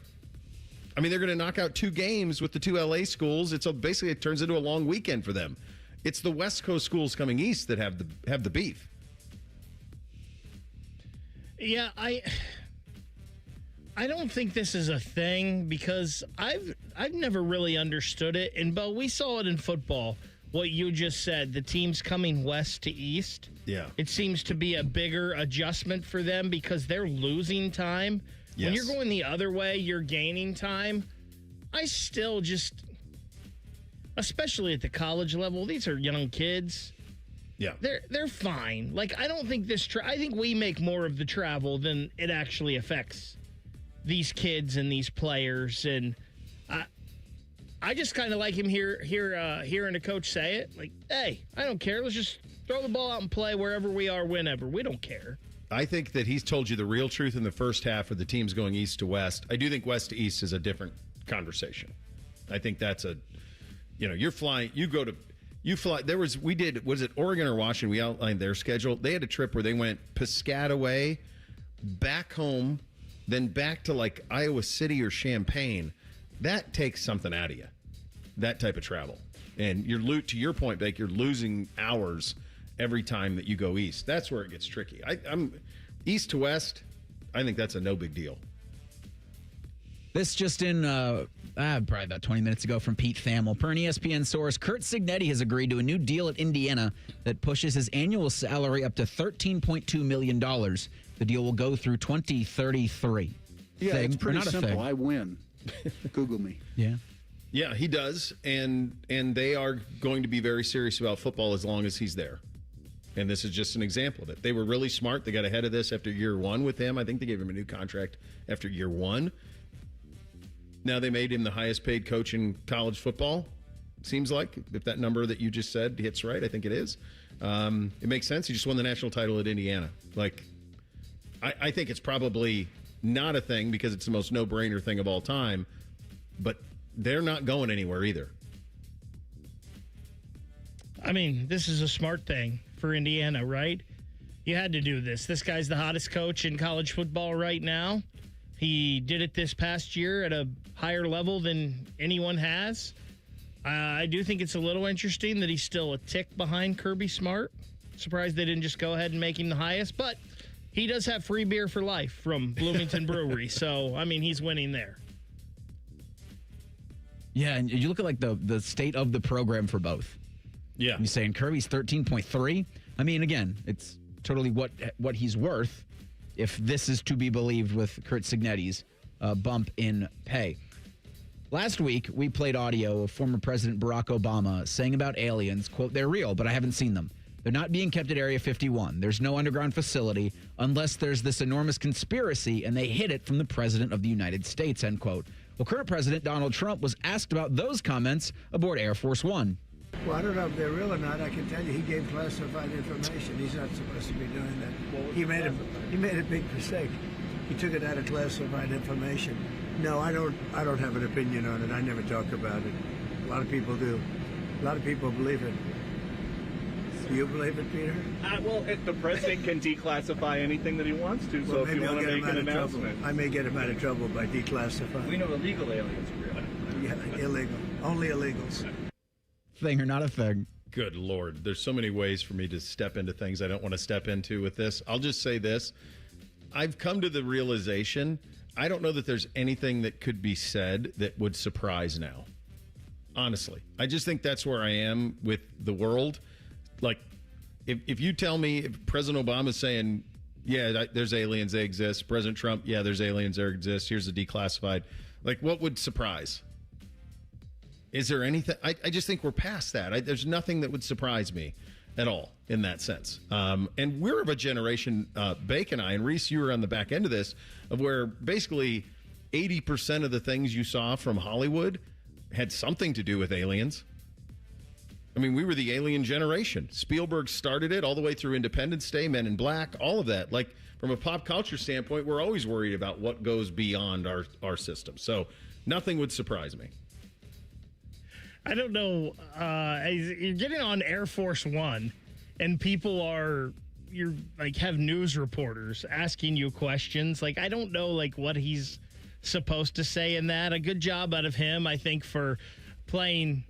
I mean, they're going to knock out 2 games with the 2 LA schools. Basically it turns into a long weekend for them. It's the West Coast schools coming east that have the beef. Yeah, I don't think this is a thing because I've never really understood it. And Bo, we saw it in football. What you just said, the teams coming west to east. Yeah. It seems to be a bigger adjustment for them because they're losing time. Yes. When you're going the other way, you're gaining time. I still just, especially at the college level, these are young kids. Yeah. They're fine. Like, I don't think I think we make more of the travel than it actually affects these kids and these players. And I just kind of like him hearing a coach say it. Like, hey, I don't care. Let's just throw the ball out and play wherever we are, whenever. We don't care. I think that he's told you the real truth in the first half of the teams going east to west. I do think west to east is a different conversation. I think that's you're flying, was it Oregon or Washington? We outlined their schedule. They had a trip where they went Piscataway, back home, then back to like Iowa City or Champaign. That takes something out of you, that type of travel. And to your point, Blake, you're losing hours every time that you go east. That's where it gets tricky. I'm east to west. I think that's a no big deal. This just in probably about 20 minutes ago from Pete Thamel. Per an ESPN source, Curt Cignetti has agreed to a new deal at Indiana that pushes his annual salary up to $13.2 million. The deal will go through 2033. Yeah, it's pretty not simple. I win. Google me. Yeah. Yeah, he does, and they are going to be very serious about football as long as he's there. And this is just an example of it. They were really smart. They got ahead of this after year one with him. I think they gave him a new contract after year one. Now they made him the highest paid coach in college football, seems like, if that number that you just said hits right. I think it is. It makes sense. He just won the national title at Indiana. I think it's probably not a thing because it's the most no-brainer thing of all time, but they're not going anywhere either. I mean, this is a smart thing for Indiana, right? You had to do this. This guy's the hottest coach in college football right now. He did it this past year at a higher level than anyone has. I do think it's a little interesting that he's still a tick behind Kirby Smart. Surprised they didn't just go ahead and make him the highest, but he does have free beer for life from Bloomington Brewery. So, I mean, he's winning there. Yeah, and you look at the state of the program for both. Yeah. You're saying Kirby's 13.3. I mean, again, it's totally what he's worth if this is to be believed with Curt Cignetti's bump in pay. Last week, we played audio of former President Barack Obama saying about aliens, quote, "They're real, but I haven't seen them. They're not being kept at Area 51. There's no underground facility unless there's this enormous conspiracy and they hid it from the President of the United States," end quote. Well, current President Donald Trump was asked about those comments aboard Air Force One. Well, I don't know if they're real or not. I can tell you he gave classified information. He's not supposed to be doing that. He made a big mistake. He took it out of classified information. No, I don't have an opinion on it. I never talk about it. A lot of people do. A lot of people believe it. Do you believe it, Peter? Well, if the president can declassify anything that he wants to, so if you want to make an announcement. I may get him out of trouble by declassifying. We know illegal aliens are real. Yeah, illegal. Only illegals. Thing or not a thing. Good Lord. There's so many ways for me to step into things I don't want to step into with this. I'll just say this. I've come to the realization, I don't know that there's anything that could be said that would surprise now. Honestly. I just think that's where I am with the world. Like, if you tell me if President Obama's saying, yeah, there's aliens, they exist. President Trump, yeah, there's aliens, they exist. Here's the declassified. Like, what would surprise? Is there anything? I just think we're past that. There's nothing that would surprise me at all in that sense. And we're of a generation, Bake and I, and Reese, you were on the back end of this, of where basically 80% of the things you saw from Hollywood had something to do with aliens. I mean, we were the alien generation. Spielberg started it all the way through Independence Day, Men in Black, all of that. Like, from a pop culture standpoint, we're always worried about what goes beyond our system. So nothing would surprise me. I don't know. You're getting on Air Force One, and you're like have news reporters asking you questions. Like, I don't know, like, what he's supposed to say in that. A good job out of him, I think, for playing,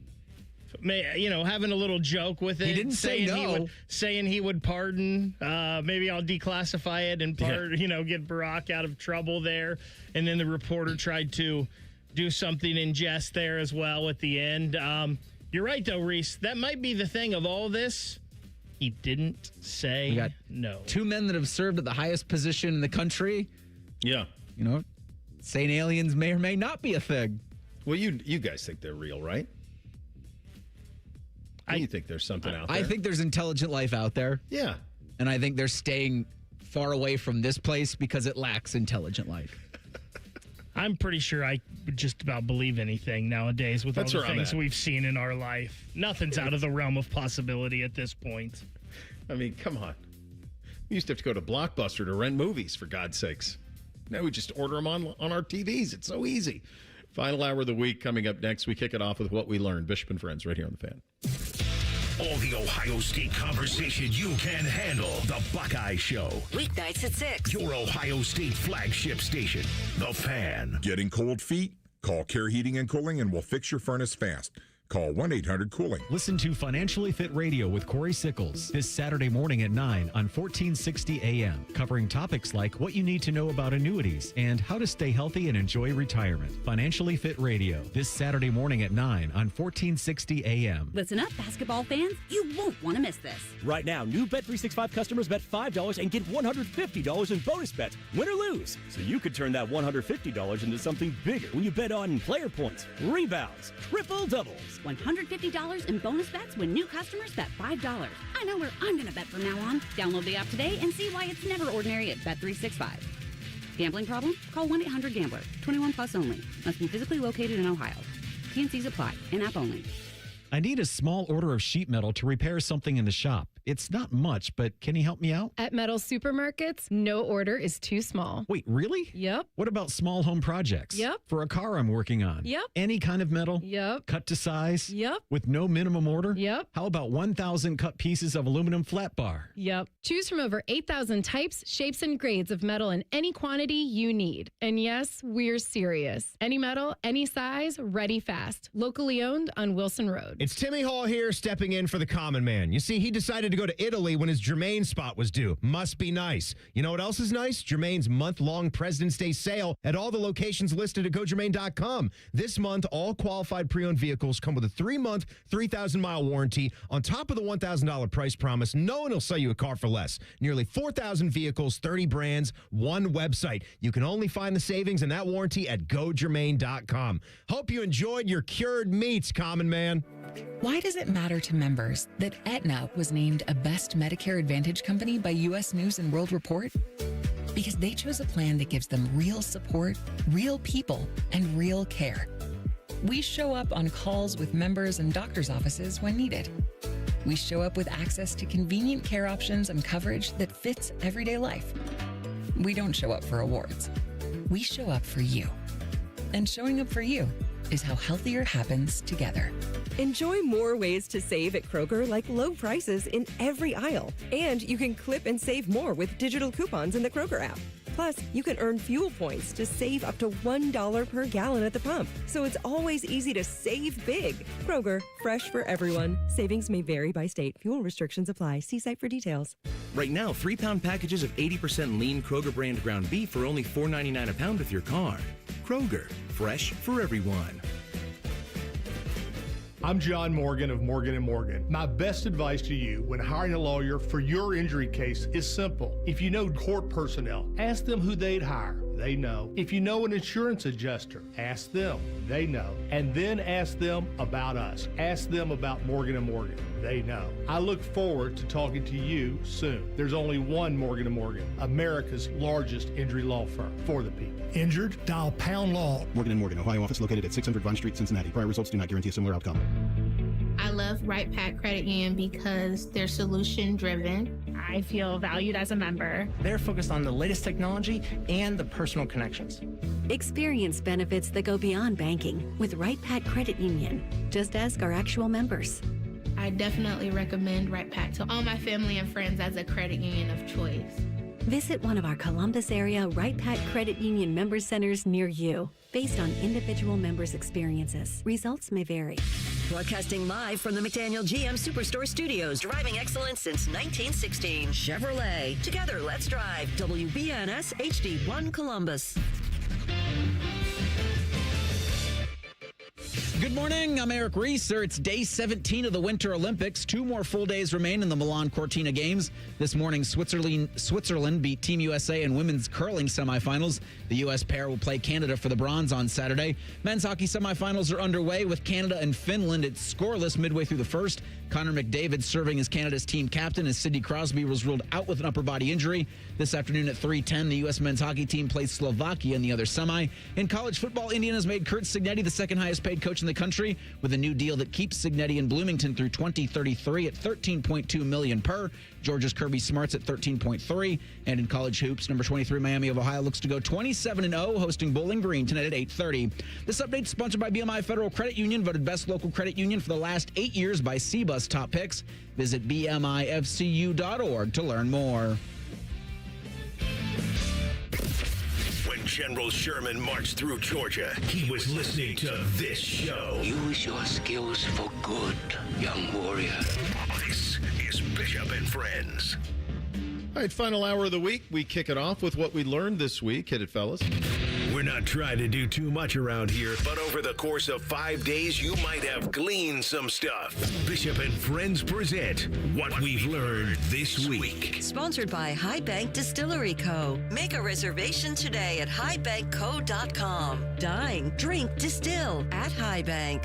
having a little joke with it. He didn't say no. Saying he would pardon. Maybe I'll declassify it and get Barack out of trouble there. And then the reporter tried to do something in jest there as well at the end. You're right, though, Reese. That might be the thing of all this. He didn't say we got no. Two men that have served at the highest position in the country. Yeah. Saying aliens may or may not be a thing. Well, you guys think they're real, right? You think there's something out there? I think there's intelligent life out there. Yeah. And I think they're staying far away from this place because it lacks intelligent life. I'm pretty sure I just about believe anything nowadays with all the things we've seen in our life. Nothing's out of the realm of possibility at this point. I mean, come on. We used to have to go to Blockbuster to rent movies, for God's sakes. Now we just order them on our TVs. It's so easy. Final hour of the week coming up next. We kick it off with what we learned. Bishop and Friends right here on The Fan. All the Ohio State conversation you can handle. The Buckeye Show. Weeknights at 6. Your Ohio State flagship station. The Fan. Getting cold feet? Call Care Heating and Cooling and we'll fix your furnace fast. Call 1-800-COOLING. Listen to Financially Fit Radio with Corey Sickles this Saturday morning at 9 on 1460 AM, covering topics like what you need to know about annuities and how to stay healthy and enjoy retirement. Financially Fit Radio this Saturday morning at 9 on 1460 AM. Listen up, basketball fans. You won't want to miss this. Right now, new Bet365 customers bet $5 and get $150 in bonus bets, win or lose. So you could turn that $150 into something bigger when you bet on player points, rebounds, triple doubles. $150 in bonus bets when new customers bet $5. I know where I'm going to bet from now on. Download the app today and see why it's never ordinary at Bet365. Gambling problem? Call 1-800-GAMBLER. 21 plus only. Must be physically located in Ohio. T&Cs apply. In-app only. I need a small order of sheet metal to repair something in the shop. It's not much, but can you help me out? At Metal Supermarkets, no order is too small. Wait, really? Yep. What about small home projects? Yep. For a car I'm working on? Yep. Any kind of metal? Yep. Cut to size? Yep. With no minimum order? Yep. How about 1,000 cut pieces of aluminum flat bar? Yep. Choose from over 8,000 types, shapes, and grades of metal in any quantity you need. And yes, we're serious. Any metal, any size, ready fast. Locally owned on Wilson Road. It's Timmy Hall here stepping in for the common man. You see, he decided to go to Italy when his Germain spot was due. Must be nice. You know what else is nice? Germain's month-long President's Day sale at all the locations listed at GoGermain.com. This month, all qualified pre-owned vehicles come with a 3-month, 3,000-mile warranty. On top of the $1,000 price promise, no one will sell you a car for less. Nearly 4,000 vehicles, 30 brands, one website. You can only find the savings and that warranty at GoGermain.com. Hope you enjoyed your cured meats, common man. Why does it matter to members that Aetna was named a Best Medicare Advantage company by U.S. News & World Report? Because they chose a plan that gives them real support, real people, and real care. We show up on calls with members and doctors' offices when needed. We show up with access to convenient care options and coverage that fits everyday life. We don't show up for awards. We show up for you. And showing up for you is how healthier happens together. Enjoy more ways to save at Kroger, like low prices in every aisle. And you can clip and save more with digital coupons in the Kroger app. Plus, you can earn fuel points to save up to $1 per gallon at the pump. So it's always easy to save big. Kroger, fresh for everyone. Savings may vary by state. Fuel restrictions apply. See site for details. Right now, 3-pound packages of 80% lean Kroger brand ground beef are only $4.99 a pound with your car. Kroger, fresh for everyone. I'm John Morgan of Morgan & Morgan. My best advice to you when hiring a lawyer for your injury case is simple. If you know court personnel, ask them who they'd hire. They know. If you know an insurance adjuster, ask them. They know. And then ask them about us. Ask them about Morgan & Morgan. They know. I look forward to talking to you soon. There's only one Morgan & Morgan, America's largest injury law firm for the people. Injured? Dial pound law. Morgan & Morgan, Ohio office located at 600 Vine Street, Cincinnati. Prior results do not guarantee a similar outcome. I love Right Pack Credit Union because they're solution driven. I feel valued as a member. They're focused on the latest technology and the personal connections. Experience benefits that go beyond banking with Right Pack Credit Union. Just ask our actual members. I definitely recommend Right Pack to all my family and friends as a credit union of choice. Visit one of our Columbus area Right Pack Credit Union member centers near you. Based on individual members' experiences, results may vary. Broadcasting live from the McDaniel GM Superstore Studios, driving excellence since 1916. Chevrolet. Together, let's drive. WBNS HD1 Columbus. Good morning. I'm Eric Reeser. It's day 17 of the Winter Olympics. 2 more full days remain in the Milan Cortina Games. This morning, Switzerland beat Team USA in women's curling semifinals. The U.S. pair will play Canada for the bronze on Saturday. Men's hockey semifinals are underway with Canada and Finland. It's scoreless midway through the first. Connor McDavid serving as Canada's team captain as Sidney Crosby was ruled out with an upper body injury. This afternoon at 3:10, the U.S. men's hockey team plays Slovakia in the other semi. In college football, Indiana's made Curt Cignetti the second highest paid coach in the country with a new deal that keeps Cignetti in Bloomington through 2033 at $13.2 million per. Georgia's Kirby Smart's at $13.3. And in college hoops, number 23 Miami of Ohio looks to go 27-0, hosting Bowling Green tonight at 8:30. This update is sponsored by BMI Federal Credit Union, voted best local credit union for the last 8 years by CBUS Top Picks. Visit bmifcu.org to learn more. When General Sherman marched through Georgia, he was listening to this show. Use your skills for good, young warrior. This is Bishop and Friends. All right, final hour of the week. We kick it off with what we learned this week. Hit it, fellas. We're not trying to do too much around here, but over the course of 5 days, you might have gleaned some stuff. Bishop and Friends present What We've Learned This Week. Sponsored by High Bank Distillery Co. Make a reservation today at highbankco.com. Dine, drink, distill at High Bank.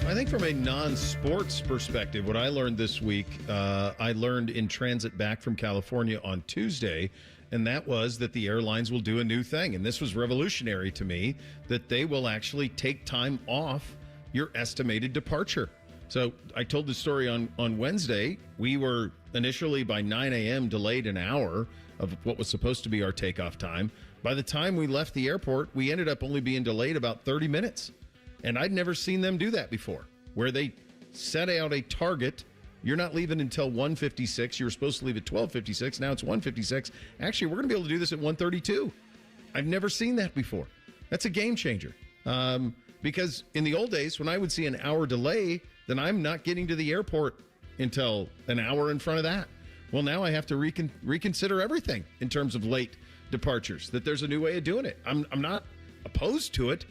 I think from a non-sports perspective, what I learned this week, I learned in transit back from California on Tuesday, and that was that the airlines will do a new thing. And this was revolutionary to me, that they will actually take time off your estimated departure. So I told the story on Wednesday. We were initially by 9 a.m. delayed an hour of what was supposed to be our takeoff time. By the time we left the airport, we ended up only being delayed about 30 minutes. And I'd never seen them do that before, where they set out a target. You're not leaving until 1:56. You were supposed to leave at 12:56. Now it's 1:56. Actually, we're going to be able to do this at 1:32. I've never seen that before. That's a game changer. Because in the old days, when I would see an hour delay, then I'm not getting to the airport until an hour in front of that. Well, now I have to reconsider everything in terms of late departures, that there's a new way of doing it. I'm not opposed to it,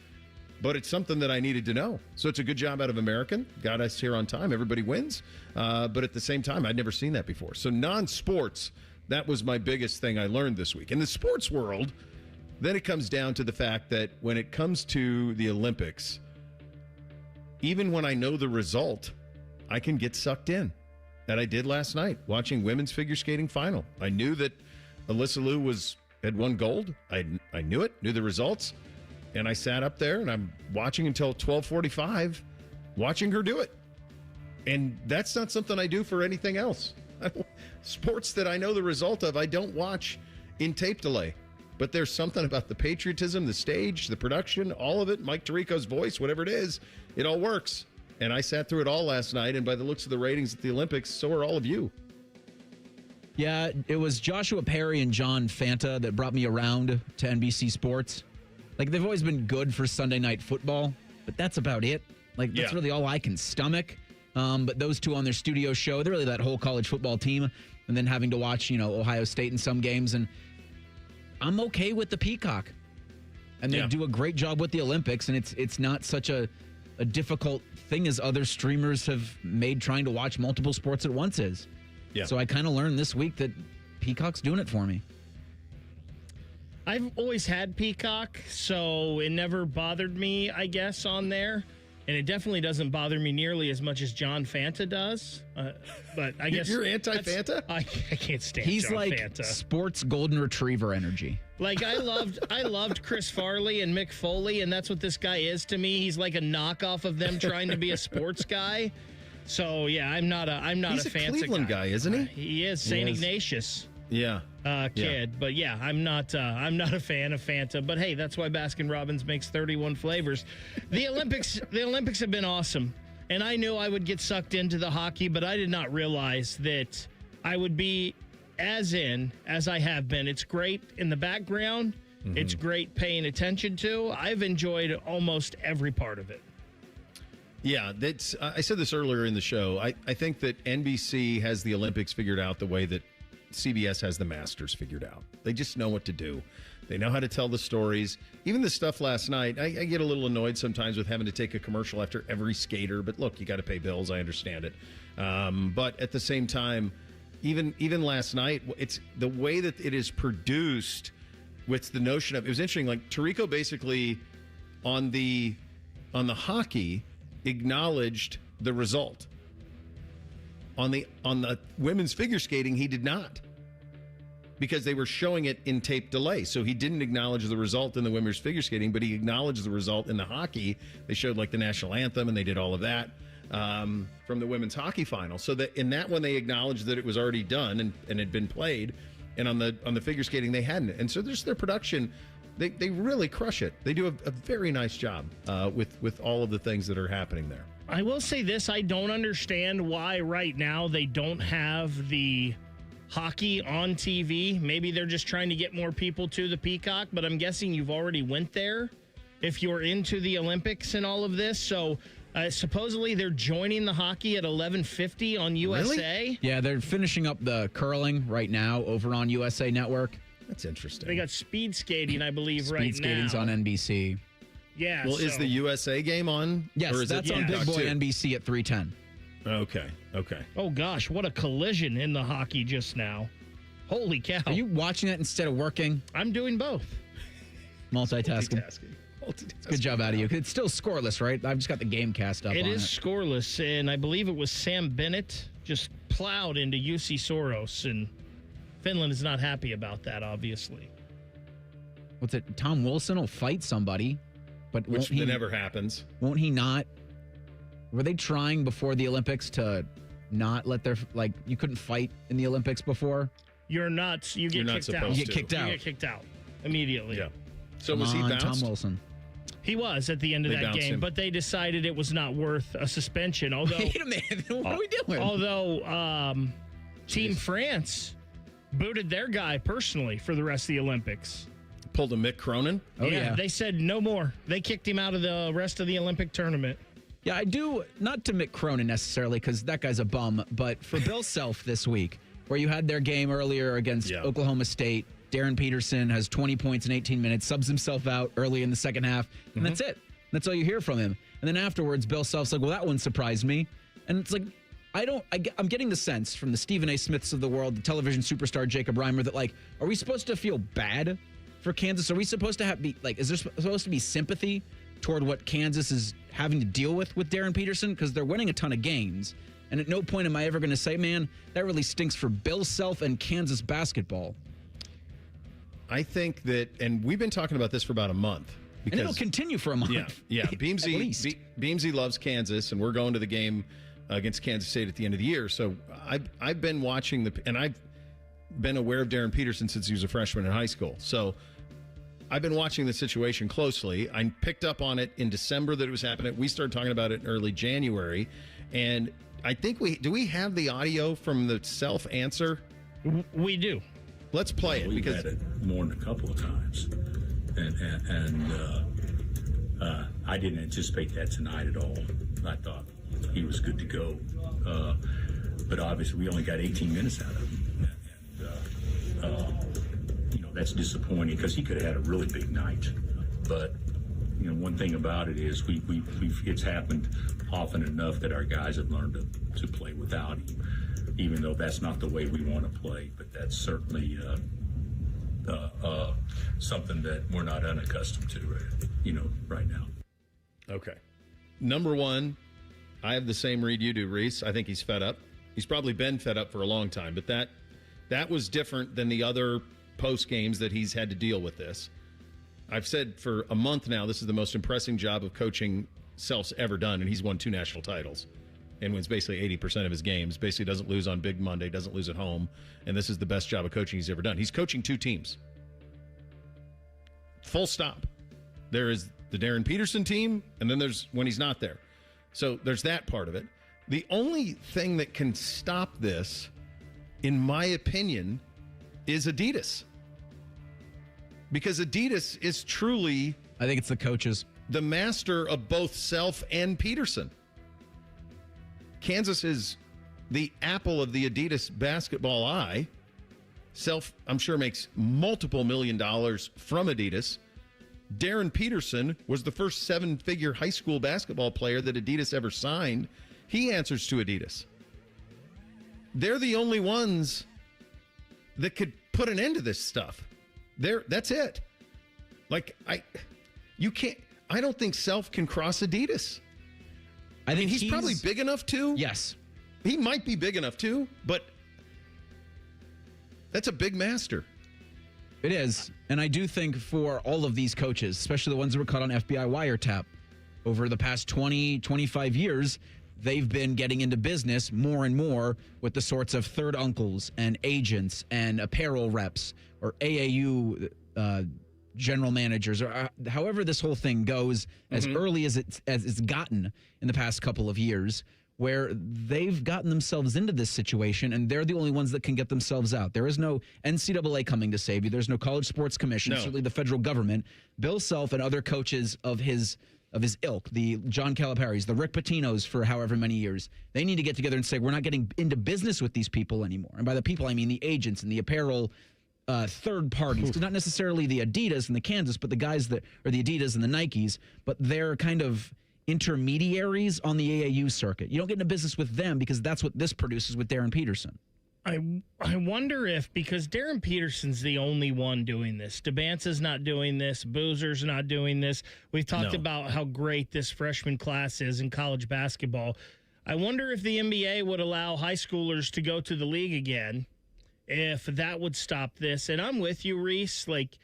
but it's something that I needed to know. So it's a good job out of American. Got us here on time. Everybody wins. But at the same time, I'd never seen that before. So non-sports, that was my biggest thing I learned this week. In the sports world, then it comes down to the fact that when it comes to the Olympics, even when I know the result, I can get sucked in. And I did last night, watching women's figure skating final. I knew that Alyssa Liu had won gold. I knew it, knew the results. And I sat up there and I'm watching until 12:45, watching her do it. And that's not something I do for anything else. Sports that I know the result of, I don't watch in tape delay. But there's something about the patriotism, the stage, the production, all of it, Mike Tirico's voice, whatever it is, it all works. And I sat through it all last night, and by the looks of the ratings at the Olympics, so are all of you. Yeah, it was Joshua Perry and John Fanta that brought me around to NBC Sports. Like, they've always been good for Sunday Night Football, but that's about it. Like, that's really all I can stomach. But those two on their studio show, they're really that whole college football team. And then having to watch, Ohio State in some games. And I'm okay with the Peacock. And they do a great job with the Olympics. And it's not such a difficult thing as other streamers have made trying to watch multiple sports at once is. Yeah. So I kind of learned this week that Peacock's doing it for me. I've always had Peacock, so it never bothered me, I guess, on there. And it definitely doesn't bother me nearly as much as John Fanta does. But I guess you're anti-Fanta? I can't stand He's John like Fanta. sports golden retriever energy. Like, I loved Chris Farley and Mick Foley, and that's what this guy is to me. He's like a knockoff of them trying to be a sports guy. So yeah, I'm not a Fanta guy. He's a Cleveland guy, isn't he? He is St. Ignatius. Yeah. Kid. But yeah, I'm not a fan of Fanta. But hey, that's why Baskin Robbins makes 31 flavors. The Olympics have been awesome. And I knew I would get sucked into the hockey, but I did not realize that I would be as I have been. It's great in the background. Mm-hmm. It's great paying attention to. I've enjoyed almost every part of it. Yeah, that's. I said this earlier in the show. I think that NBC has the Olympics figured out the way that CBS has the Masters figured out. They just know what to do. They know how to tell the stories. Even the stuff last night, I get a little annoyed sometimes with having to take a commercial after every skater. But look, you got to pay bills. I understand it. But at the same time, even last night, it's the way that it is produced with the notion of, it was interesting, like Tirico basically on the hockey acknowledged the result. On the women's figure skating, he did not, because they were showing it in tape delay. So he didn't acknowledge the result in the women's figure skating, but he acknowledged the result in the hockey. They showed like the national anthem and they did all of that from the women's hockey final. So that in that one, they acknowledged that it was already done and had been played. And on the figure skating, they hadn't. And so there's their production. They really crush it. They do a very nice job with all of the things that are happening there. I will say this. I don't understand why right now they don't have the hockey on TV. Maybe they're just trying to get more people to the Peacock, but I'm guessing you've already went there if you're into the Olympics and all of this. So supposedly they're joining the hockey at 11:50 on USA. Really? Yeah, they're finishing up the curling right now over on USA Network. That's interesting. They got speed skating, I believe, right now. Speed skating's on NBC. Yeah. Well, is the USA game on? Yes, or is that's on Big Boy NBC at 3:10. Okay. Oh, gosh, what a collision in the hockey just now. Holy cow. Are you watching that instead of working? I'm doing both. Multitasking. Good job out of you. It's still scoreless, right? I've just got the game cast up. It is scoreless, and I believe it was Sam Bennett just plowed into UC Soros, and Finland is not happy about that, obviously. What's it? Tom Wilson will fight somebody, but which never happens. Won't he not? Were they trying before the Olympics to not let their, like, you couldn't fight in the Olympics before? You're not. You get kicked out. You get kicked out. You get kicked out immediatly. Yeah. So was he bounced? Tom Wilson. He was at the end of that game, but they decided it was not worth a suspension. Although, wait a minute, what are we doing? Although Team France booted their guy personally for the rest of the Olympics. Pulled a Mick Cronin? Oh, yeah. They said no more. They kicked him out of the rest of the Olympic tournament. Yeah, I do, not to Mick Cronin necessarily, because that guy's a bum, but for Bill Self this week, where you had their game earlier against Oklahoma State, Darren Peterson has 20 points in 18 minutes, subs himself out early in the second half, and that's it. That's all you hear from him. And then afterwards, Bill Self's like, well, that one surprised me. And it's like, I'm getting the sense from the Stephen A. Smiths of the world, the television superstar Jacob Reimer, that, like, are we supposed to feel bad for Kansas? Are we supposed to is there supposed to be sympathy toward what Kansas is having to deal with Darren Peterson? Because they're winning a ton of games. And at no point am I ever going to say, man, that really stinks for Bill Self and Kansas basketball. I think that, and we've been talking about this for about a month. And it'll continue for a month. Yeah. Beamsy loves Kansas, and we're going to the game against Kansas State at the end of the year. So I've been watching and I've been aware of Darren Peterson since he was a freshman in high school. So I've been watching the situation closely. I picked up on it in December that it was happening. We started talking about it in early January. And I think do we have the audio from the Self answer? We do. Let's play it. We've had it more than a couple of times. And I didn't anticipate that tonight at all. I thought he was good to go. But obviously we only got 18 minutes out of him. And that's disappointing because he could have had a really big night. But, one thing about it is it's happened often enough that our guys have learned to play without him, even though that's not the way we want to play. But that's certainly something that we're not unaccustomed to, right now. Okay. Number one, I have the same read you do, Reese. I think he's fed up. He's probably been fed up for a long time, but that was different than the other post games that he's had to deal with this. I've said for a month now, this is the most impressive job of coaching Self's ever done, and he's won 2 national titles and wins basically 80% of his games, basically doesn't lose on Big Monday, doesn't lose at home, and this is the best job of coaching he's ever done. He's coaching 2 teams. Full stop. There is the Darren Peterson team, and then there's when he's not there. So there's that part of it. The only thing that can stop this, in my opinion, is Adidas. Because Adidas is truly, I think it's the coaches, the master of both Self and Peterson. Kansas is the apple of the Adidas basketball eye. Self, I'm sure, makes multiple $1 million from Adidas. Darren Peterson was the first 7-figure high school basketball player that Adidas ever signed. He answers to Adidas. They're the only ones that could put an end to this stuff. That's it. Like, I don't think Self can cross Adidas. I think he's probably big enough to. Yes. He might be big enough to, but that's a big master. It is. And I do think for all of these coaches, especially the ones that were caught on FBI wiretap over the past 20, 25 years, they've been getting into business more and more with the sorts of third uncles and agents and apparel reps or AAU general managers, or however this whole thing goes, as early as it's gotten in the past couple of years, where they've gotten themselves into this situation, and they're the only ones that can get themselves out. There is no NCAA coming to save you. There's no College Sports Commission, certainly the federal government. Bill Self and other coaches of his ilk, the John Calipari's, the Rick Pitino's for however many years, they need to get together and say, we're not getting into business with these people anymore. And by the people, I mean the agents and the apparel third parties. Not necessarily the Adidas and the Kansas, but the guys that are the Adidas and the Nikes, but they're kind of intermediaries on the AAU circuit. You don't get into business with them because that's what this produces with Darren Peterson. I wonder if, because Darren Peterson's the only one doing this. DeBance's not doing this. Boozer's not doing this. We've talked about how great this freshman class is in college basketball. I wonder if the NBA would allow high schoolers to go to the league again, if that would stop this. And I'm with you, Reese. Like,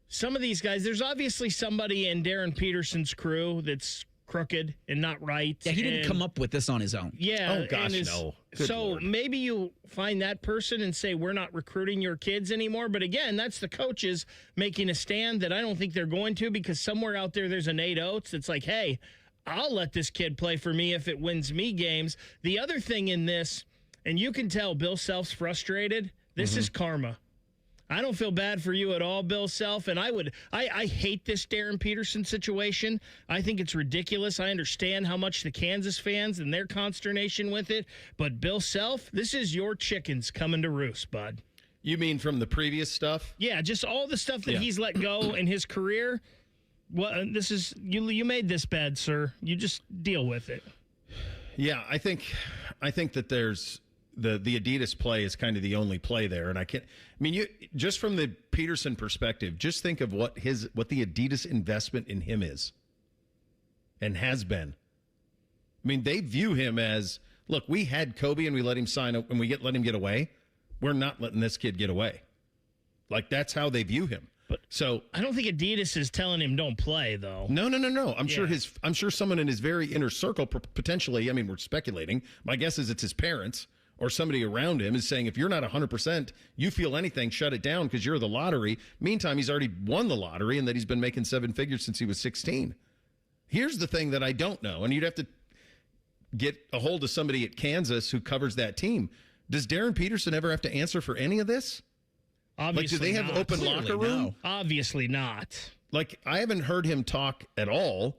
some of these guys, there's obviously somebody in Darren Peterson's crew that's crooked and not right. Yeah, he didn't come up with this on his own. Yeah. Oh, gosh, no. Good so Lord. maybe you find that person and say, we're not recruiting your kids anymore. But again, that's the coaches making a stand that I don't think they're going to, because somewhere out there's a Nate Oates that's like, hey, I'll let this kid play for me if it wins me games. The other thing in this, and you can tell Bill Self's frustrated, this is karma. I don't feel bad for you at all, Bill Self, and I hate this Darren Peterson situation. I think it's ridiculous. I understand how much the Kansas fans and their consternation with it, but Bill Self, this is your chickens coming to roost, bud. You mean from the previous stuff? Yeah, just all the stuff that he's let go in his career. Well, this is you made this bed, sir. You just deal with it. Yeah, I think that there's the Adidas play is kind of the only play there, and you just from the Peterson perspective, just think of what the Adidas investment in him is and has been. I mean, they view him as, look, we had Kobe and we let him sign up and let him get away. We're not letting this kid get away. Like, that's how they view him. But so I don't think Adidas is telling him don't play, though. No. I'm sure someone in his very inner circle potentially. I mean, we're speculating. My guess is it's his parents or somebody around him is saying, if you're not 100%, you feel anything, shut it down because you're the lottery. Meantime, he's already won the lottery and that he's been making seven figures since he was 16. Here's the thing that I don't know, and you'd have to get a hold of somebody at Kansas who covers that team. Does Darren Peterson ever have to answer for any of this? Obviously do they have open locker room? No. Obviously not. Like, I haven't heard him talk at all.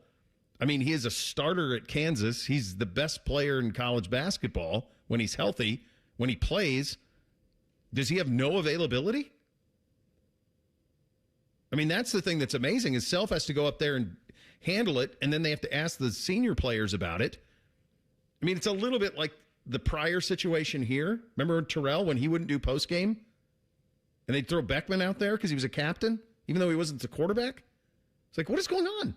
I mean, he is a starter at Kansas. He's the best player in college basketball when he's healthy. When he plays, does he have no availability? I mean, that's the thing that's amazing is Self has to go up there and handle it, and then they have to ask the senior players about it. I mean, it's a little bit like the prior situation here. Remember Terrell when he wouldn't do postgame? And they'd throw Beckman out there because he was a captain, even though he wasn't the quarterback? It's like, what is going on?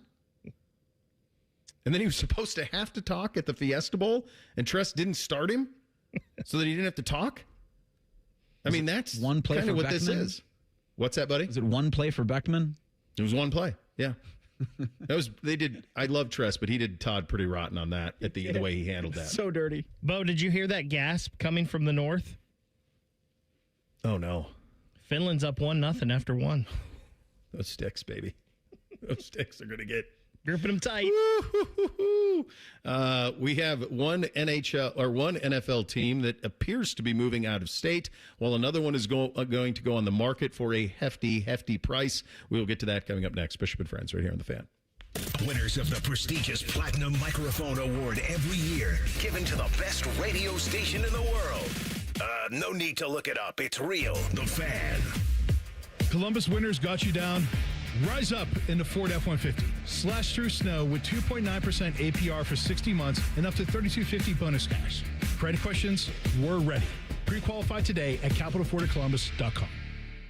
And then he was supposed to have to talk at the Fiesta Bowl, and Tress didn't start him so that he didn't have to talk? I mean, that's one play kind for of what Beckman? this is. What's that, buddy? Is it one play for Beckman? It was one play, yeah. I love Tress, but he did Todd pretty rotten on that at the way he handled that. So dirty. Bo, did you hear that gasp coming from the north? Oh, no. Finland's up 1-0 after one. Those sticks, baby. Those sticks are going to get gripping them tight. We have one NFL team that appears to be moving out of state, while another one is going to go on the market for a hefty price. We will get to that coming up next. Bishop and Friends, right here on The Fan. Winners of the prestigious Platinum Microphone Award every year, given to the best radio station in the world. No need to look it up. It's real. The Fan. Columbus Winners got you down. Rise up in the Ford F-150. Slash through snow with 2.9% APR for 60 months and up to $3,250 bonus cash. Credit questions? We're ready. Pre-qualify today at capitalfordofcolumbus.com.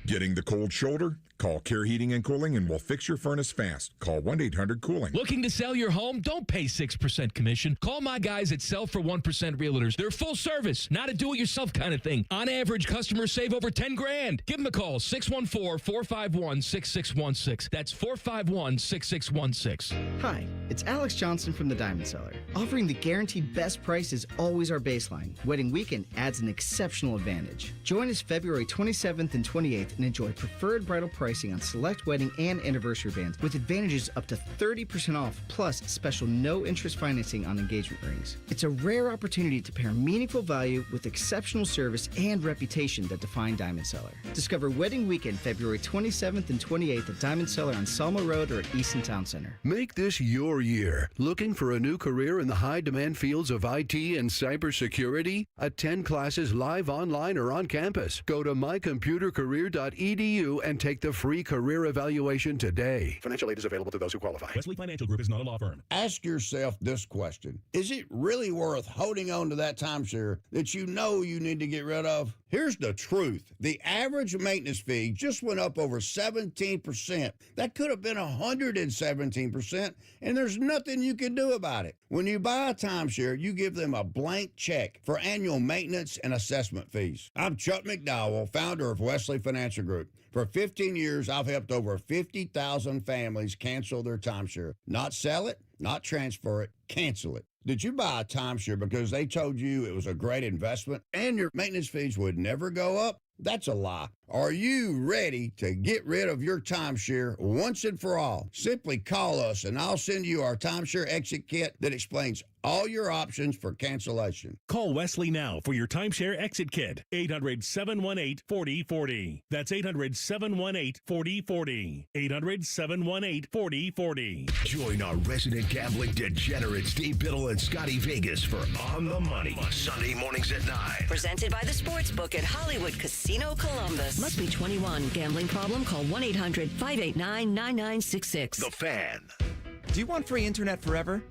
Getting the cold shoulder? Call Care Heating and Cooling and we'll fix your furnace fast. Call 1-800-COOLING. Looking to sell your home? Don't pay 6% commission. Call my guys at Sell for 1% Realtors. They're full service, not a do-it-yourself kind of thing. On average, customers save over $10,000. Give them a call, 614-451-6616. That's 451-6616. Hi, it's Alex Johnson from the Diamond Seller. Offering the guaranteed best price is always our baseline. Wedding weekend adds an exceptional advantage. Join us February 27th and 28th and enjoy preferred bridal price pricing on select wedding and anniversary bands with advantages up to 30% off, plus special no-interest financing on engagement rings. It's a rare opportunity to pair meaningful value with exceptional service and reputation that define Diamond Cellar. Discover Wedding Weekend, February 27th and 28th at Diamond Cellar on Salma Road or at Easton Town Center. Make this your year. Looking for a new career in the high-demand fields of IT and cybersecurity? Attend classes live online or on campus. Go to mycomputercareer.edu and take the free career evaluation today. Financial aid is available to those who qualify. Wesley Financial Group is not a law firm. Ask yourself this question. Is it really worth holding on to that timeshare that you know you need to get rid of? Here's the truth. The average maintenance fee just went up over 17%. That could have been 117%, and there's nothing you can do about it. When you buy a timeshare, you give them a blank check for annual maintenance and assessment fees. I'm Chuck McDowell, founder of Wesley Financial Group. For 15 years, I've helped over 50,000 families cancel their timeshare. Not sell it, not transfer it, cancel it. Did you buy a timeshare because they told you it was a great investment and your maintenance fees would never go up? That's a lie. Are you ready to get rid of your timeshare once and for all? Simply call us and I'll send you our timeshare exit kit that explains all your options for cancellation. Call Wesley now for your timeshare exit kit. 800-718-4040. That's 800-718-4040. 800-718-4040. Join our resident gambling degenerates, Steve Biddle and Scotty Vegas for On the Money. Sunday mornings at 9. Presented by the Sportsbook at Hollywood Casino Columbus. Must be 21. Gambling problem? Call 1-800-589-9966. The Fan. Do you want free internet forever?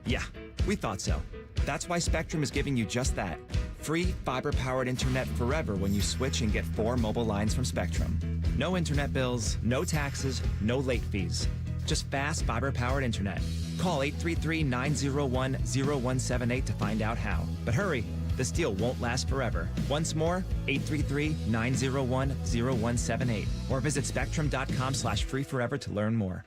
Yeah, we thought so. That's why Spectrum is giving you just that. Free fiber-powered internet forever when you switch and get 4 mobile lines from Spectrum. No internet bills, no taxes, no late fees. Just fast fiber-powered internet. Call 833-901-0178 to find out how. But hurry, this deal won't last forever. Once more, 833-901-0178. Or visit spectrum.com/freeforever to learn more.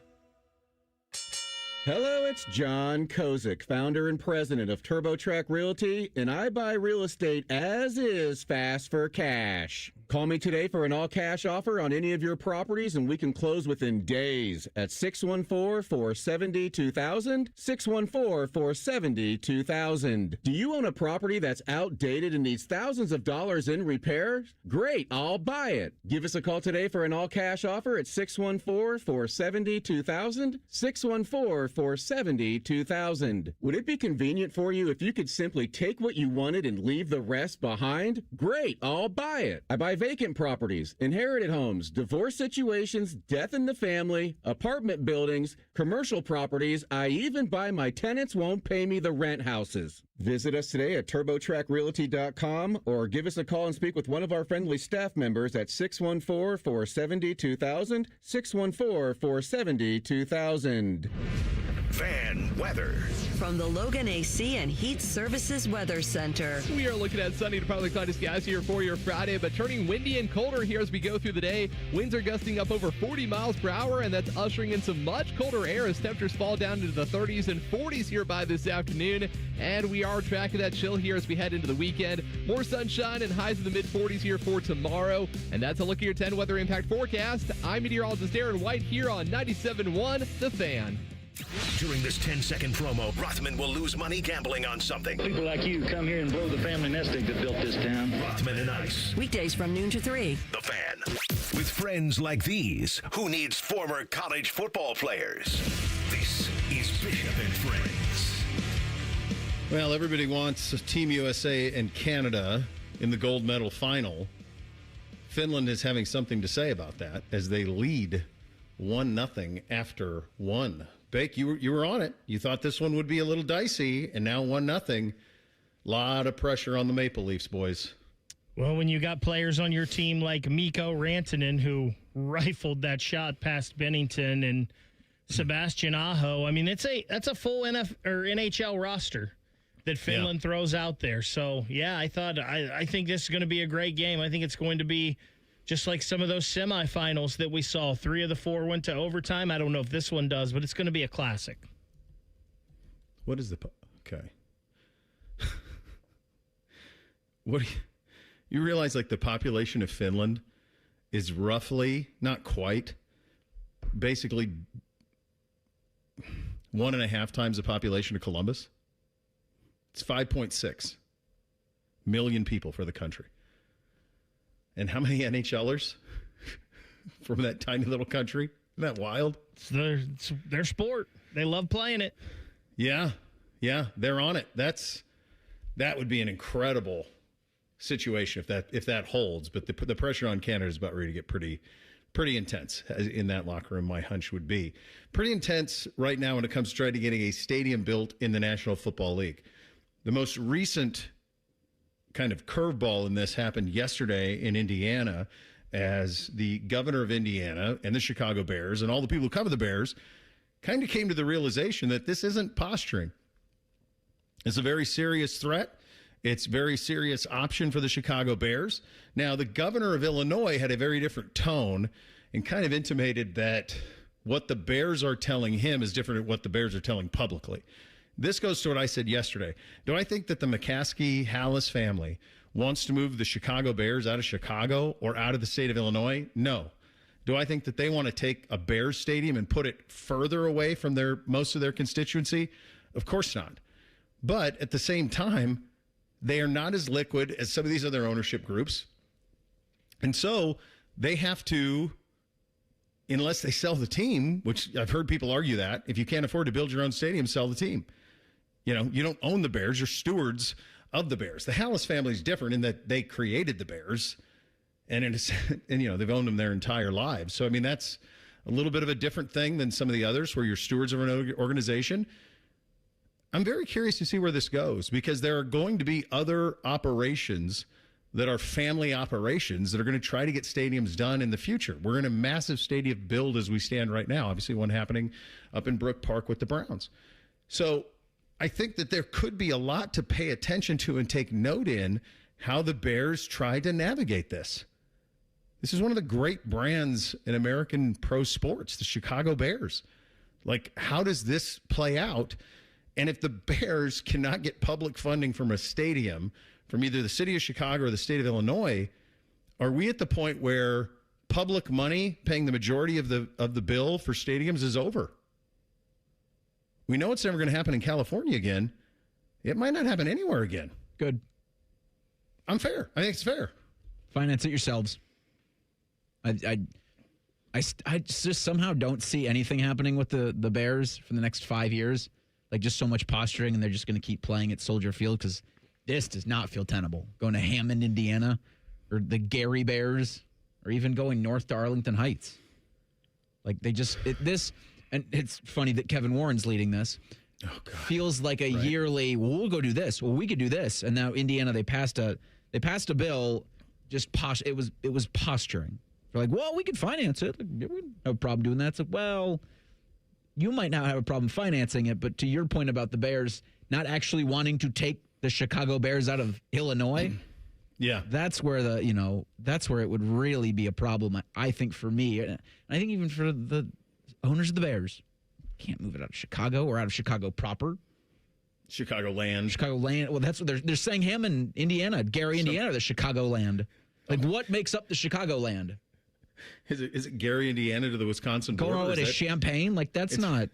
Hello, it's John Kozik, founder and president of TurboTrack Realty, and I buy real estate as is, fast for cash. Call me today for an all-cash offer on any of your properties, and we can close within days at 614-470-2000, 614-470-2000. Do you own a property that's outdated and needs thousands of dollars in repairs? Great, I'll buy it. Give us a call today for an all-cash offer at 614-470-2000, 614-470-2000. Would it be convenient for you if you could simply take what you wanted and leave the rest behind? Great, I'll buy it. I buy vacant properties, inherited homes, divorce situations, death in the family, apartment buildings, commercial properties. I even buy my tenants won't pay me the rent houses. Visit us today at TurboTrackRealty.com or give us a call and speak with one of our friendly staff members at 614-470-2000, 614-470-2000. Fan weather. From the Logan AC and Heat Services Weather Center. We are looking at sunny to partly cloudy skies here for your Friday, but turning windy and colder here as we go through the day. Winds are gusting up over 40 miles per hour, and that's ushering in some much colder air as temperatures fall down into the 30s and 40s here by this afternoon. And we are tracking that chill here as we head into the weekend. More sunshine and highs in the mid-40s here for tomorrow. And that's a look at your 10 weather impact forecast. I'm meteorologist Aaron White here on 97.1 The Fan. During this 10-second promo, Rothman will lose money gambling on something. People like you come here and blow the family nest egg that built this town. Rothman and Ice. Weekdays from noon to 3. The Fan. With friends like these, who needs former college football players? This is Bishop and Friends. Well, everybody wants Team USA and Canada in the gold medal final. Finland is having something to say about that as they lead 1-0 after 1. Bake, you were on it. You thought this one would be a little dicey, and now 1-0. Lot of pressure on the Maple Leafs, boys. Well, when you got players on your team like Mikko Rantanen, who rifled that shot past Bennington, and Sebastian Aho, I mean, that's a full NHL roster that Finland throws out there. So, yeah, I think this is going to be a great game. I think it's going to be just like some of those semifinals that we saw. 3 of the 4 went to overtime. I don't know if this one does, but it's going to be a classic. What is the... Okay. What do you realize, like, the population of Finland is roughly, not quite, basically 1.5 times the population of Columbus. It's 5.6 million people for the country. And how many NHLers from that tiny little country? Isn't that wild? It's their sport. They love playing it. Yeah, they're on it. That would be an incredible situation if that holds. But the pressure on Canada is about ready to get pretty intense in that locker room. My hunch would be pretty intense right now when it comes to trying to getting a stadium built in the National Football League. The most recent kind of curveball in this happened yesterday in Indiana, as the governor of Indiana and the Chicago Bears and all the people who cover the Bears kind of came to the realization that this isn't posturing. It's a very serious threat. It's a very serious option for the Chicago Bears. Now, the governor of Illinois had a very different tone and kind of intimated that what the Bears are telling him is different than what the Bears are telling publicly. This goes to what I said yesterday. Do I think that the McCaskey-Hallis family wants to move the Chicago Bears out of Chicago or out of the state of Illinois? No. Do I think that they want to take a Bears stadium and put it further away from most of their constituency? Of course not. But at the same time, they are not as liquid as some of these other ownership groups. And so they have to, unless they sell the team, which I've heard people argue that, if you can't afford to build your own stadium, sell the team. You know, you don't own the Bears, you're stewards of the Bears. The Hallis family is different in that they created the Bears, and they've owned them their entire lives. So, I mean, that's a little bit of a different thing than some of the others where you're stewards of an organization. I'm very curious to see where this goes, because there are going to be other operations that are family operations that are going to try to get stadiums done in the future. We're in a massive stadium build as we stand right now. Obviously, one happening up in Brook Park with the Browns. So I think that there could be a lot to pay attention to and take note in how the Bears try to navigate this. This is one of the great brands in American pro sports, the Chicago Bears. Like, how does this play out? And if the Bears cannot get public funding from a stadium, from either the city of Chicago or the state of Illinois, are we at the point where public money paying the majority of the bill for stadiums is over? We know it's never going to happen in California again. It might not happen anywhere again. Good. I'm fair. I think it's fair. Finance it yourselves. I just somehow don't see anything happening with the Bears for the next 5 years. Like, just so much posturing, and they're just going to keep playing at Soldier Field, because this does not feel tenable. Going to Hammond, Indiana, or the Gary Bears, or even going north to Arlington Heights. Like, and it's funny that Kevin Warren's leading this. Oh, God. Feels like a yearly, we'll go do this. Well, we could do this. And now Indiana, they passed a bill, just it was posturing. They're like, well, we could finance it. We don't have a problem doing that. It's like, well, you might not have a problem financing it, but to your point about the Bears not actually wanting to take the Chicago Bears out of Illinois, yeah, that's where that's where it would really be a problem, I think, for me. And I think even for the owners of the Bears. Can't move it out of Chicago or out of Chicago proper. Chicagoland. Well, that's what they're saying. Hammond, Indiana, Gary, Indiana, the Chicagoland. Like, what makes up the Chicagoland? Is it Gary, Indiana to the Wisconsin border? Going all the way to Champaign? Like, it's not.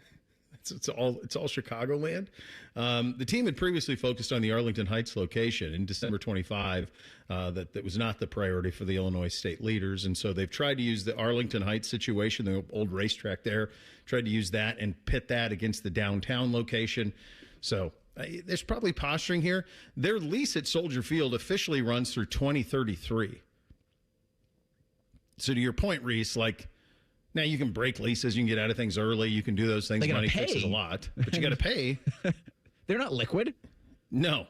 It's all Chicagoland. The team had previously focused on the Arlington Heights location in December 25. That was not the priority for the Illinois state leaders, and so they've tried to use the Arlington Heights situation, the old racetrack there, tried to use that and pit that against the downtown location. So there's probably posturing here. Their lease at Soldier Field officially runs through 2033. So to your point, Reese, like, now you can break leases, you can get out of things early, you can do those things. Money fixes a lot, but you got to pay. They're not liquid. No.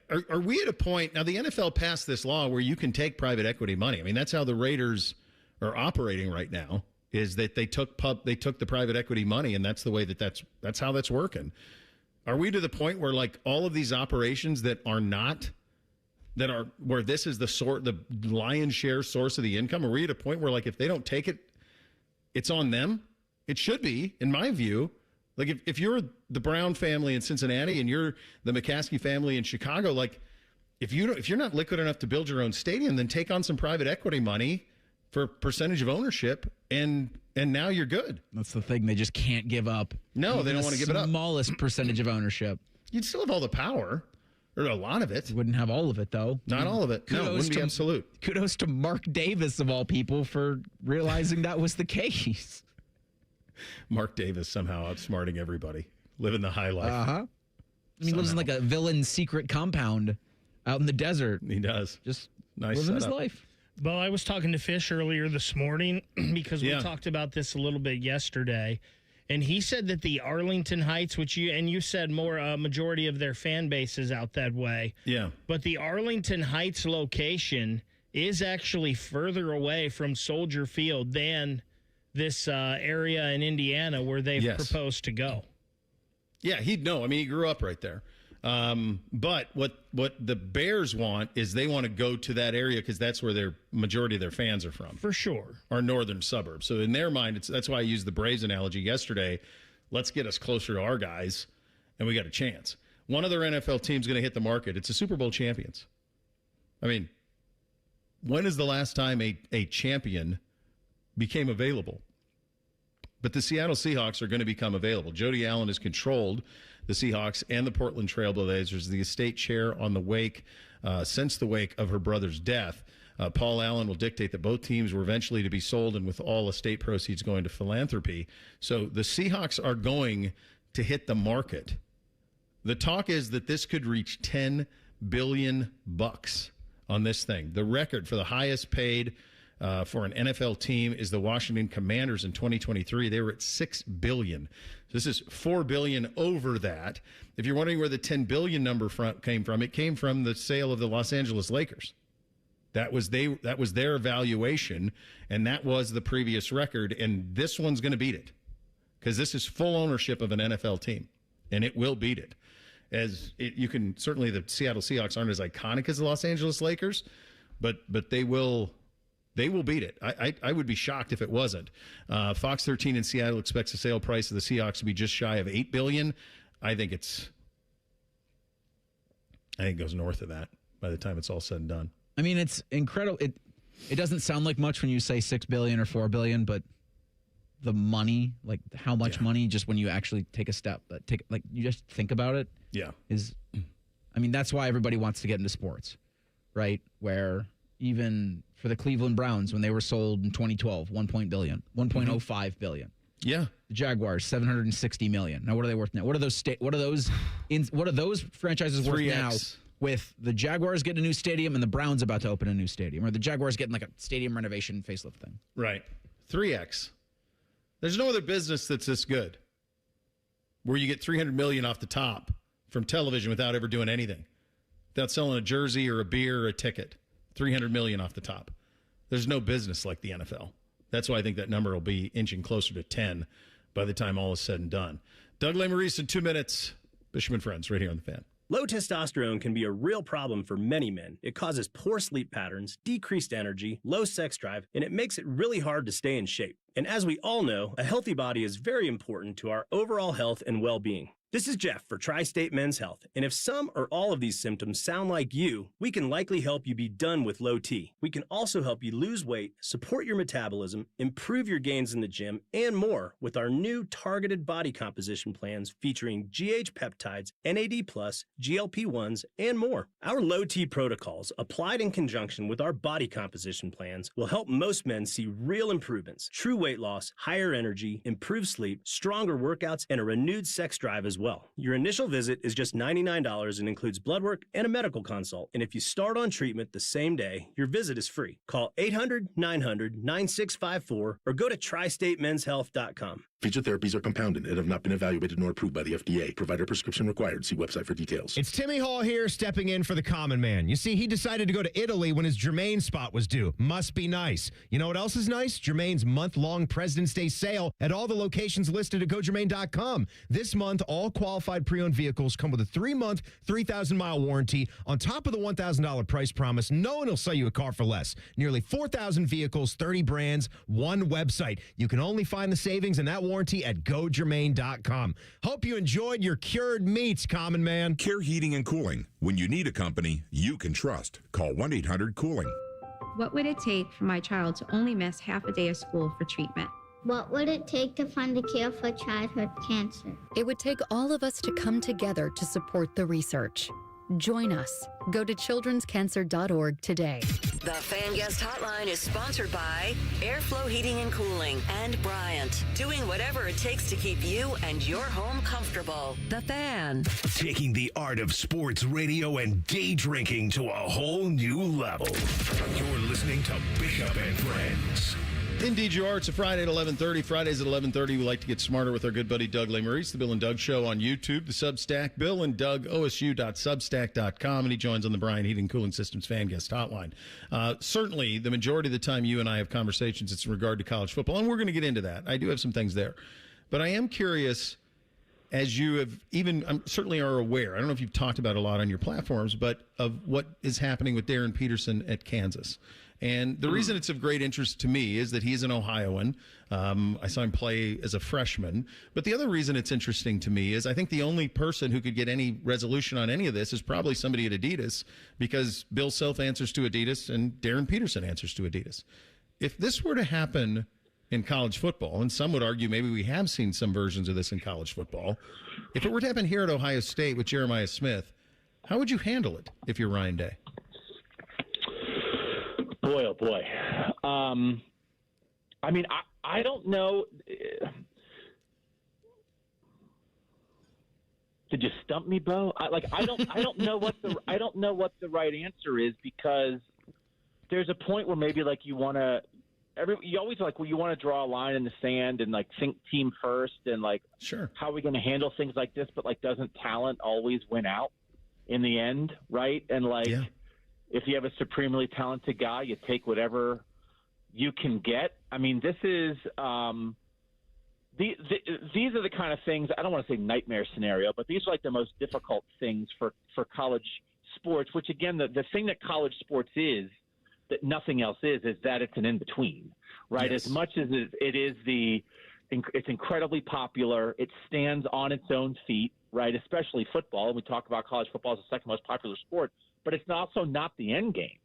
Are we at a point now? The NFL passed this law where you can take private equity money. I mean, that's how the Raiders are operating right now. Is that they took the private equity money, and that's the way that's how that's working. Are we to the point where, like, all of these operations that are where this is the lion's share source of the income? Are we at a point where, like, if they don't take it, it's on them? It should be, in my view. Like, if you're the Brown family in Cincinnati and you're the McCaskey family in Chicago, like, if you're not liquid enough to build your own stadium, then take on some private equity money for percentage of ownership, and now you're good. That's the thing. They just can't give up. No, they don't want to give it up. Smallest percentage of ownership. You'd still have all the power, or a lot of it. Wouldn't have all of it, though. Not all of it. No, it wouldn't be absolute. Kudos to Mark Davis, of all people, for realizing that was the case. Mark Davis somehow outsmarting everybody, living the high life. Uh-huh. He lives in like a villain's secret compound out in the desert. He does. Just nice living his setup. life. Well, I was talking to Fish earlier this morning because we talked about this a little bit yesterday, and he said that the Arlington Heights, which you said more majority of their fan base is out that way. Yeah. But the Arlington Heights location is actually further away from Soldier Field than this area in Indiana where they've proposed to go. Yeah, he'd know. I mean, he grew up right there. But what the Bears want is they want to go to that area because that's where their majority of their fans are from. For sure. Our northern suburbs. So in their mind, that's why I used the Braves analogy yesterday. Let's get us closer to our guys, and we got a chance. One other NFL team's going to hit the market. It's the Super Bowl champions. I mean, when is the last time a champion became available? But the Seattle Seahawks are going to become available. Jody Allen has controlled the Seahawks and the Portland Trailblazers, the estate chair on the wake, since the wake of her brother's death. Paul Allen will dictate that both teams were eventually to be sold, and with all estate proceeds going to philanthropy. So the Seahawks are going to hit the market. The talk is that this could reach $10 billion on this thing. The record for the highest paid for an NFL team is the Washington Commanders in 2023. They were at $6 billion. So this is $4 billion over that. If you're wondering where the $10 billion number came from, it came from the sale of the Los Angeles Lakers. That was their valuation, and that was the previous record. And this one's going to beat it because this is full ownership of an NFL team, and it will beat it. Certainly the Seattle Seahawks aren't as iconic as the Los Angeles Lakers, but they will beat it. I would be shocked if it wasn't. Fox 13 in Seattle expects the sale price of the Seahawks to be just shy of $8 billion. I think it goes north of that by the time it's all said and done. I mean, it's incredible. It doesn't sound like much when you say $6 billion or $4 billion, but the money, like how much money, just when you actually take a step, you just think about it. Yeah. That's why everybody wants to get into sports, right? Where even for the Cleveland Browns, when they were sold in 2012, $1.05 billion. Yeah. The Jaguars, $760 million. Now, what are they worth now? What are those franchises worth 3X. now? With the Jaguars getting a new stadium and the Browns about to open a new stadium, or the Jaguars getting like a stadium renovation facelift thing. Right. 3X. There's no other business that's this good where you get $300 million off the top from television without ever doing anything, without selling a jersey or a beer or a ticket. $300 million off the top. There's no business like the NFL. That's why I think that number will be inching closer to 10 by the time all is said and done. Doug Lesmerises in 2 minutes. Bishop and Friends right here on The Fan. Low testosterone can be a real problem for many men. It causes poor sleep patterns, decreased energy, low sex drive, and it makes it really hard to stay in shape. And as we all know, a healthy body is very important to our overall health and well-being. This is Jeff for Tri-State Men's Health, and if some or all of these symptoms sound like you, we can likely help you be done with low T. We can also help you lose weight, support your metabolism, improve your gains in the gym, and more with our new targeted body composition plans featuring GH peptides, NAD+, GLP-1s, and more. Our low T protocols, applied in conjunction with our body composition plans, will help most men see real improvements, true weight loss, higher energy, improved sleep, stronger workouts, and a renewed sex drive as well. Your initial visit is just $99 and includes blood work and a medical consult. And if you start on treatment the same day, your visit is free. Call 800-900-9654 or go to tristatemenshealth.com. Featured therapies are compounded and have not been evaluated nor approved by the FDA. Provider prescription required. See website for details. It's Timmy Hall here, stepping in for the common man. You see, he decided to go to Italy when his Germain spot was due. Must be nice. You know what else is nice? Germain's month-long President's Day sale at all the locations listed at GoGermain.com. This month, all qualified pre-owned vehicles come with a 3-month, 3,000-mile warranty. On top of the $1,000 price promise, no one will sell you a car for less. Nearly 4,000 vehicles, 30 brands, one website. You can only find the savings and that warranty at GoGermain.com. Hope you enjoyed your cured meats, common man. Care Heating and Cooling. When you need a company you can trust, call 1-800-COOLING. What would it take for my child to only miss half a day of school for treatment? What would it take to find a cure for childhood cancer? It would take all of us to come together to support the research. Join us. Go to childrenscancer.org today. The Fan Guest Hotline is sponsored by Airflow Heating and Cooling and Bryant, doing whatever it takes to keep you and your home comfortable. The Fan. Taking the art of sports radio and day drinking to a whole new level. You're listening to Bishop and Friends. Indeed you are. It's a Friday at 11:30. Fridays at 11:30, we like to get smarter with our good buddy Doug Lesmerises, the Bill and Doug Show on YouTube, the Substack, Bill and Doug, OSU.substack.com, and he joins on the Bryant Heating and Cooling Systems Fan Guest Hotline. Certainly, the majority of the time you and I have conversations, it's in regard to college football, and we're going to get into that. I do have some things there. But I am curious, as you have certainly are aware, I don't know if you've talked about it a lot on your platforms, but of what is happening with Darren Peterson at Kansas. And the reason it's of great interest to me is that he's an Ohioan. I saw him play as a freshman. But the other reason it's interesting to me is I think the only person who could get any resolution on any of this is probably somebody at Adidas, because Bill Self answers to Adidas and Darren Peterson answers to Adidas. If this were to happen in college football, and some would argue maybe we have seen some versions of this in college football, if it were to happen here at Ohio State with Jeremiah Smith, how would you handle it if you're Ryan Day? Boy, oh boy. I mean, I don't know. Did you stump me, Bo? I don't know what the right answer is, because there's a point where maybe like you want to. You always you want to draw a line in the sand and like think team first and like sure, how are we going to handle things like this? But like, doesn't talent always win out in the end, right? And like. Yeah. If you have a supremely talented guy, you take whatever you can get. I mean, this is these are the kind of things, I don't want to say nightmare scenario, but these are like the most difficult things for college sports, which again, the thing that college sports is that nothing else is that it's an in-between, right? Yes. As much as it is it's incredibly popular. It stands on its own feet, right? Especially football. And we talk about college football as the second most popular sport. But it's also not the end game,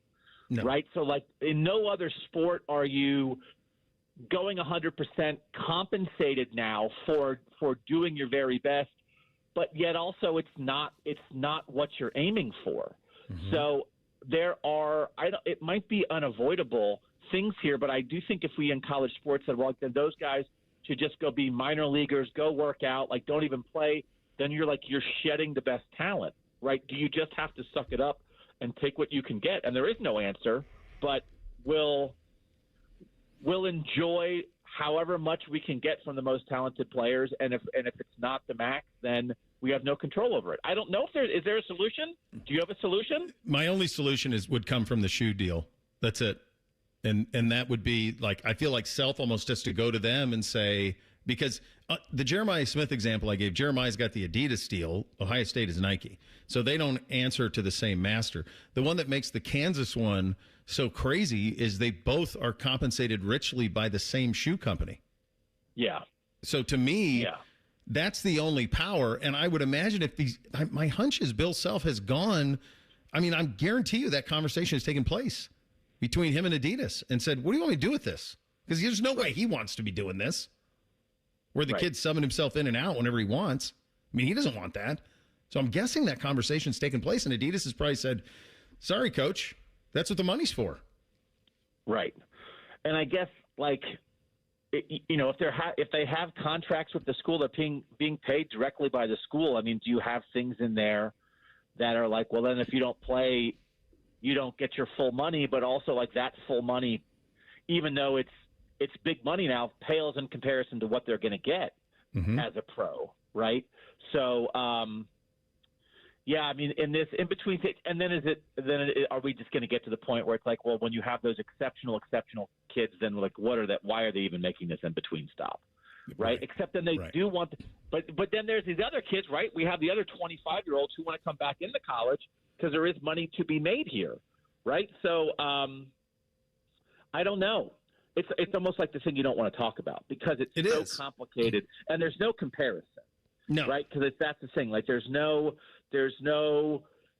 right? So, like, in no other sport are you going 100% compensated now for doing your very best, but yet also it's not what you're aiming for. Mm-hmm. So there are it might be unavoidable things here, but I do think if we in college sports said, well, then those guys should just go be minor leaguers, go work out, like don't even play, then you're shedding the best talent. Right? Do you just have to suck it up and take what you can get? And there is no answer, but we'll enjoy however much we can get from the most talented players. And if it's not the max, then we have no control over it. I don't know if is there a solution? Do you have a solution? My only solution would come from the shoe deal. That's it. And that would be like, I feel like Self almost has to go to them and say, because the Jeremiah Smith example I gave, Jeremiah's got the Adidas deal. Ohio State is Nike. So they don't answer to the same master. The one that makes the Kansas one so crazy is they both are compensated richly by the same shoe company. Yeah. So to me, that's the only power. And I would imagine if my hunch is Bill Self has gone, I mean, I guarantee you that conversation has taken place between him and Adidas and said, what do you want me to do with this? Because there's no way he wants to be doing this. Where the kid's subbing himself in and out whenever he wants. I mean, he doesn't want that. So I'm guessing that conversation's taken place, and Adidas has probably said, sorry, coach, that's what the money's for. Right. And I guess, if they have contracts with the school, they're being paid directly by the school. I mean, do you have things in there that are like, well, then if you don't play, you don't get your full money, but also like that full money, even though it's big money now, pales in comparison to what they're going to get as a pro, right? So, I mean, in between, and then are we just going to get to the point where it's like, well, when you have those exceptional kids, then like, why are they even making this in between stop, right? Except then they do want, but then there's these other kids, right? We have the other 25-year-olds who want to come back into college because there is money to be made here, right? So, I don't know. It's almost like the thing you don't want to talk about because it's so complicated and there's no comparison. No. Right? Because that's the thing. Like there's no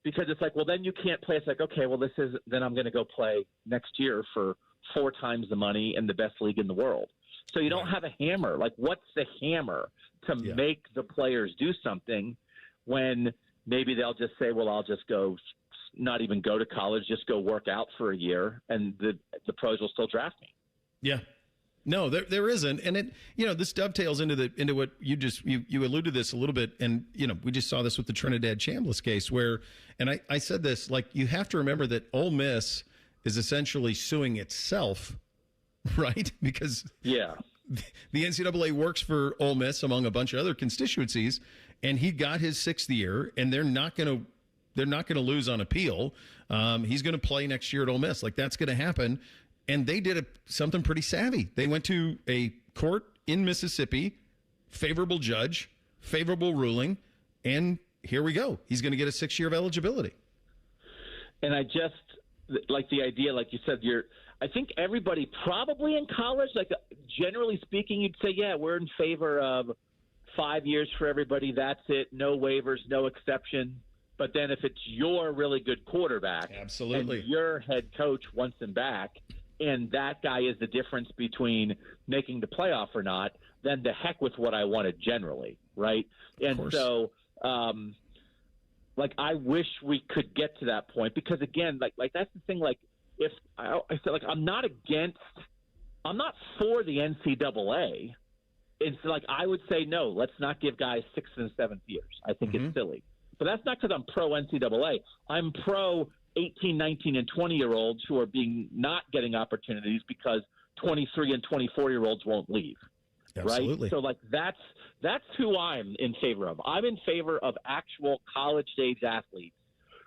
because it's like, well, then you can't play. It's like, okay, well, then I'm going to go play next year for 4 times the money in the best league in the world. So you don't have a hammer. Like, what's the hammer to make the players do something when maybe they'll just say, well, I'll just go, not even go to college, just go work out for a year, and the pros will still draft me. Yeah. No, there isn't. And it, this dovetails into what you alluded to this a little bit. And, we just saw this with the Trinidad Chambliss case where, and I said this, like, you have to remember that Ole Miss is essentially suing itself, right? Because the NCAA works for Ole Miss among a bunch of other constituencies, and he got his 6th year, and they're not going to lose on appeal. He's going to play next year at Ole Miss. Like, that's going to happen. And they did something pretty savvy. They went to a court in Mississippi, favorable judge, favorable ruling, and here we go. He's going to get a 6-year of eligibility. And I just like the idea, like you said, I think everybody probably in college, like generally speaking, you'd say, yeah, we're in favor of 5 years for everybody. That's it. No waivers, no exception. But then if it's your really good quarterback, absolutely, and your head coach wants him back, and that guy is the difference between making the playoff or not, then the heck with what I wanted generally, right? And so, I wish we could get to that point because, again, like that's the thing. Like, if I said, like, I'm not for the NCAA. It's like I would say, no, let's not give guys 6th and 7th years. I think it's silly. But that's not because I'm pro NCAA. I'm pro 18, 19, and 20-year-olds who are not getting opportunities because 23 and 24-year-olds won't leave. Absolutely. Right? So, like, that's who I'm in favor of. I'm in favor of actual college-age athletes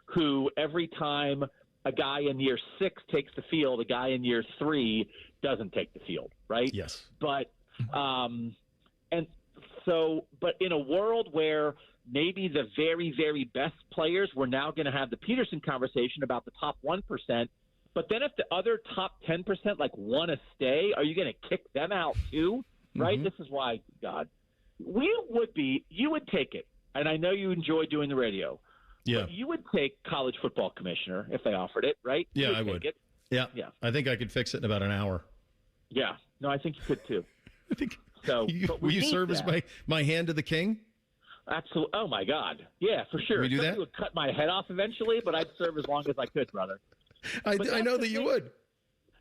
who every time a guy in year 6 takes the field, a guy in year 3 doesn't take the field, right? Yes. But but in a world where maybe the very, very best players, we're now going to have the Peterson conversation about the top 1%. But then if the other top 10% want to stay, are you going to kick them out too? Right? This is why, God, you would take it. And I know you enjoy doing the radio. Yeah. But you would take college football commissioner if they offered it, right? Yeah, I would. Yeah. I think I could fix it in about an hour. Yeah. No, I think you could too. I think so. Will you serve as my hand to the king? Absolutely. Oh my God. Yeah, for sure. We do that? Would cut my head off eventually, but I'd serve as long as I could, brother. I know that you would.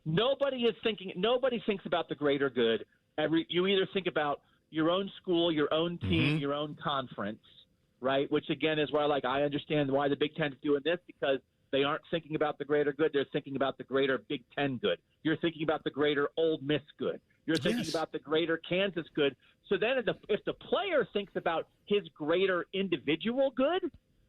Nobody thinks about the greater good. You either think about your own school, your own team, your own conference, right? Which again is why I understand why the Big Ten is doing this, because they aren't thinking about the greater good. They're thinking about the greater Big Ten good. You're thinking about the greater Ole Miss good. You're thinking about the greater Kansas good. So then if the player thinks about his greater individual good,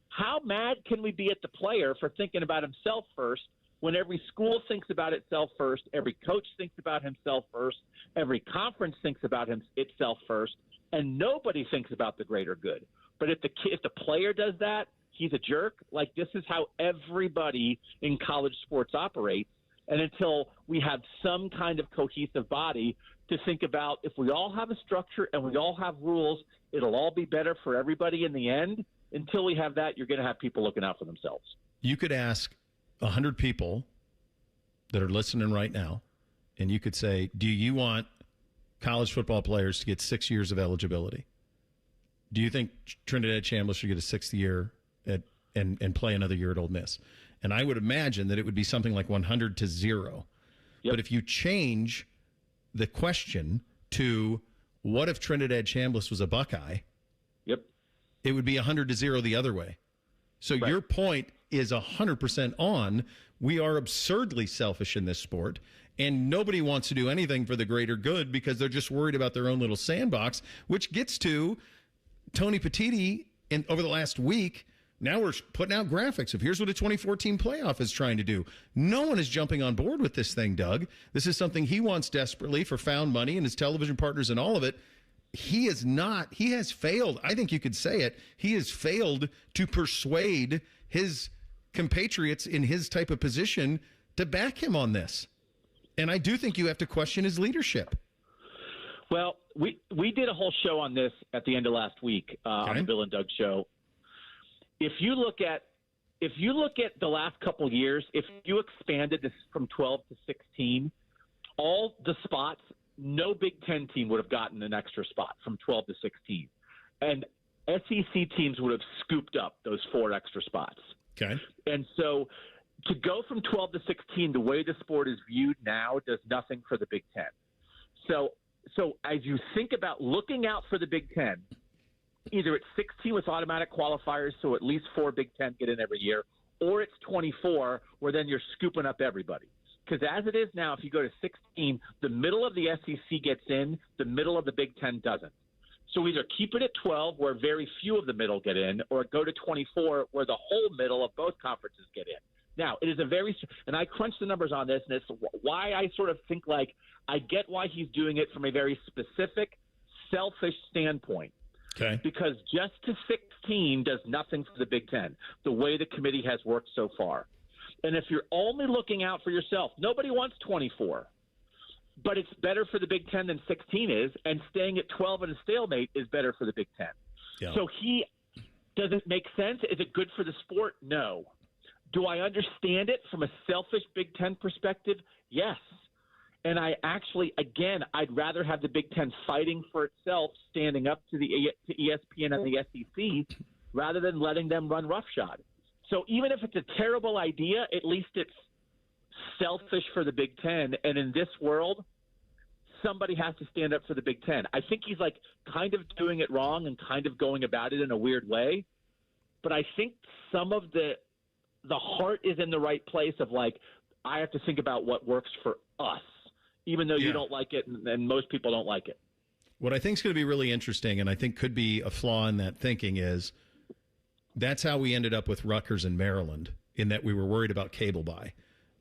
how mad can we be at the player for thinking about himself first when every school thinks about itself first, every coach thinks about himself first, every conference thinks about itself first, and nobody thinks about the greater good? But if the player does that, he's a jerk. Like, this is how everybody in college sports operates. And until we have some kind of cohesive body to think about, if we all have a structure and we all have rules, it'll all be better for everybody in the end. Until we have that, you're going to have people looking out for themselves. You could ask 100 people that are listening right now, and you could say, do you want college football players to get 6 years of eligibility? Do you think Trinidad Chambliss should get a 6th year and play another year at Ole Miss? And I would imagine that it would be something like 100 to 0. Yep. But if you change the question to what if Trinidad Chambliss was a Buckeye? Yep. It would be 100 to 0 the other way. So your point is 100% on. We are absurdly selfish in this sport, and nobody wants to do anything for the greater good because they're just worried about their own little sandbox, which gets to Tony Petitti over the last week. Now we're putting out graphics of here's what a 2014 playoff is trying to do. No one is jumping on board with this thing, Doug. This is something he wants desperately for found money and his television partners and all of it. He has failed. I think you could say it. He has failed to persuade his compatriots in his type of position to back him on this. And I do think you have to question his leadership. Well, we did a whole show on this at the end of last week on the Bill and Doug show. If you look at if you look at the last couple of years, if you expanded this from 12 to 16, all the spots, no Big Ten team would have gotten an extra spot from 12 to 16. And SEC teams would have scooped up those 4 extra spots. Okay. And so to go from 12 to 16, the way the sport is viewed now does nothing for the Big Ten. So as you think about looking out for the Big Ten, either it's 16 with automatic qualifiers, so at least 4 Big Ten get in every year, or it's 24, where then you're scooping up everybody. Because as it is now, if you go to 16, the middle of the SEC gets in, the middle of the Big Ten doesn't. So either keep it at 12, where very few of the middle get in, or go to 24, where the whole middle of both conferences get in. Now, it is and I crunched the numbers on this, and it's why I sort of think like I get why he's doing it from a very specific, selfish standpoint. Okay. Because just to 16 does nothing for the Big Ten, the way the committee has worked so far. And if you're only looking out for yourself, nobody wants 24. But it's better for the Big Ten than 16 is, and staying at 12 in a stalemate is better for the Big Ten. Yeah. So does it make sense? Is it good for the sport? No. Do I understand it from a selfish Big Ten perspective? Yes. And I actually, again, I'd rather have the Big Ten fighting for itself, standing up to ESPN and the SEC, rather than letting them run roughshod. So even if it's a terrible idea, at least it's selfish for the Big Ten. And in this world, somebody has to stand up for the Big Ten. I think he's like kind of doing it wrong and kind of going about it in a weird way. But I think some of the heart is in the right place of like, I have to think about what works for us, even though you don't like it and most people don't like it. What I think is going to be really interesting, and I think could be a flaw in that thinking, is that's how we ended up with Rutgers and Maryland, in that we were worried about cable buy.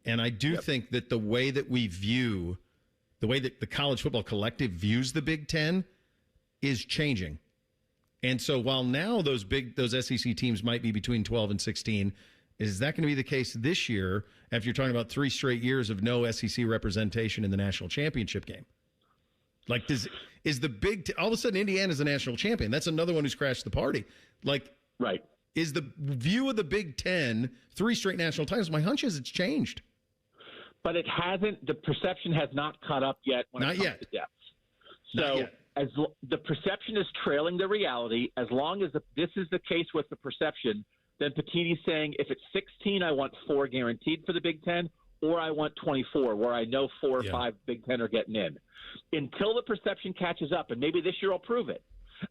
And I do think that the way that the college football collective views the Big Ten is changing. And so while now those SEC teams might be between 12 and 16, is that going to be the case this year after you're talking about 3 straight years of no SEC representation in the national championship game? Like, all of a sudden Indiana's a national champion? That's another one who's crashed the party. Like, right. Is the view of the Big Ten 3 straight national titles? My hunch is it's changed. But it hasn't. The perception has not caught up yet when it comes to depth. So as the perception is trailing the reality, as long as this is the case with the perception, then Petitti's saying if it's 16, I want 4 guaranteed for the Big Ten, or I want 24, where I know 4 or 5 Big Ten are getting in. Until the perception catches up, and maybe this year will prove it.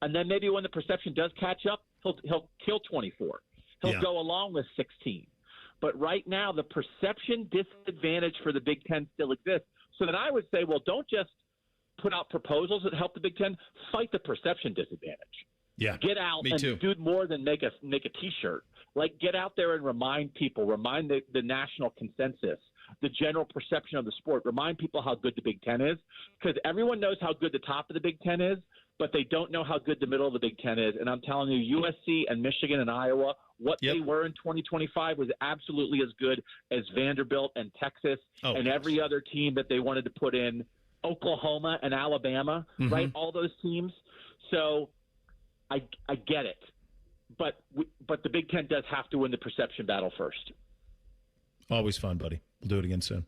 And then maybe when the perception does catch up, he'll kill 24. He'll go along with 16. But right now, the perception disadvantage for the Big Ten still exists. So then I would say, well, don't just put out proposals that help the Big Ten. Fight the perception disadvantage. Yeah, get out and do more than make a T-shirt. Like, get out there and remind people, remind the national consensus, the general perception of the sport, remind people how good the Big Ten is, because everyone knows how good the top of the Big Ten is, but they don't know how good the middle of the Big Ten is. And I'm telling you, USC and Michigan and Iowa, what they were in 2025 was absolutely as good as Vanderbilt and Texas and every other team that they wanted to put in, Oklahoma and Alabama, right? All those teams. So I get it. But the Big Ten does have to win the perception battle first. Always fun, buddy. We'll do it again soon.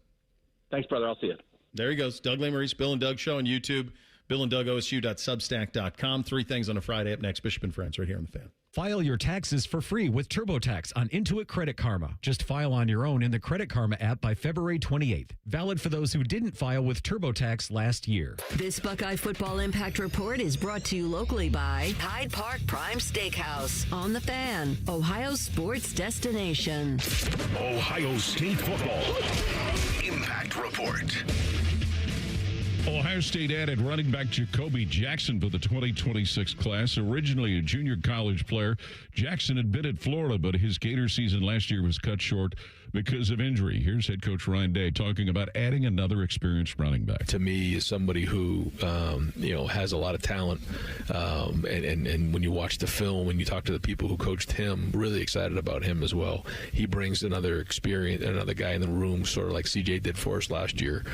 Thanks, brother. I'll see you. There he goes. Doug Lesmerises, Bill and Doug Show on YouTube. BillandDougOSU.substack.com. 3 things on a Friday. Up next, Bishop and Friends, right here on The Fan. File your taxes for free with TurboTax on Intuit Credit Karma. Just file on your own in the Credit Karma app by February 28th. Valid for those who didn't file with TurboTax last year. This Buckeye Football Impact Report is brought to you locally by Hyde Park Prime Steakhouse. On The Fan, Ohio's sports destination. Ohio State football. Impact Report. Ohio State added running back Jacoby Jackson for the 2026 class. Originally a junior college player, Jackson had been at Florida, but his Gator season last year was cut short because of injury. Here's head coach Ryan Day talking about adding another experienced running back. To me, is somebody who has a lot of talent, and when you watch the film, when you talk to the people who coached him, really excited about him as well. He brings another experience, another guy in the room, sort of like CJ did for us last year,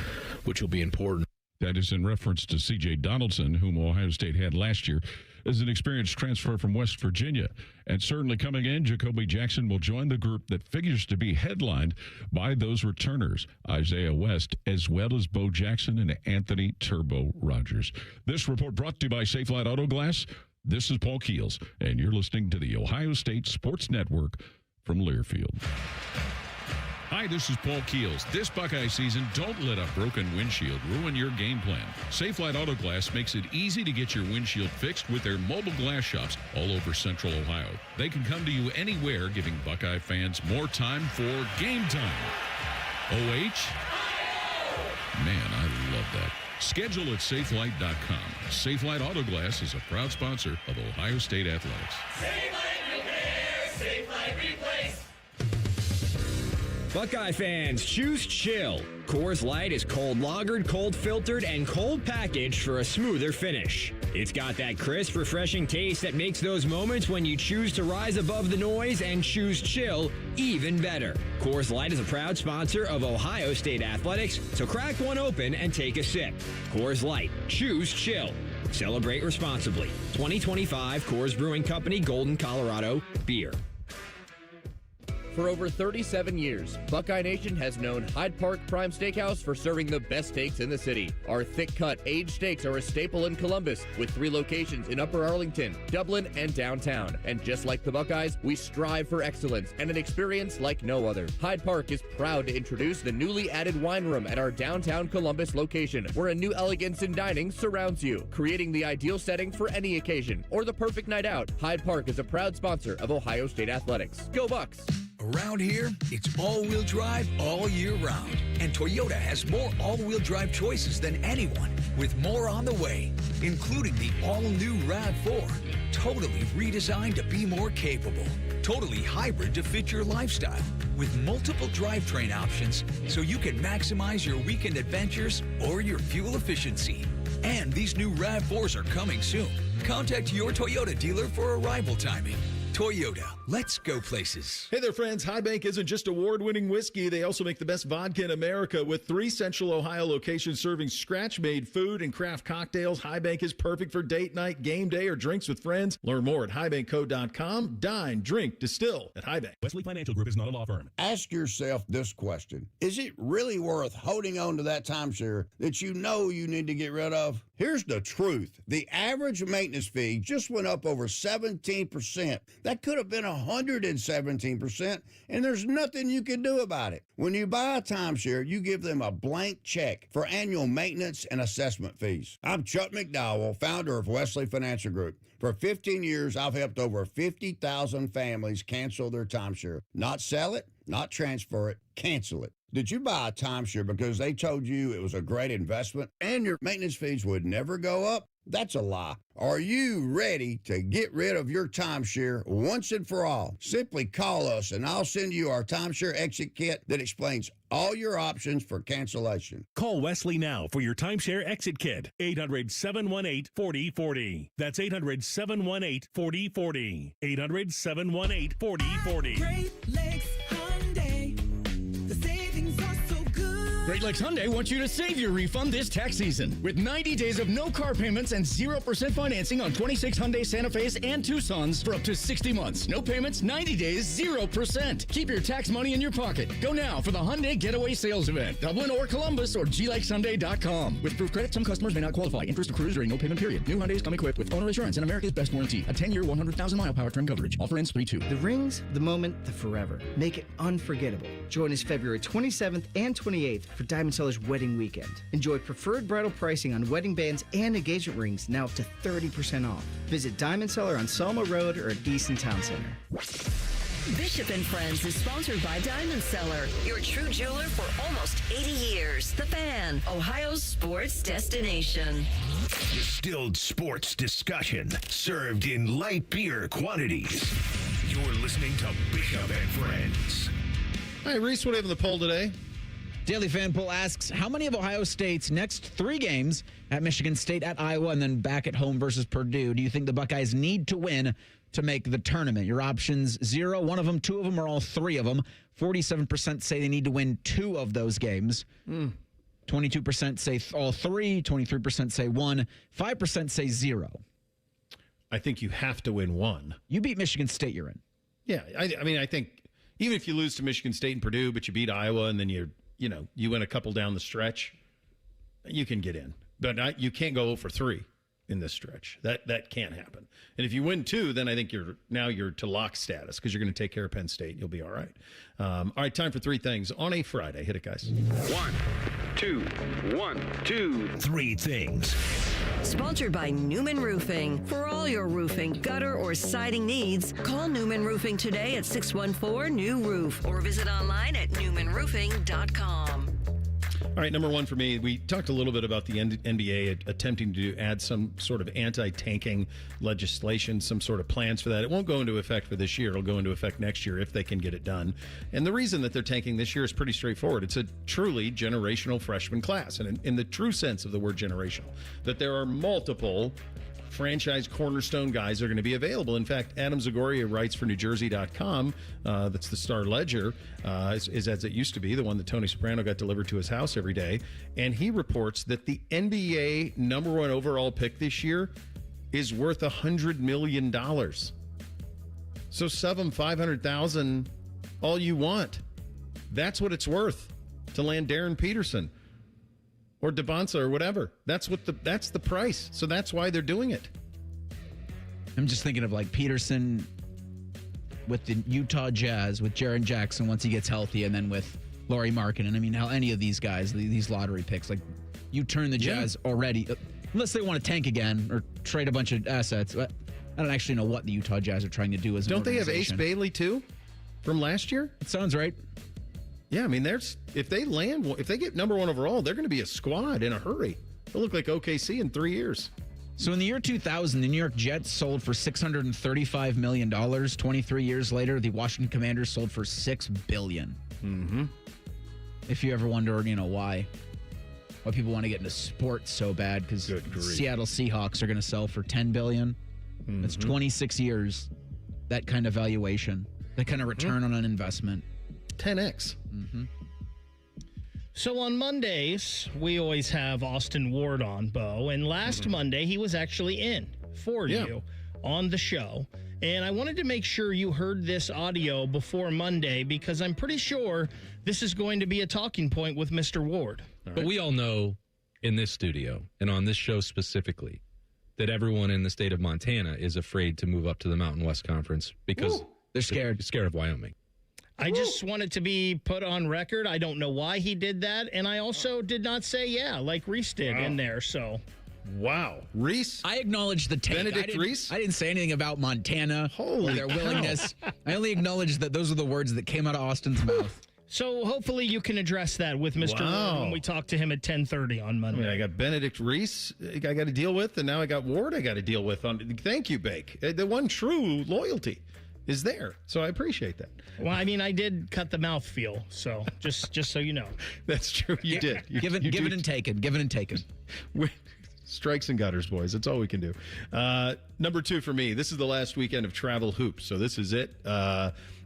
which will be important. That is in reference to C.J. Donaldson, whom Ohio State had last year. is an experienced transfer from West Virginia. And certainly coming in, Jacoby Jackson will join the group that figures to be headlined by those returners, Isaiah West, as well as Bo Jackson and Anthony Turbo Rogers. This report brought to you by Safelite Auto Glass. This is Paul Keels, and you're listening to the Ohio State Sports Network from Learfield. Hi, this is Paul Keels. This Buckeye season, don't let a broken windshield ruin your game plan. Safelite Auto Glass makes it easy to get your windshield fixed with their mobile glass shops all over Central Ohio. They can come to you anywhere, giving Buckeye fans more time for game time. OH? Man, I love that. Schedule at safelite.com. Safelite Auto Glass is a proud sponsor of Ohio State Athletics. Safelite Repair, Safelite Replace. Buckeye fans, choose chill. Coors Light is cold lagered, cold filtered, and cold packaged for a smoother finish. It's got that crisp, refreshing taste that makes those moments when you choose to rise above the noise and choose chill even better. Coors Light is a proud sponsor of Ohio State Athletics, so crack one open and take a sip. Coors Light, choose chill. Celebrate responsibly. 2025 Coors Brewing Company, Golden, Colorado, beer. For over 37 years, Buckeye Nation has known Hyde Park Prime Steakhouse for serving the best steaks in the city. Our thick-cut, aged steaks are a staple in Columbus, with 3 locations in Upper Arlington, Dublin, and downtown. And just like the Buckeyes, we strive for excellence and an experience like no other. Hyde Park is proud to introduce the newly added wine room at our downtown Columbus location, where a new elegance in dining surrounds you, creating the ideal setting for any occasion or the perfect night out. Hyde Park is a proud sponsor of Ohio State Athletics. Go Bucks! Around here, it's all-wheel drive all year round. And Toyota has more all-wheel drive choices than anyone, with more on the way, including the all-new RAV4, totally redesigned to be more capable, totally hybrid to fit your lifestyle, with multiple drivetrain options so you can maximize your weekend adventures or your fuel efficiency. And these new RAV4s are coming soon. Contact your Toyota dealer for arrival timing. Toyota, let's go places. Hey there, friends. High Bank isn't just award-winning whiskey. They also make the best vodka in America. With 3 Central Ohio locations serving scratch-made food and craft cocktails, High Bank is perfect for date night, game day, or drinks with friends. Learn more at highbankco.com. Dine, drink, distill at High Bank. Wesley Financial Group is not a law firm. Ask yourself this question. Is it really worth holding on to that timeshare that you know you need to get rid of? Here's the truth. The average maintenance fee just went up over 17%. That could have been 117%, and there's nothing you can do about it. When you buy a timeshare, you give them a blank check for annual maintenance and assessment fees. I'm Chuck McDowell, founder of Wesley Financial Group. For 15 years, I've helped over 50,000 families cancel their timeshare. Not sell it, not transfer it, cancel it. Did you buy a timeshare because they told you it was a great investment and your maintenance fees would never go up? That's a lie. Are you ready to get rid of your timeshare once and for all? Simply call us and I'll send you our timeshare exit kit that explains all your options for cancellation. Call Wesley now for your timeshare exit kit. 800-718-4040. That's 800-718-4040. 800-718-4040. Great Lakes Hyundai. The savings are so good. Great Lakes Hyundai wants you to save your refund this tax season with 90 days of no car payments and 0% financing on 26 Hyundai Santa Fe's and Tucsons for up to 60 months. No payments, 90 days, 0%. Keep your tax money in your pocket. Go now for the Hyundai Getaway Sales Event. Dublin or Columbus or glakeshyundai.com. With approved credit, some customers may not qualify. Interest accrues during no payment period. New Hyundais come equipped with owner assurance and America's best warranty. A 10-year, 100,000-mile powertrain coverage. Offer ends 3/2. The rings, the moment, the forever. Make it unforgettable. Join us February 27th and 28th for Diamond Seller's Wedding Weekend. Enjoy preferred bridal pricing on wedding bands and engagement rings now up to 30% off. Visit Diamond Seller on Selma Road or at Easton Town Center. Bishop and Friends is sponsored by Diamond Seller, your true jeweler for almost 80 years. The Fan, Ohio's sports destination. Distilled sports discussion served in light beer quantities. You're listening to Bishop and Friends. Hi, Reese, what do you have in the poll today? Daily Fan Poll asks, how many of Ohio State's next 3 games at Michigan State, at Iowa, and then back at home versus Purdue do you think the Buckeyes need to win to make the tournament? Your options: 0, 1 of them, 2 of them, or all 3 of them. 47% say they need to win 2 of those games. 22% say all 3, 23% say 1, 5% say 0. I think you have to win one. You beat Michigan State, you're in. Yeah, I mean, I think even if you lose to Michigan State and Purdue, but you beat Iowa, and then you win a couple down the stretch, you can get in. But you can't go 0 for 3 in this stretch. That can't happen. And if you win 2, then I think you're to lock status because you're going to take care of Penn State. You'll be all right. All right, time for 3 things on a Friday. Hit it, guys. 1, 2, 1, 2, 3 things. Sponsored by Newman Roofing. For all your roofing, gutter, or siding needs, call Newman Roofing today at 614-NEW-ROOF or visit online at newmanroofing.com. All right, number 1 for me, we talked a little bit about the NBA attempting to add some sort of anti-tanking legislation, some sort of plans for that. It won't go into effect for this year. It'll go into effect next year if they can get it done. And the reason that they're tanking this year is pretty straightforward. It's a truly generational freshman class, and in the true sense of the word generational, that there are multiple franchise cornerstone guys are going to be available. In fact, Adam Zagoria writes for NewJersey.com. That's the Star Ledger, is as it used to be, the one that Tony Soprano got delivered to his house every day. And he reports that the NBA number 1 overall pick this year is worth $100 million. So sub him $500,000 all you want. That's what it's worth to land Darren Peterson or Devonsa or whatever. That's the price. So that's why they're doing it. I'm just thinking of like Peterson with the Utah Jazz, with Jaren Jackson once he gets healthy, and then with Lauri Markkanen. I mean, how any of these guys, these lottery picks, like you turn the Jazz already, unless they want to tank again or trade a bunch of assets. I don't actually know what the Utah Jazz are trying to do as an Don't they have Ace organization. Bailey too from last year? It sounds right. Yeah, I mean, if they get number 1 overall, they're going to be a squad in a hurry. They'll look like OKC in 3 years. So in the year 2000, the New York Jets sold for $635 million. 23 years later, the Washington Commanders sold for $6 billion. Mm-hmm. If you ever wonder, why people want to get into sports so bad, because Seattle Seahawks are going to sell for $10 billion. Mm-hmm. That's 26 years. That kind of valuation, that kind of return on an investment. 10x. Mm-hmm. So on Mondays, we always have Austin Ward on, Bo. And last Monday, he was actually in for you on the show. And I wanted to make sure you heard this audio before Monday, because I'm pretty sure this is going to be a talking point with Mr. Ward. But we all know in this studio and on this show specifically that everyone in the state of Montana is afraid to move up to the Mountain West Conference because they're scared of Wyoming. I just want it to be put on record. I don't know why he did that. And I also did not say like Reese did in there. So, wow. Reese? I acknowledge the take. Benedict Reese? I didn't say anything about Montana or their willingness. I only acknowledged that those are the words that came out of Austin's mouth. So hopefully you can address that with Mr. Ward when we talk to him at 10:30 on Monday. I got Benedict Reese I got to deal with, and now I got Ward I got to deal with. Thank you, Bake. The one true loyalty is there. So I appreciate that. Well, I mean, I did cut the mouth feel, so just so you know. That's true. You did. Give it and taken. Give it and taken. Strikes and gutters, boys. That's all we can do. Number 2 for me. This is the last weekend of travel hoops, so this is it.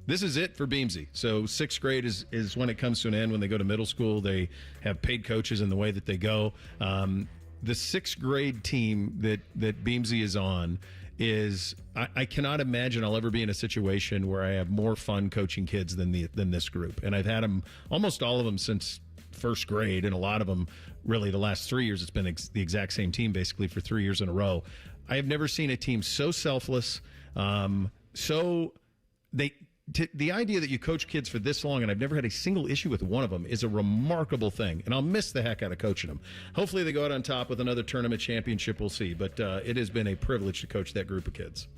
This is it for Beamsy. So 6th grade is when it comes to an end. When they go to middle school, they have paid coaches in the way that they go. The 6th grade team that Beamsy is on is I cannot imagine I'll ever be in a situation where I have more fun coaching kids than this group. And I've had them, almost all of them, since 1st grade, and a lot of them really the last 3 years. It's been the exact same team basically for 3 years in a row. I have never seen a team so selfless, the idea that you coach kids for this long, and I've never had a single issue with one of them, is a remarkable thing. And I'll miss the heck out of coaching them. Hopefully they go out on top with another tournament championship. We'll see. But it has been a privilege to coach that group of kids.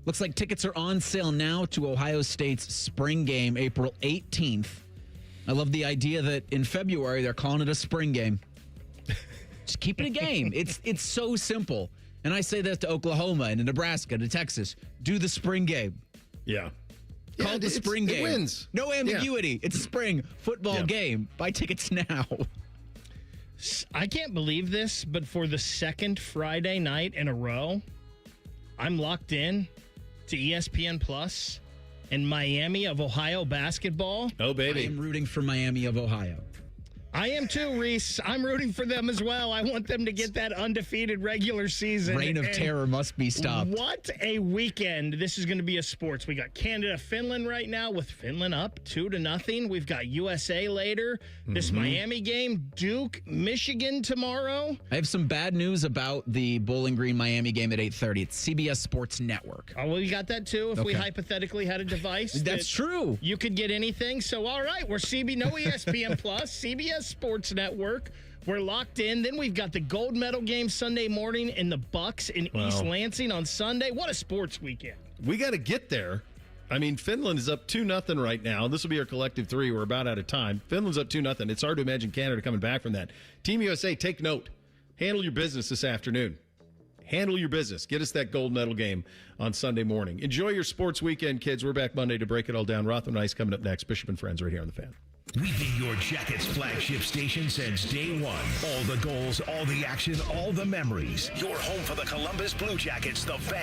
Looks like tickets are on sale now to Ohio State's spring game, April 18th. I love the idea that in February they're calling it a spring game. Just keep it a game. It's so simple. And I say that to Oklahoma and to Nebraska, to Texas. Do the spring game. Yeah. Call it the spring game. It wins. No ambiguity. Yeah. It's a spring football game. Buy tickets now. I can't believe this, but for the 2nd Friday night in a row, I'm locked in to ESPN Plus and Miami of Ohio basketball. Oh, baby. I'm rooting for Miami of Ohio. I am too, Reese. I'm rooting for them as well. I want them to get that undefeated regular season. Reign of terror must be stopped. What a weekend. This is going to be a sports. We got Canada, Finland right now with Finland up 2-0. We've got USA later. This Miami game, Duke, Michigan tomorrow. I have some bad news about the Bowling Green Miami game at 8:30. It's CBS Sports Network. Oh, well, we got that too. If we hypothetically had a device. That's true. You could get anything. So, all right, we're no ESPN Plus, CBS Sports Network. We're locked in. Then we've got the gold medal game Sunday morning and the Bucks in East Lansing on Sunday. What a sports weekend. We got to get there. I mean, Finland is up 2-0 right now. This will be our collective 3. We're about out of time. Finland's up 2-0. It's hard to imagine Canada coming back from that. Team USA, take note. Handle your business this afternoon. Handle your business. Get us that gold medal game on Sunday morning. Enjoy your sports weekend, kids. We're back Monday to break it all down. Rothman and Ice coming up next. Bishop and Friends right here on The Fan. We've been your Jackets flagship station since day one. All the goals, all the action, all the memories. Your home for the Columbus Blue Jackets, The Fan.